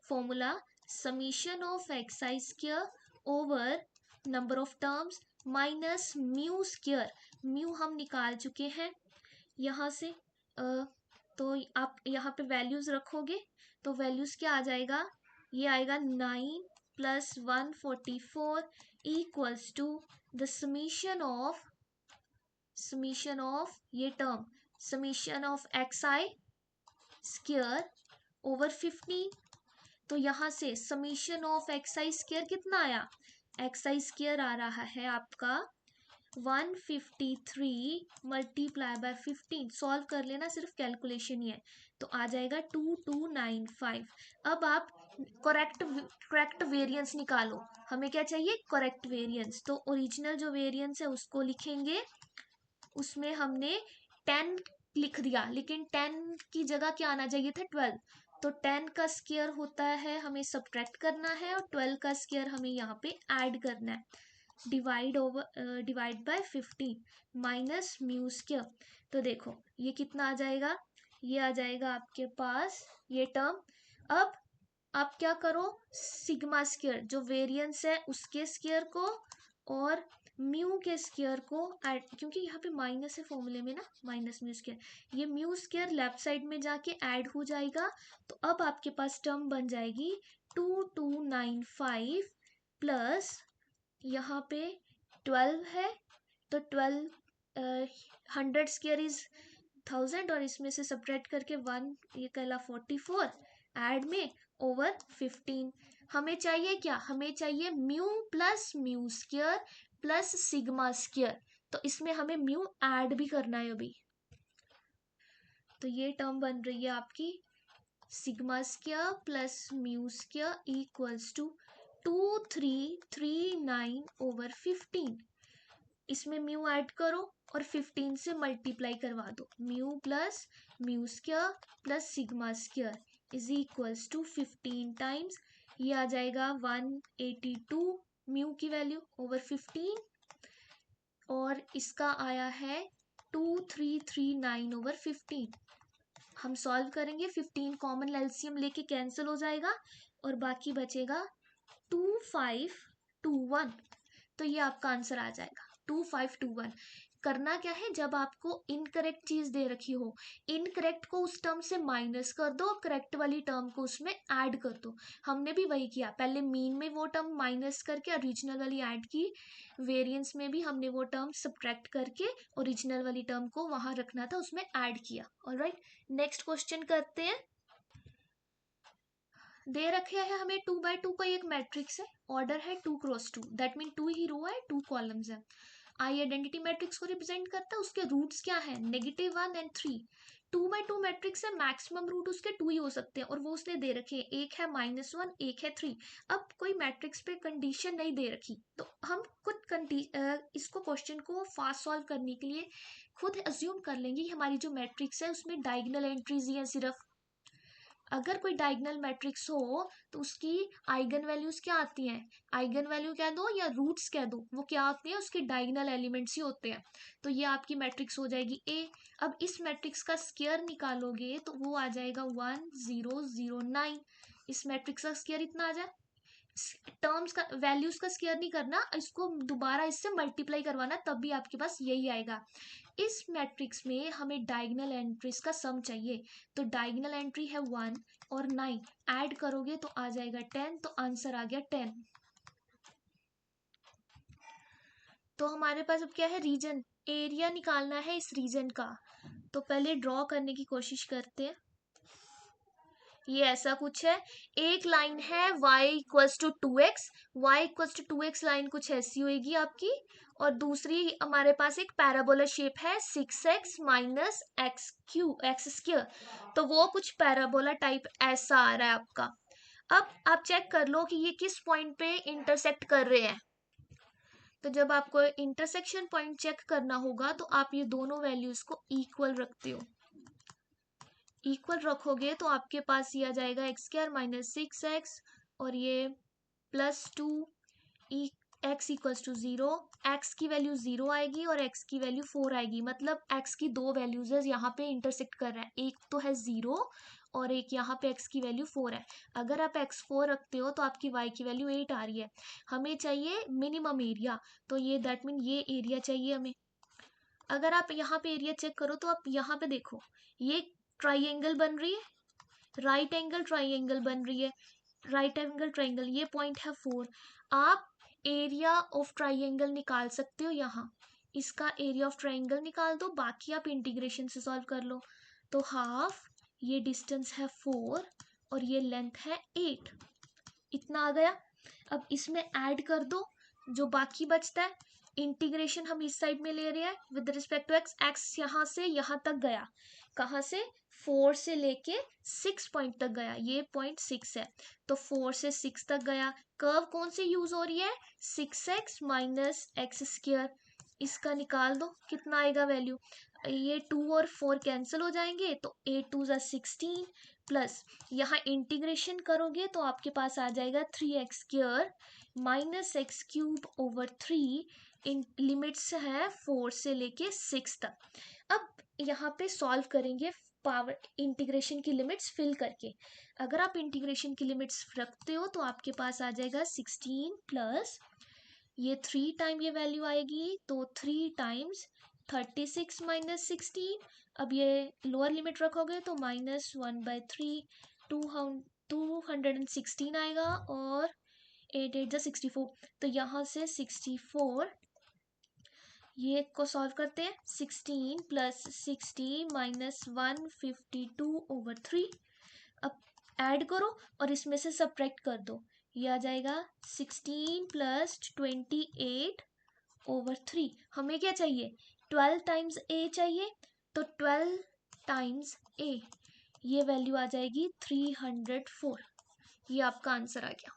formula summation of x i square over number of terms minus mu square. Mu हम निकाल चुके हैं यहाँ से, तो आप यहाँ पे वैल्यूज रखोगे तो वैल्यूज क्या आ जाएगा, ये आएगा 9 plus 144 equals to the summation of ये term summation of x i square over 15। तो यहाँ से summation of x i square कितना आया, एक्स आई स्क्वायर आ रहा है आपका 153 मल्टीप्लाई बाय 15, सॉल्व कर लेना, सिर्फ कैलकुलेशन ही है, तो आ जाएगा 2295। अब आप करेक्ट वेरिएंस निकालो। हमें क्या चाहिए? Correct variance. तो ओरिजिनल जो वेरिएंस है उसको लिखेंगे, उसमें हमने 10 लिख दिया, लेकिन 10 की जगह क्या आना चाहिए था? 12। तो 10 का स्क्वायर होता है, हमें सब्ट्रैक्ट करना है, और 12 का स्क्वायर हमें यहाँ पे ऐड करना है। Divide by 15 minus mu square. तो देखो ये कितना आ जाएगा? ये आ जाएगा आपके पास ये टर्म। अब आप क्या करो? सिग्मा स्क्वायर जो वेरिएंस है उसके स्क्वायर को और म्यू के स्क्वायर को ऐड, क्योंकि यहाँ पे माइनस है फॉर्मूले में ना, माइनस म्यू स्क्वायर, ये म्यू स्क्वायर लेफ्ट साइड में जाके ऐड हो जाएगा। तो अब आपके पास टर्म बन जाएगी 2295 प्लस यहाँ पे 12 है, तो 12 100 स्क्वायर इज 1000, और इसमें से सब्ट्रैक्ट करके 1 ये कहला 44 ऐड में ओवर 15। हमें चाहिए क्या? हमें चाहिए mu plus mu square plus sigma square. तो इसमें हमें म्यू ऐड भी करना है अभी। तो ये टर्म बन रही है आपकी sigma square plus mu square equals to 2339 over 15। इसमें म्यू ऐड करो और 15 से मल्टीप्लाई करवा दो। Mu plus mu square plus sigma square is equals to 15 times, ये आ जाएगा 182 म्यू की वैल्यू ओवर 15, और इसका आया है 2339 ओवर 15। हम सॉल्व करेंगे, 15 कॉमन एलसीएम लेके कैंसिल हो जाएगा और बाकी बचेगा 2521। तो ये आपका आंसर आ जाएगा 2521। करना क्या है? जब आपको इनकरेक्ट चीज दे रखी हो, इनकरेक्ट को उस टर्म से माइनस कर दो, करेक्ट वाली टर्म को उसमें ऐड कर दो। हमने भी वही किया, पहले मीन में वो टर्म माइनस करके ओरिजिनल वाली ऐड की, वेरिएंस में भी हमने वो टर्म सब्ट्रैक्ट करके ओरिजिनल वाली टर्म को वहां रखना था उसमें ऐड किया। ऑलराइट, नेक्स्ट क्वेश्चन करते हैं। दे रखे है हमें 2x2 का एक मैट्रिक्स है, ऑर्डर है 2 क्रॉस 2, दैट मीन 2 ही रो है, 2 कॉलम्स है। आई आइडेंटिटी मैट्रिक्स को रिप्रेजेंट करता है, उसके रूट्स क्या है? -1 एंड 3। 2x2 मैट्रिक्स है, मैक्सिमम रूट उसके 2 ही हो सकते हैं, और वो उसने दे रखे हैं, एक है -1 एक है 3। अब कोई मैट्रिक्स पे कंडीशन नहीं दे रखी, तो हम खुद इसको क्वेश्चन को फास्ट सॉल्व करने के लिए खुद अज्यूम कर लेंगे हमारी जो मैट्रिक्स है उसमें डायगोनल एंट्रीज ही है सिर्फ। अगर कोई डायगोनल मैट्रिक्स हो तो उसकी आइगन वैल्यूज क्या आती हैं? आइगन वैल्यू कह दो या रूट्स कह दो, वो क्या आती है? उसके डायगोनल एलिमेंट्स ही होते हैं। तो ये आपकी मैट्रिक्स हो जाएगी ए। अब इस मैट्रिक्स का स्क्वायर निकालोगे तो वो आ जाएगा 1009। इस मैट्रिक्स का स्क्वायर इतना आ जाए, टर्म्स का वैल्यूज का स्क्वायर नहीं करना, इसको दोबारा इससे मल्टीप्लाई करवाना, तब भी आपके पास यही आएगा। इस मैट्रिक्स में हमें डायगोनल एंट्रीज का सम चाहिए, तो डायगोनल एंट्री है 1 और 9, ऐड करोगे तो आ जाएगा 10, तो आंसर आ गया 10। तो हमारे पास अब क्या है? रीजन, एरिया निकालना है इस रीजन का। तो पहले ड्रॉ करने की कोशिश करते हैं। ये ऐसा कुछ है, एक लाइन है y equals to 2x, y equals to 2x line कुछ ऐसी होगी आपकी, और दूसरी हमारे पास एक पैराबोला शेप है 6x माइनस एक्स स्क्वायर, तो वो कुछ पैराबोला टाइप ऐसा आ रहा है आपका। अब आप चेक कर लो कि ये किस पॉइंट पे इंटरसेक्ट कर रहे हैं। तो जब आपको इंटरसेक्शन पॉइंट चेक करना होगा तो आप ये दोनों वैल्यूज को इक्वल रखते हो, इक्वल रखोगे तो आपके पास ये आ जाएगा x² माइनस 6x, और ये +2 x इक्वल्स टू 0। x की वैल्यू 0 आएगी और x की वैल्यू 4 आएगी, मतलब x की दो वैल्यूज है यहाँ पे इंटरसेक्ट कर रहा है, एक तो है 0 और एक यहाँ पे x की वैल्यू 4 है। अगर आप x 4 रखते हो तो आपकी y की वैल्यू 8 आ रही है। हमें चाहिए मिनिमम एरिया, तो ये दैट मीन ये एरिया चाहिए हमें। अगर आप यहाँ पे एरिया चेक करो तो आप यहाँ पे देखो, ये ट्राइंगल बन रही है, राइट एंगल ट्राइंगल बन रही है, राइट एंगल ट्राइंगल, ये पॉइंट है 4। आप एरिया ऑफ ट्राइंगल निकाल सकते हो, यहाँ इसका एरिया ऑफ ट्राइंगल निकाल दो, बाकी आप इंटीग्रेशन से सॉल्व कर लो। तो हाफ, ये डिस्टेंस है 4 और ये लेंथ है 8, इतना आ गया। अब इसमें ऐड कर दो जो बाकी बचता है, इंटीग्रेशन हम इस साइड में ले रहे हैं with respect to x, x यहाँ से यहाँ तक गया, कहाँ से 4 से लेके 6 पॉइंट तक गया, ये पॉइंट 6 है तो 4 से 6 तक गया। कर्व कौन सी यूज हो रही है, 6x माइनस एक्स स्क्र, इसका निकाल दो कितना आएगा वैल्यू, ये 2 और 4 कैंसिल हो जाएंगे तो 8 2 16 प्लस यहाँ इंटीग्रेशन करोगे तो आपके पास आ जाएगा 3x² minus x cube over 3, इन लिमिट्स है 4 से लेके 6 तक। अब यहाँ पे सॉल्व करेंगे पावर इंटीग्रेशन की लिमिट्स फिल करके, अगर आप इंटीग्रेशन की लिमिट्स रखते हो तो आपके पास आ जाएगा 16 प्लस ये 3 टाइम ये वैल्यू आएगी तो 3 टाइम्स 36 माइनस 16, अब ये लोअर लिमिट रखोगे तो -1/3 216 आएगा और 8 8 64, तो यहाँ से 64, ये को सॉल्व करते हैं 16 प्लस 60 माइनस 152/3, अब ऐड करो और इसमें से सब्ट्रैक्ट कर दो, ये आ जाएगा 16 प्लस 28/3। हमें क्या चाहिए 12 टाइम्स ए चाहिए, तो 12 टाइम्स ए, ये वैल्यू आ जाएगी 304, ये आपका आंसर आ गया।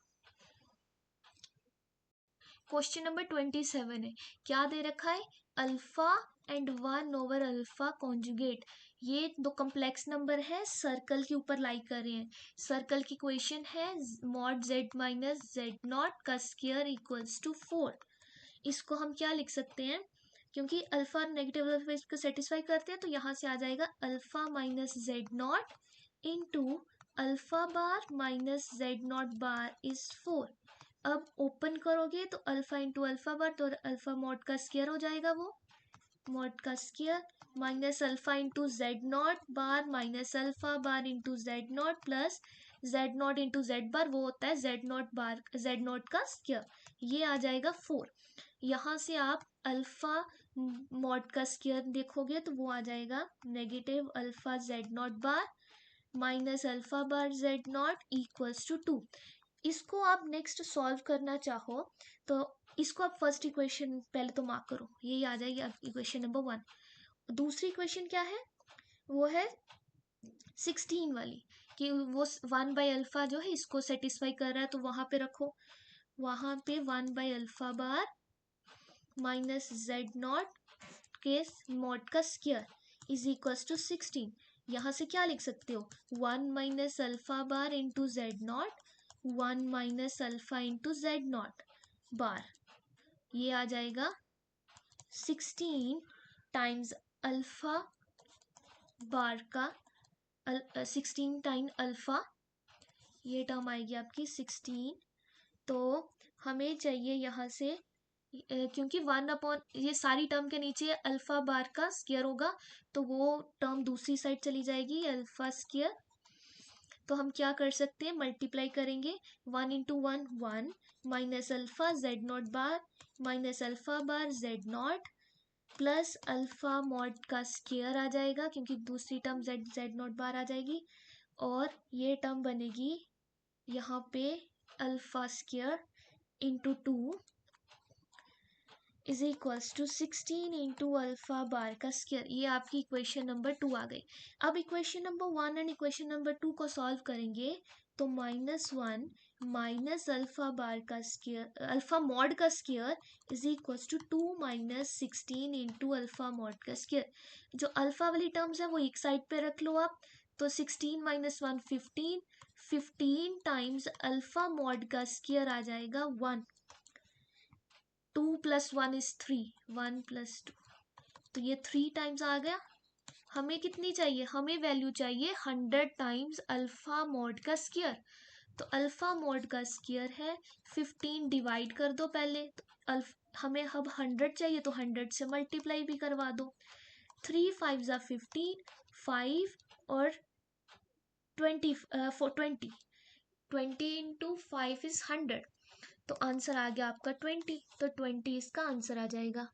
क्वेश्चन नंबर 27 है, क्या दे रखा है, अल्फा एंड 1/अल्फा कॉन्जुगेट, ये दो कॉम्प्लेक्स नंबर है, सर्कल के ऊपर लाई कर रहे हैं, सर्कल की इक्वेशन है मॉड z माइनस z0 का स्क्वायर इक्वल्स टू 4, इसको हम क्या लिख सकते हैं, क्योंकि अल्फा नेगेटिव अल्फा को सेटिस्फाई करते हैं तो यहाँ से आ जाएगा alpha minus z0 into alpha bar minus z0 bar is 4, अब ओपन करोगे तो अल्फा इंटू अल्फा बार, तो अल्फा मॉड का स्क्वायर हो जाएगा, वो मॉड का square minus alpha into z0 bar minus alpha bar into z0 plus z0 into z bar, वो होता है z0 बार z0 का स्क्वायर, ये आ जाएगा 4। यहाँ से आप अल्फा मॉड का स्क्वायर देखोगे तो वो आ जाएगा negative alpha z0 bar minus alpha bar z0 equals to 2। इसको आप नेक्स्ट सॉल्व करना चाहो तो इसको आप फर्स्ट इक्वेशन पहले तो मार्क करो, यही आ जाएगी इक्वेशन नंबर 1। दूसरी इक्वेशन क्या है, वो है 16 वाली, कि वो 1/अल्फा जो है इसको सेटिस्फाई कर रहा है तो वहां पे रखो, वहां पे 1/अल्फा बार माइनस z0 के मॉड का स्क्वायर इज इक्वल्स टू 16, यहाँ से क्या लिख सकते हो 1 minus alpha bar into z0 1 minus alpha into z0 बार, ये आ जाएगा 16 टाइम्स अल्फा बार का 16 टाइम अल्फा, ये टर्म आएगी आपकी 16, तो हमें चाहिए यहाँ से क्योंकि 1 ये सारी टर्म के नीचे अल्फा बार का स्क्वायर होगा तो वो टर्म दूसरी साइड चली जाएगी अल्फा स्क्वायर, तो हम क्या कर सकते हैं मल्टीप्लाई करेंगे 1 into 1 1 minus alpha z0 bar minus alpha bar z0 plus alpha mod का स्क्वायर आ जाएगा क्योंकि दूसरी टर्म z0 बार आ जाएगी, और ये टर्म बनेगी यहाँ पे alpha square into 2 is equals to 16 into alpha bar का स्क्वायर, ये आपकी इक्वेशन नंबर 2 आ गई। अब equation number 1 and equation number 2 को सॉल्व करेंगे तो -1 माइनस अल्फा बार का स्क्वायर अल्फा मॉड का square is equals to 2 minus 16 into alpha mod का स्क्वायर, जो अल्फा वाली टर्म्स है वो एक साइड पे रख लो आप, तो 16 माइनस 1 15, 15 टाइम्स अल्फा मॉड का स्क्वायर आ जाएगा 1, 2 प्लस 1 इज 3, 1 प्लस 2, तो ये 3 टाइम्स आ गया। हमें कितनी चाहिए, हमें वैल्यू चाहिए 100 टाइम्स अल्फा मॉड का स्क्वायर, तो अल्फा मॉड का स्क्वायर है 15 डिवाइड कर दो पहले, तो हमें अब 100 चाहिए तो 100 से मल्टीप्लाई भी करवा दो, 3 5 ज़ा 15, 5 और 20 20 इंटू 5 इज 100, तो आंसर आ गया आपका 20, तो 20 इसका आंसर आ जाएगा।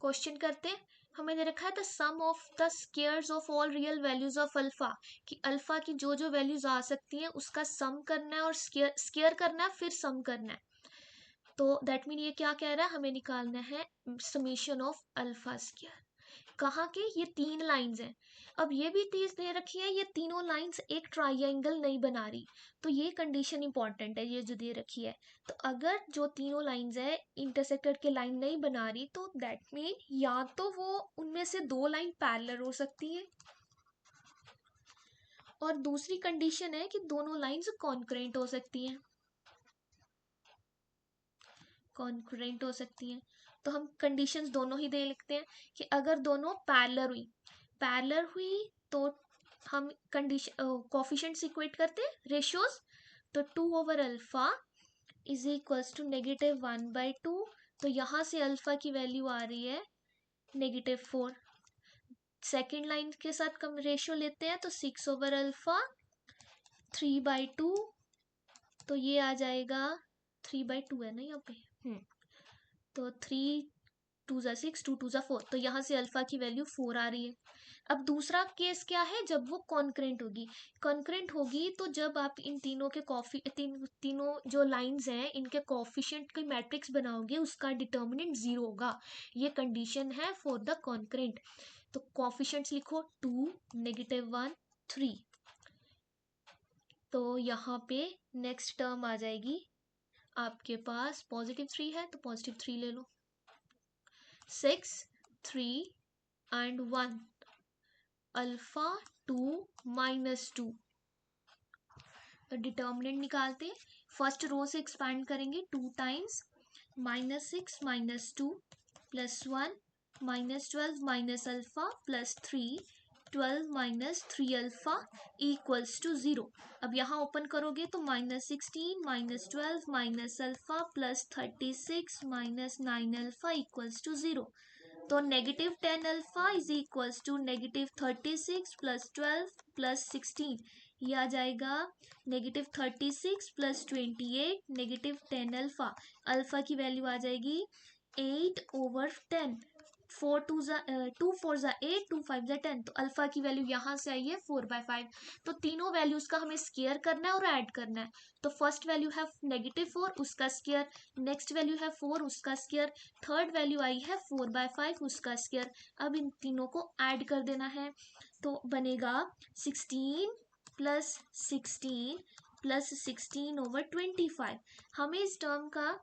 क्वेश्चन करते हैं, हमें दे रखा है the sum of the squares of all real values of alpha, कि अल्फा की जो जो वैल्यूज आ सकती हैं उसका सम करना है और स्क्वायर करना है फिर सम करना है, तो दैट मीन ये क्या कह रहा है, हमें निकालना है समीशन ऑफ अल्फा स्क्वायर। कहाँ के, ये तीन लाइंस हैं। अब ये भी चीज दे रखी है, ये तीनों लाइंस एक ट्राइंगल नहीं बना रही, तो ये कंडीशन इंपॉर्टेंट है, ये जो दे रखी है। तो अगर जो तीनों लाइंस है इंटरसेक्टेड के लाइन नहीं बना रही, तो दैट मीन या तो वो उनमें से दो लाइन पैरेलल हो सकती है, और दूसरी कंडीशन है कि दोनों लाइंस कॉन्करेंट हो सकती हैं, कॉन्करेंट हो सकती हैं। तो हम कंडीशंस दोनों ही दे लिखते हैं कि अगर दोनों पैरेलल हुई तो हम कंडीशन कोफिशिएंट्स इक्वेट करते हैं, रेशियोज। तो 2/अल्फा इज इक्वल्स टू -1/2। तो यहाँ से अल्फा की वैल्यू आ रही है -4। सेकेंड लाइन के साथ कम रेशियो लेते हैं तो 6/अल्फा 3/2। तो ये आ जाएगा 3/2 है ना यहाँ पे। तो 3 2 6, 2 2 4। तो यहाँ से अल्फा की वैल्यू 4 आ रही है। अब दूसरा केस क्या है, जब वो कॉन्करेंट होगी। कॉन्करेंट होगी तो जब आप इन तीनों के तीनों जो लाइंस हैं इनके कोफिशिएंट की मैट्रिक्स बनाओगे, उसका डिटर्मिनेंट 0 होगा। ये कंडीशन है फॉर द कॉन्करेंट। तो कोफिशिएंट्स लिखो 2 -1 3। तो यहाँ पे नेक्स्ट टर्म आ जाएगी आपके पास, +3 है तो +3 ले लो, 6 3 and 1 अल्फा 2 -2। तो डिटर्मिनेंट निकालते हैं, फर्स्ट रो से एक्सपैंड करेंगे 2 times -6 -2 +1 -12 minus alpha +3 12 -3 alpha equals to 0। अब यहाँ ओपन करोगे तो -16 -12 minus alpha +36 -9 alpha equals to 0। तो -10 अल्फा इज इक्वल्स टू -36 +12 +16। ये आ जाएगा -36 +28 -10 अल्फा। अल्फा की वैल्यू आ जाएगी 8/10। 2 4 8 2 5 10। तो अल्फा की वैल्यू यहाँ से आई है 4/5। तो तीनों वैल्यूज का हमें स्क्वायर करना है और ऐड करना है। तो फर्स्ट वैल्यू है -4, उसका स्क्वायर। नेक्स्ट वैल्यू है 4, उसका स्क्वायर। थर्ड वैल्यू आई है 4/5, उसका स्क्वायर। अब इन तीनों को ऐड कर देना है, तो बनेगा 16 + 16 + 16/25। हमें इस टर्म का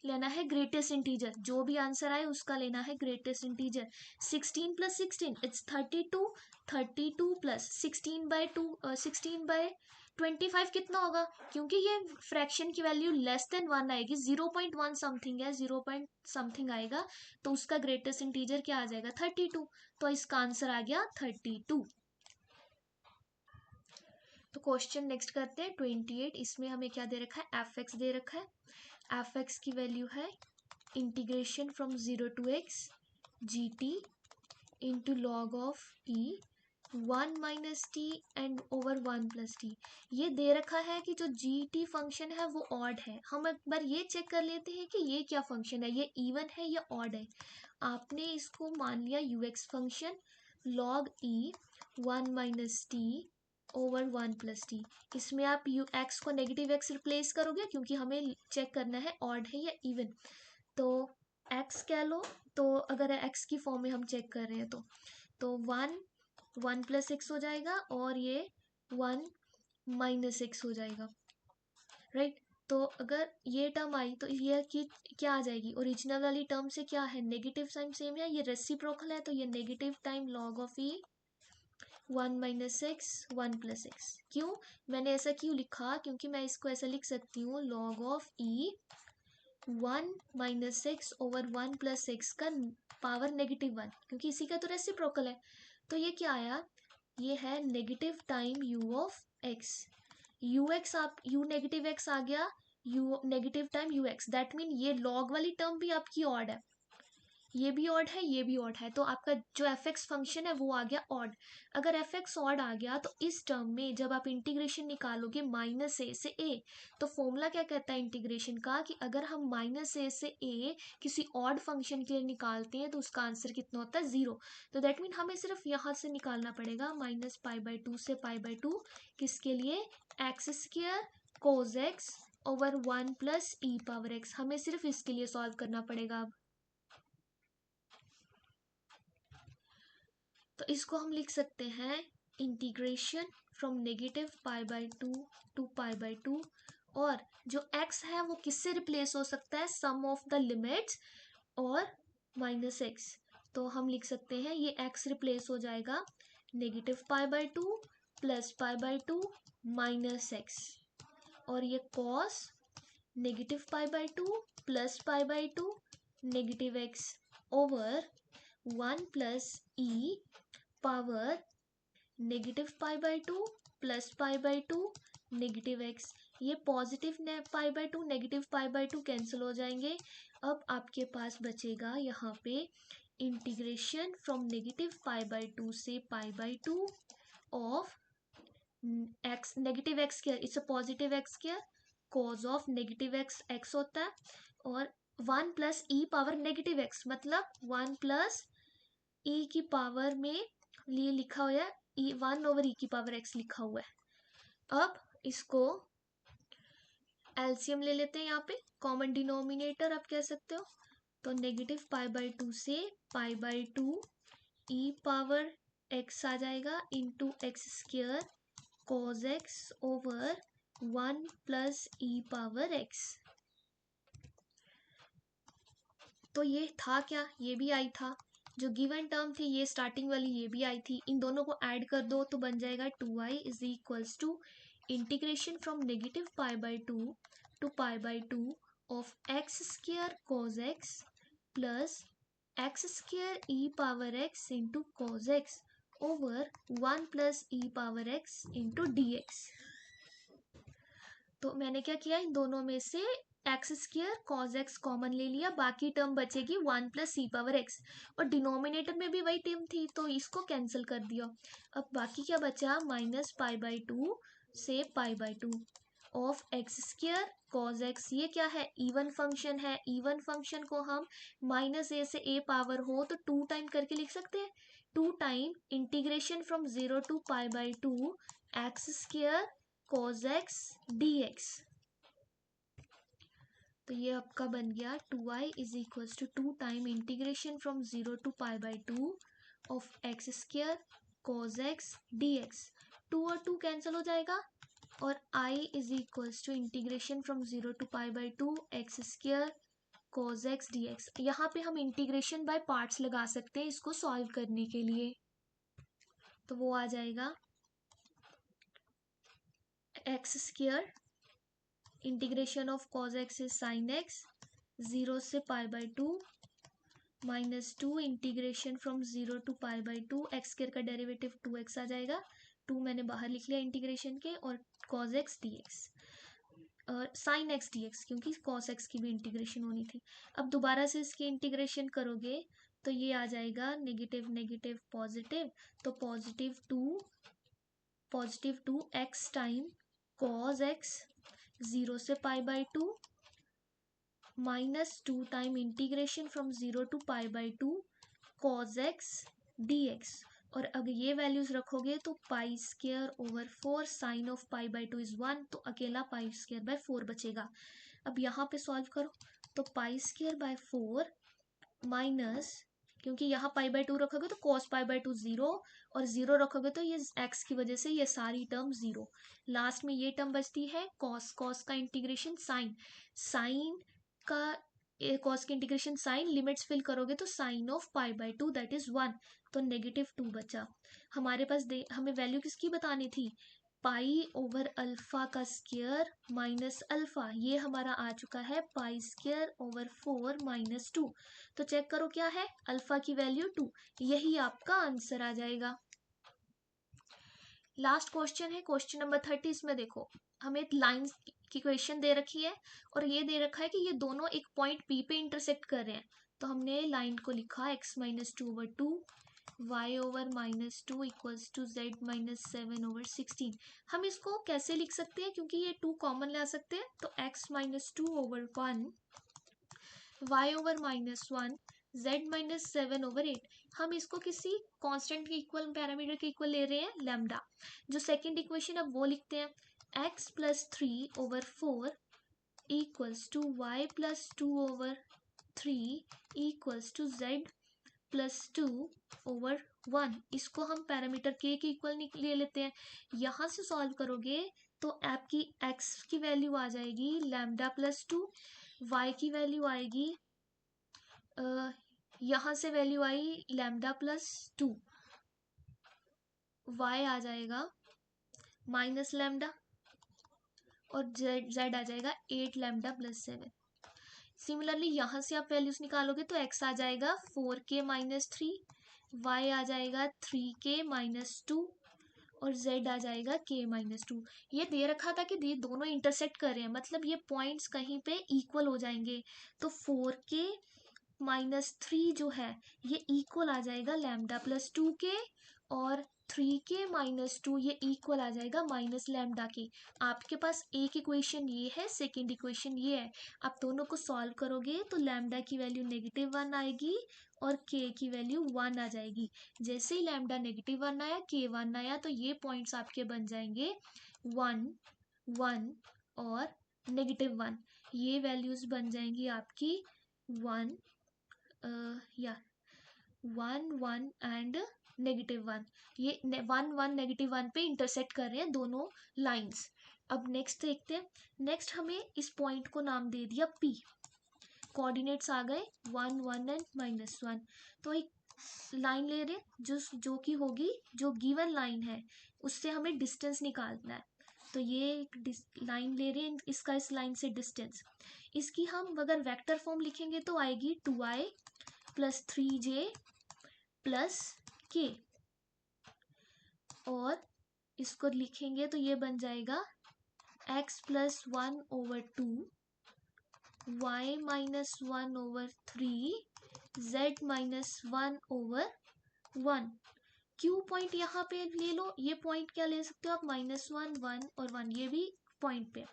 लेना है ग्रेटेस्ट इंटीजर, जो भी आंसर आए उसका लेना है ग्रेटेस्ट इंटीजर। 16 + 16 इट्स 32। 32 + 16/2 16/25 कितना होगा, क्योंकि ये फ्रैक्शन की वैल्यू <1 आएगी, 0.1 समथिंग है, 0 समथिंग आएगा, तो उसका ग्रेटेस्ट इंटीजर क्या आ जाएगा 32। तो इसका आंसर आ गया 32। तो क्वेश्चन नेक्स्ट करते हैं 28। इसमें हमें क्या दे रखा है, f(x) दे रखा है। f(x) की वैल्यू है integration from 0 to x gt into log of e 1 - t and over 1 + t। ये दे रखा है कि जो gt फंक्शन है वो ऑड है। हम एक बार ये चेक कर लेते हैं कि ये क्या फंक्शन है, ये इवन है या ऑड है। आपने इसको मान लिया ux function, log e 1 - t over 1 + t। इसमें आप x को -x रिप्लेस करोगे, क्योंकि हमें चेक करना है ऑड है या इवन। तो x कह लो, तो अगर x की फॉर्म में हम चेक कर रहे हैं तो 1 + x हो जाएगा, और ये 1 - x हो जाएगा, राइट। तो अगर ये टर्म आई तो ये की क्या आ जाएगी, ओरिजिनल वाली टर्म से क्या है, नेगेटिव साइन सेम है, ये रेसिप्रोकल है, तो ये negative time log of e 1 - x 1 + x। क्यों मैंने ऐसा क्यों लिखा, क्योंकि मैं इसको ऐसा लिख सकती हूँ log of e 1 - x over 1 + x का पावर -1, क्योंकि इसी का तो रेसिप्रोकल है। तो ये क्या आया, ये है negative time u of x। ux आप u -x आ गया, u negative time ux, that mean ये log वाली टर्म भी आपकी ऑड है, ये भी ऑड है, ये भी ऑड है, तो आपका जो f(x) फंक्शन है वो आ गया ऑड। अगर f(x) ऑड आ गया तो इस टर्म में जब आप इंटीग्रेशन निकालोगे -a से a, तो फॉर्मूला क्या कहता है इंटीग्रेशन का, कि अगर हम -a से a किसी ऑड फंक्शन के लिए निकालते हैं तो उसका आंसर कितना होता है 0। तो दैट मीन हमें सिर्फ यहाँ से निकालना पड़ेगा -π/2 से π/2, किसके लिए, x² cos x over 1 plus e power x. हमें सिर्फ इसके लिए सॉल्व करना पड़ेगा अब। तो इसको हम लिख सकते हैं integration from negative pi by two to pi by two, और जो x है वो किससे रिप्लेस हो सकता है, सम ऑफ द लिमिट्स और माइनस एक्स। तो हम लिख सकते हैं ये x रिप्लेस हो जाएगा negative pi by two plus pi by two minus x, और ये cos negative pi by two plus pi by two negative x over 1 plus e power negative pi by two plus pi by two negative x. ये positive pi by two negative pi by two cancel हो जाएंगे। अब आपके पास बचेगा यहाँ पे integration from negative pi by two से pi by two of x negative x square, it's a positive x square, cause of negative x x होता है, और 1 plus e power negative x मतलब 1 प्लस ई की पावर में लिए लिखा हुआ है ई 1 ओवर ई की पावर एक्स लिखा हुआ है। अब इसको एलसीएम ले लेते हैं, यहाँ पे कॉमन डिनोमिनेटर आप कह सकते हो। तो नेगेटिव पाई बाई टू से pi by two e power x आ जाएगा into x square cos x over 1 plus e power x. तो ये था क्या, ये भी आई था, जो गिवन टर्म थी ये स्टार्टिंग वाली ये भी आई थी, इन दोनों को ऐड कर दो तो बन जाएगा 2i is equals to integration from negative pi by two pi by two of x square cos x plus x square e power x into cos x over 1 plus e power x into d x. तो मैंने क्या किया, इन दोनों में से x square cos x common ले लिया, बाकी टर्म बचेगी 1 प्लस ई पावर एक्स, और डिनोमिनेटर में भी वही टर्म थी तो इसको कैंसिल कर दिया। अब बाकी क्या बचा, माइनस पाई बाई टू से pi by two of x square cos x. ये क्या है, इवन फंक्शन है, इवन फंक्शन को हम माइनस ए से ए पावर हो तो 2 टाइम करके लिख सकते हैं, 2 time integration from 0 to pi by two x square cos x dx। तो ये आपका बन गया 2i is equals to 2 time integration from 0 to pi by two of x square cos x dx। 2 और 2 कैंसिल हो जाएगा, और i is equals to integration from 0 to pi by two x square cos x dx। यहाँ पे हम integration by parts लगा सकते हैं इसको सॉल्व करने के लिए। तो वो आ जाएगा x square integration of cos x is sine x 0 से pi by two minus 2 integration from 0 to pi by two x square का डेरिवेटिव 2x आ जाएगा, 2 मैंने बाहर लिख लिया इंटीग्रेशन के, और कॉज एक्स डी एक्स और साइन एक्स डी एक्स क्योंकि कॉस एक्स की भी इंटीग्रेशन होनी थी। अब दोबारा से इसकी इंटीग्रेशन करोगे तो ये आ जाएगा नेगेटिव नेगेटिव पॉजिटिव, तो positive two x time cos x 0 से pi by two minus 2 time integration from 0 to pi by two cos x d x, और अगर ये वैल्यूज रखोगे तो pi square over 4 sine of pi by two is 1, तो अकेला pi square by 4 बचेगा। अब यहाँ पे सॉल्व करो तो पाई स्क्वायर बाय 4 माइनस, क्योंकि यहाँ पाई बाई टू रखोगे तो कॉस पाई बाई टू 0, और 0 रखोगे तो ये एक्स की वजह से ये सारी टर्म 0, लास्ट में ये टर्म बचती है कॉस, कॉस का इंटीग्रेशन साइन, साइन का कॉस की इंटीग्रेशन साइन, लिमिट्स फिल करोगे तो sine of pi by two that is 1, तो नेगेटिव 2 बचा हमारे पास। हमें वैल्यू किसकी बतानी थी, पाई ओवर अल्फा का स्क्वायर माइनस अल्फा, ये हमारा आ चुका है पाई स्क्वायर ओवर 4 माइनस 2। तो चेक करो क्या है, अल्फा की वैल्यू 2, यही आपका आंसर आ जाएगा। लास्ट क्वेश्चन है क्वेश्चन नंबर 30। इसमें देखो हमें एक लाइन की क्वेश्चन दे रखी है और ये दे रखा है कि ये दोनों एक पॉइंट पी पे इंटरसेक्ट कर रहे हैं, तो हमने लाइन को लिखा x minus 2 over 2 y over minus 2 equals to z minus 7 over 16। हम इसको कैसे लिख सकते हैं, क्योंकि ये 2 कॉमन ला सकते हैं, तो x minus 2 over 1 y over minus 1 z minus 7 over 8। हम इसको किसी कांस्टेंट के इक्वल, पैरामीटर के इक्वल ले रहे हैं लैम्डा। जो सेकंड इक्वेशन अब वो लिखते हैं x plus 3 over 4 equals to y plus 2/3 equals to z plus 2/1। इसको हम पैरामीटर के इक्वल ले लेते हैं। यहाँ से सॉल्व करोगे तो आपकी एक्स की वैल्यू आ जाएगी लैम्डा प्लस 2, वाई की वैल्यू आएगी यहाँ से वैल्यू आई लैम्डा प्लस 2, वाई आ जाएगा माइनस लैम्डा और जेड आ जाएगा 8 लैम्डा प्लस 7। सिमिलरली यहाँ से आप वैल्यूज निकालोगे तो x आ जाएगा 4k माइनस 3, y आ जाएगा 3k माइनस 2 और z आ जाएगा k माइनस 2। ये दे रखा था कि ये दोनों इंटरसेक्ट कर रहे हैं, मतलब ये पॉइंट्स कहीं पे इक्वल हो जाएंगे। तो 4k माइनस 3 जो है ये इक्वल आ जाएगा लैम्डा प्लस 2k और 3k माइनस 2 ये इक्वल आ जाएगा माइनस लैम्डा के। आपके पास एक इक्वेशन ये है, सेकेंड इक्वेशन ये है। आप दोनों को सॉल्व करोगे तो लैम्डा की वैल्यू -1 आएगी और k की वैल्यू 1 आ जाएगी। जैसे ही लैम्डा -1 आया, k 1 आया, तो ये पॉइंट्स आपके बन जाएंगे 1 1 और -1। ये वैल्यूज बन जाएंगी आपकी 1 या 1 1 एंड -1। ये 1 1 -1 पे इंटरसेक्ट कर रहे हैं दोनों लाइंस। अब नेक्स्ट देखते हैं। नेक्स्ट हमें इस पॉइंट को नाम दे दिया P। कोऑर्डिनेट्स आ गए 1 1 एंड -1। तो एक लाइन ले रहे जो कि होगी, जो गिवन लाइन है उससे हमें डिस्टेंस निकालना है। तो ये एक लाइन ले रहे हैं, इसका इस लाइन से डिस्टेंस। इसकी हम अगर वेक्टर फॉर्म लिखेंगे तो आएगी 2i plus 3j plus k, और इसको लिखेंगे तो ये बन जाएगा x plus 1/2 y minus 1/3 z minus 1/1। Q point यहाँ पे ले लो, ये पॉइंट क्या ले सकते हो आप, -1 1 और 1, ये भी पॉइंट पे।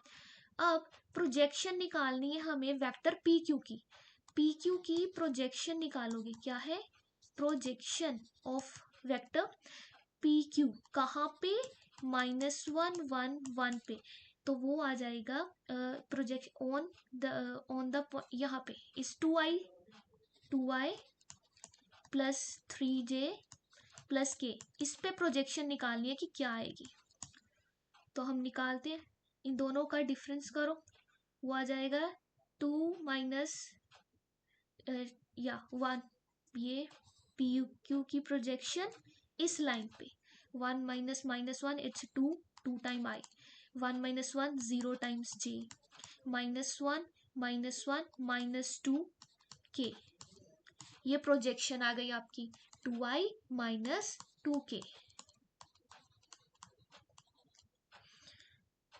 अब प्रोजेक्शन निकालनी है हमें वेक्टर पी क्यू की। पी क्यू की प्रोजेक्शन निकालोगे, क्या है projection of vector P Q, कहाँ पे -1 1 1 पे। तो वो आ जाएगा प्रोजेक्शन ऑन द यहाँ पे इस 2i plus 3j plus k, इस पे प्रोजेक्शन निकालनी है कि क्या आएगी। तो हम निकालते हैं, इन दोनों का डिफरेंस करो, वो आ जाएगा 2 माइनस 1। ये पी क्यू की प्रोजेक्शन इस लाइन पे 1 minus -1 it's 2 time i, 1 minus 1 0 times j, -1 -1 -2k। ये प्रोजेक्शन आ गई आपकी 2i माइनस 2k।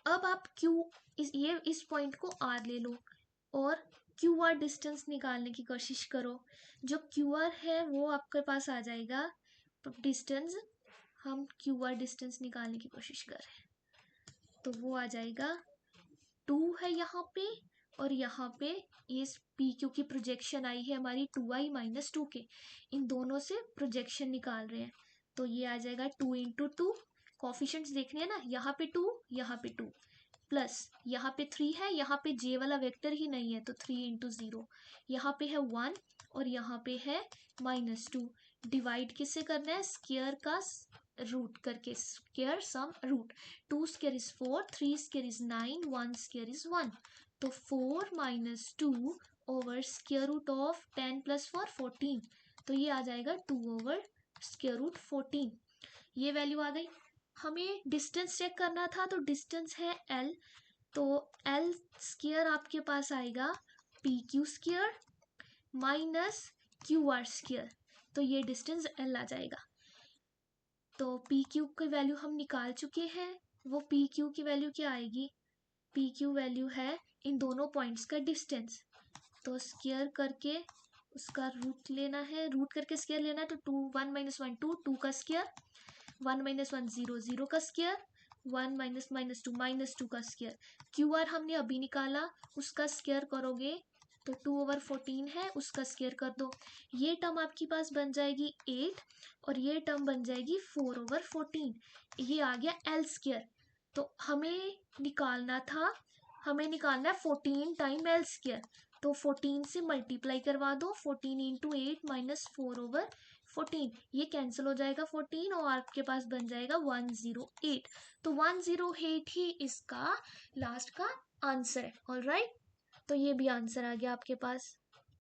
अब आप इस पॉइंट को r ले लो और QR डिस्टेंस निकालने की कोशिश करो। जो QR है वो आपके पास आ जाएगा डिस्टेंस। हम QR डिस्टेंस निकालने की कोशिश कर रहे हैं तो वो आ जाएगा 2 है यहाँ पे, और यहाँ पे इस PQ की प्रोजेक्शन आई है हमारी 2i माइनस 2k। इन दोनों से प्रोजेक्शन निकाल रहे हैं तो ये आ जाएगा 2 × 2। कोफिशिएंट्स देखने हैं ना, यहाँ पे 2 यहाँ पे 2 प्लस यहाँ पे 3 है, यहाँ पे j वाला वेक्टर ही नहीं है तो 3 × 0। यहाँ पे है 1 और यहाँ पे है -2। डिवाइड किससे करना है, स्क्वायर का रूट करके, square sum root. 2 square is 4, 3 square is 9, 1 square is 1। तो 4 - 2 ओवर स्क्वायर रूट ऑफ 10 + 4 14। तो ये आ जाएगा 2 ओवर स्क्वायर रूट 14। ये वैल्यू आ गई। हमें डिस्टेंस चेक करना था तो डिस्टेंस है l, तो l स्क्वायर आपके पास आएगा PQ square minus QR square, तो ये डिस्टेंस l आ जाएगा। तो PQ की वैल्यू हम निकाल चुके हैं। वो PQ की वैल्यू क्या आएगी, PQ वैल्यू है इन दोनों पॉइंट्स का डिस्टेंस। तो स्क्वायर करके उसका रूट लेना है, रूट करके स्क्वायर लेना है तो 2 1 - 1 2 2 का स्क्वायर, 1 - 1 0 0 का स्क्वायर, 1 - -2 का स्क्वायर। QR हमने अभी निकाला, उसका स्क्वायर करोगे तो 2/14 है, उसका स्क्वायर कर दो। ये टर्म आपके पास बन जाएगी 8 और ये टर्म बन जाएगी 4/14। ये आ गया l स्क्वायर। तो हमें निकालना था हमें निकालना है 14 टाइम एल स्क्वायर, तो 14 से मल्टीप्लाई करवा दो, 14 इंटू 8 माइनस 4/14, ये कैंसिल हो जाएगा 14 और आपके पास बन जाएगा 108। तो 108 ही इसका लास्ट का आंसर है। ऑलराइट, तो ये भी आंसर आ गया आपके पास।